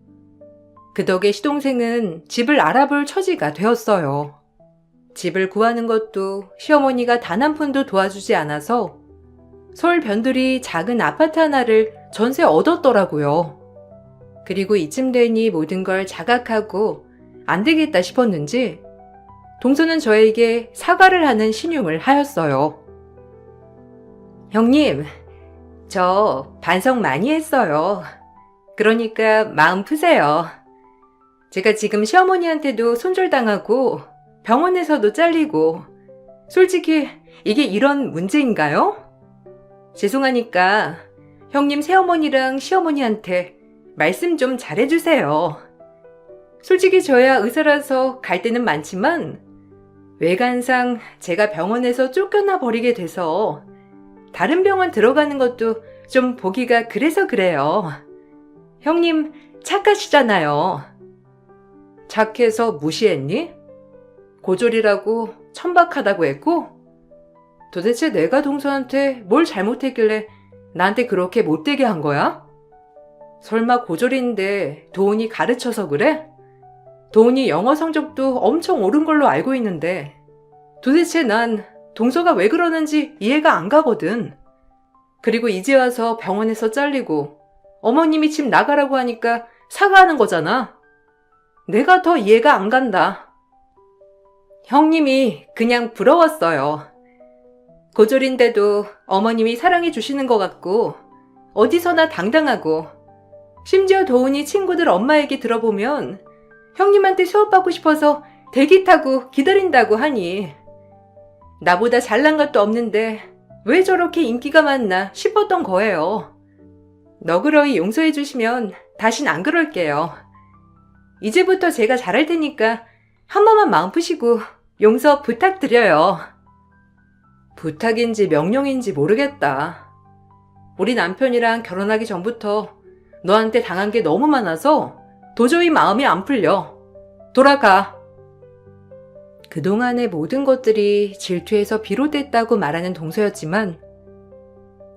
그 덕에 시동생은 집을 알아볼 처지가 되었어요. 집을 구하는 것도 시어머니가 단 한 푼도 도와주지 않아서 서울 변두리 작은 아파트 하나를 전세 얻었더라고요. 그리고 이쯤 되니 모든 걸 자각하고 안 되겠다 싶었는지 동서는 저에게 사과를 하는 신용을 하였어요. 형님, 저 반성 많이 했어요. 그러니까 마음 푸세요. 제가 지금 시어머니한테도 손절당하고 병원에서도 잘리고 솔직히 이게 이런 문제인가요? 죄송하니까 형님 새어머니랑 시어머니한테 말씀 좀 잘해주세요. 솔직히 저야 의사라서 갈 데는 많지만 외관상 제가 병원에서 쫓겨나 버리게 돼서 다른 병원 들어가는 것도 좀 보기가 그래서 그래요. 형님 착하시잖아요. 착해서 무시했니? 고졸이라고 천박하다고 했고? 도대체 내가 동서한테 뭘 잘못했길래 나한테 그렇게 못되게 한 거야? 설마 고졸인데 도훈이 가르쳐서 그래? 도훈이 영어 성적도 엄청 오른 걸로 알고 있는데 도대체 난 동서가 왜 그러는지 이해가 안 가거든. 그리고 이제 와서 병원에서 잘리고 어머님이 집 나가라고 하니까 사과하는 거잖아. 내가 더 이해가 안 간다. 형님이 그냥 부러웠어요. 고졸인데도 어머님이 사랑해 주시는 것 같고 어디서나 당당하고 심지어 도훈이 친구들 엄마 얘기 들어보면 형님한테 수업받고 싶어서 대기 타고 기다린다고 하니 나보다 잘난 것도 없는데 왜 저렇게 인기가 많나 싶었던 거예요. 너그러이 용서해 주시면 다신 안 그럴게요. 이제부터 제가 잘할 테니까 한 번만 마음 푸시고 용서 부탁드려요. 부탁인지 명령인지 모르겠다. 우리 남편이랑 결혼하기 전부터 너한테 당한 게 너무 많아서 도저히 마음이 안 풀려. 돌아가. 그동안의 모든 것들이 질투에서 비롯됐다고 말하는 동서였지만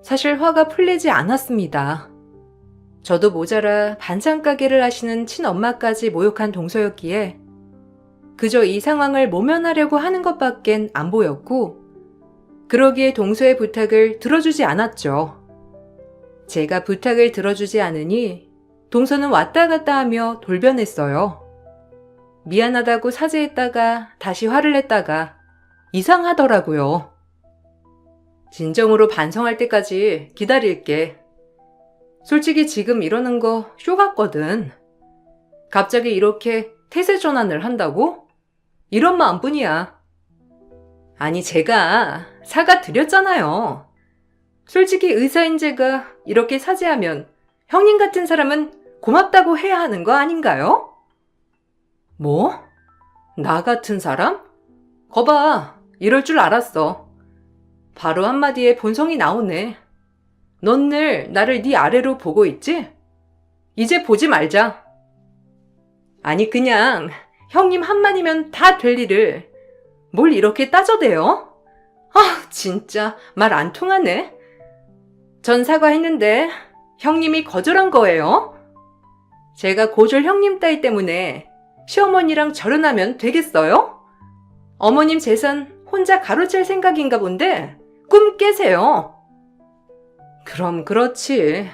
사실 화가 풀리지 않았습니다. 저도 모자라 반찬 가게를 하시는 친엄마까지 모욕한 동서였기에 그저 이 상황을 모면하려고 하는 것밖엔 안 보였고 그러기에 동서의 부탁을 들어주지 않았죠. 제가 부탁을 들어주지 않으니 동서는 왔다 갔다 하며 돌변했어요. 미안하다고 사죄했다가 다시 화를 냈다가 이상하더라고요. 진정으로 반성할 때까지 기다릴게. 솔직히 지금 이러는 거 쇼 같거든. 갑자기 이렇게 태세 전환을 한다고? 이런 마음뿐이야. 아니 제가 사과드렸잖아요. 솔직히 의사인 제가 이렇게 사죄하면 형님 같은 사람은 고맙다고 해야 하는 거 아닌가요? 뭐? 나 같은 사람? 거봐, 이럴 줄 알았어. 바로 한마디에 본성이 나오네. 넌 늘 나를 네 아래로 보고 있지? 이제 보지 말자. 아니 그냥 형님 한마디면 다 될 일을 뭘 이렇게 따져대요? 아 진짜 말 안 통하네. 전 사과했는데 형님이 거절한 거예요. 제가 고졸 형님 따위 때문에 시어머니랑 결혼하면 되겠어요? 어머님 재산 혼자 가로챌 생각인가 본데 꿈 깨세요. 그럼 그렇지.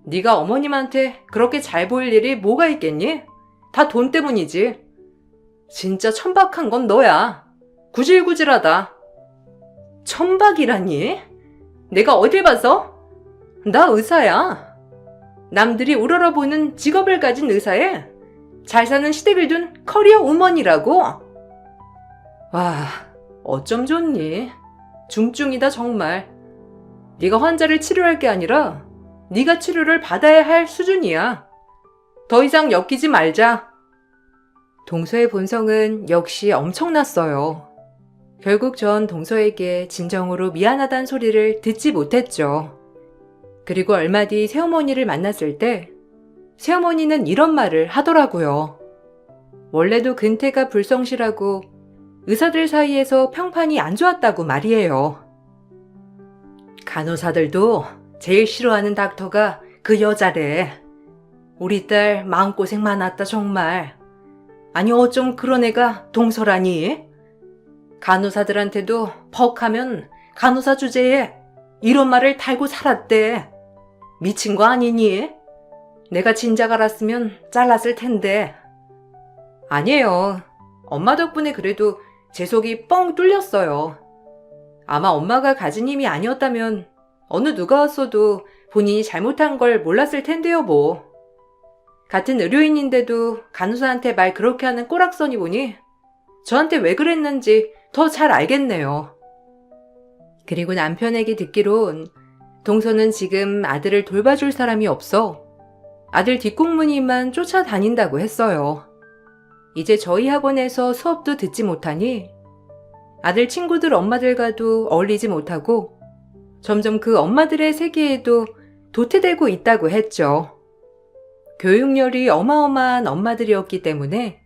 네가 어머님한테 그렇게 잘 보일 일이 뭐가 있겠니? 다 돈 때문이지. 진짜 천박한 건 너야. 구질구질하다. 천박이라니? 내가 어딜 봐서? 나 의사야. 남들이 우러러보는 직업을 가진 의사에 잘 사는 시댁을 둔 커리어 우먼이라고. 와, 어쩜 좋니? 중증이다 정말. 네가 환자를 치료할 게 아니라 네가 치료를 받아야 할 수준이야. 더 이상 엮이지 말자. 동서의 본성은 역시 엄청났어요. 결국 전 동서에게 진정으로 미안하단 소리를 듣지 못했죠. 그리고 얼마 뒤 새어머니를 만났을 때 새어머니는 이런 말을 하더라고요. 원래도 근태가 불성실하고 의사들 사이에서 평판이 안 좋았다고 말이에요. 간호사들도 제일 싫어하는 닥터가 그 여자래. 우리 딸 마음고생 많았다 정말. 아니 어쩜 그런 애가 동서라니? 간호사들한테도 퍽 하면 간호사 주제에 이런 말을 달고 살았대. 미친 거 아니니? 내가 진작 알았으면 잘랐을 텐데. 아니에요. 엄마 덕분에 그래도 제 속이 뻥 뚫렸어요. 아마 엄마가 가진 힘이 아니었다면 어느 누가 왔어도 본인이 잘못한 걸 몰랐을 텐데요 뭐. 같은 의료인인데도 간호사한테 말 그렇게 하는 꼬락서니 보니 저한테 왜 그랬는지 더 잘 알겠네요. 그리고 남편에게 듣기론 동서는 지금 아들을 돌봐줄 사람이 없어 아들 뒷공무니만 쫓아다닌다고 했어요. 이제 저희 학원에서 수업도 듣지 못하니 아들 친구들 엄마들과도 어울리지 못하고 점점 그 엄마들의 세계에도 도태되고 있다고 했죠. 교육열이 어마어마한 엄마들이었기 때문에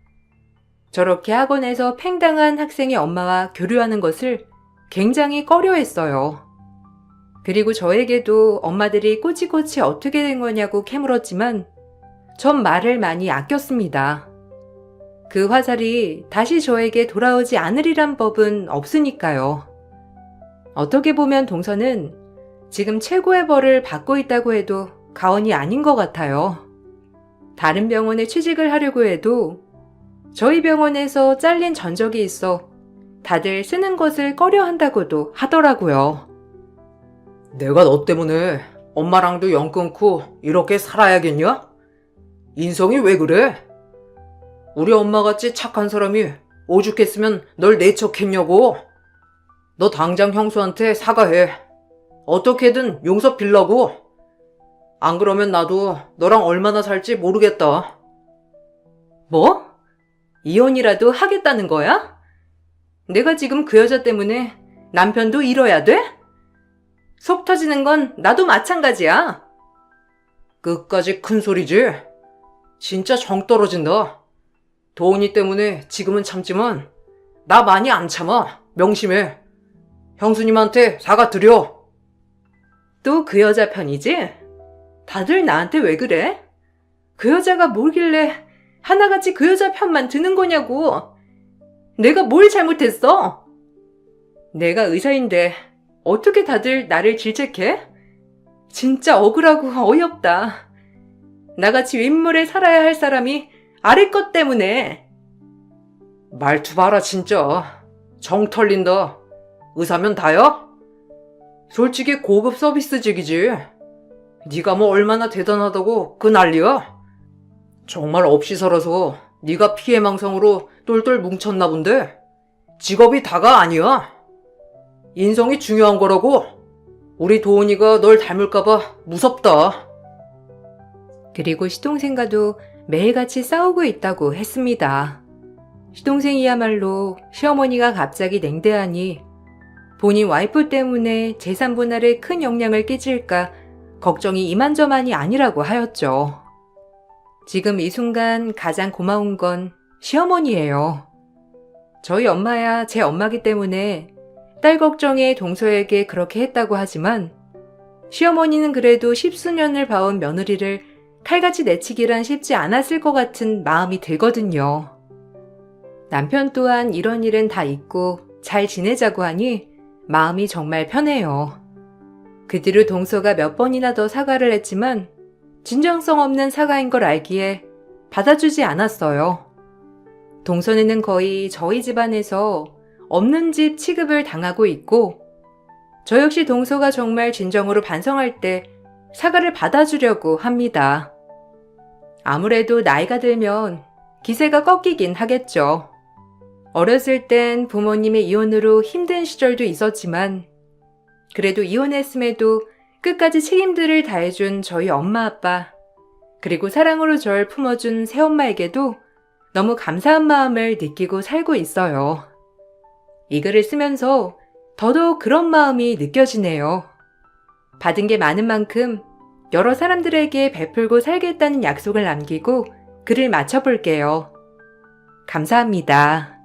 저렇게 학원에서 팽당한 학생의 엄마와 교류하는 것을 굉장히 꺼려했어요. 그리고 저에게도 엄마들이 꼬치꼬치 어떻게 된 거냐고 캐물었지만 전 말을 많이 아꼈습니다. 그 화살이 다시 저에게 돌아오지 않으리란 법은 없으니까요. 어떻게 보면 동서는 지금 최고의 벌을 받고 있다고 해도 과언이 아닌 것 같아요. 다른 병원에 취직을 하려고 해도 저희 병원에서 잘린 전적이 있어 다들 쓰는 것을 꺼려한다고도 하더라고요. 내가 너 때문에 엄마랑도 연 끊고 이렇게 살아야겠냐? 인성이 왜 그래? 우리 엄마같이 착한 사람이 오죽했으면 널 내척했냐고. 너 당장 형수한테 사과해. 어떻게든 용서 빌라고. 안 그러면 나도 너랑 얼마나 살지 모르겠다. 뭐? 이혼이라도 하겠다는 거야? 내가 지금 그 여자 때문에 남편도 잃어야 돼? 속 터지는 건 나도 마찬가지야. 끝까지 큰 소리지? 진짜 정 떨어진다. 도훈이 때문에 지금은 참지만 나 많이 안 참아. 명심해. 형수님한테 사과드려. 또 그 여자 편이지? 다들 나한테 왜 그래? 그 여자가 뭐길래 하나같이 그 여자 편만 드는 거냐고. 내가 뭘 잘못했어? 내가 의사인데 어떻게 다들 나를 질책해? 진짜 억울하고 어이없다. 나같이 윗물에 살아야 할 사람이 아래 것 때문에. 말투 봐라 진짜. 정 털린다. 의사면 다야? 솔직히 고급 서비스직이지. 네가 뭐 얼마나 대단하다고 그 난리야? 정말 없이 살아서 네가 피해망상으로 똘똘 뭉쳤나 본데 직업이 다가 아니야. 인성이 중요한 거라고. 우리 도훈이가 널 닮을까봐 무섭다. 그리고 시동생과도 매일같이 싸우고 있다고 했습니다. 시동생이야말로 시어머니가 갑자기 냉대하니 본인 와이프 때문에 재산 분할에 큰 영향을 끼칠까 걱정이 이만저만이 아니라고 하였죠. 지금 이 순간 가장 고마운 건 시어머니예요. 저희 엄마야 제 엄마기 때문에 딸 걱정에 동서에게 그렇게 했다고 하지만 시어머니는 그래도 십수년을 봐온 며느리를 칼같이 내치기란 쉽지 않았을 것 같은 마음이 들거든요. 남편 또한 이런 일은 다 잊고 잘 지내자고 하니 마음이 정말 편해요. 그 뒤로 동서가 몇 번이나 더 사과를 했지만 진정성 없는 사과인 걸 알기에 받아주지 않았어요. 동서는 거의 저희 집안에서 없는 집 취급을 당하고 있고 저 역시 동서가 정말 진정으로 반성할 때 사과를 받아주려고 합니다. 아무래도 나이가 들면 기세가 꺾이긴 하겠죠. 어렸을 땐 부모님의 이혼으로 힘든 시절도 있었지만 그래도 이혼했음에도 끝까지 책임들을 다해준 저희 엄마 아빠 그리고 사랑으로 절 품어준 새엄마에게도 너무 감사한 마음을 느끼고 살고 있어요. 이 글을 쓰면서 더더욱 그런 마음이 느껴지네요. 받은 게 많은 만큼 여러 사람들에게 베풀고 살겠다는 약속을 남기고 글을 마쳐볼게요. 감사합니다.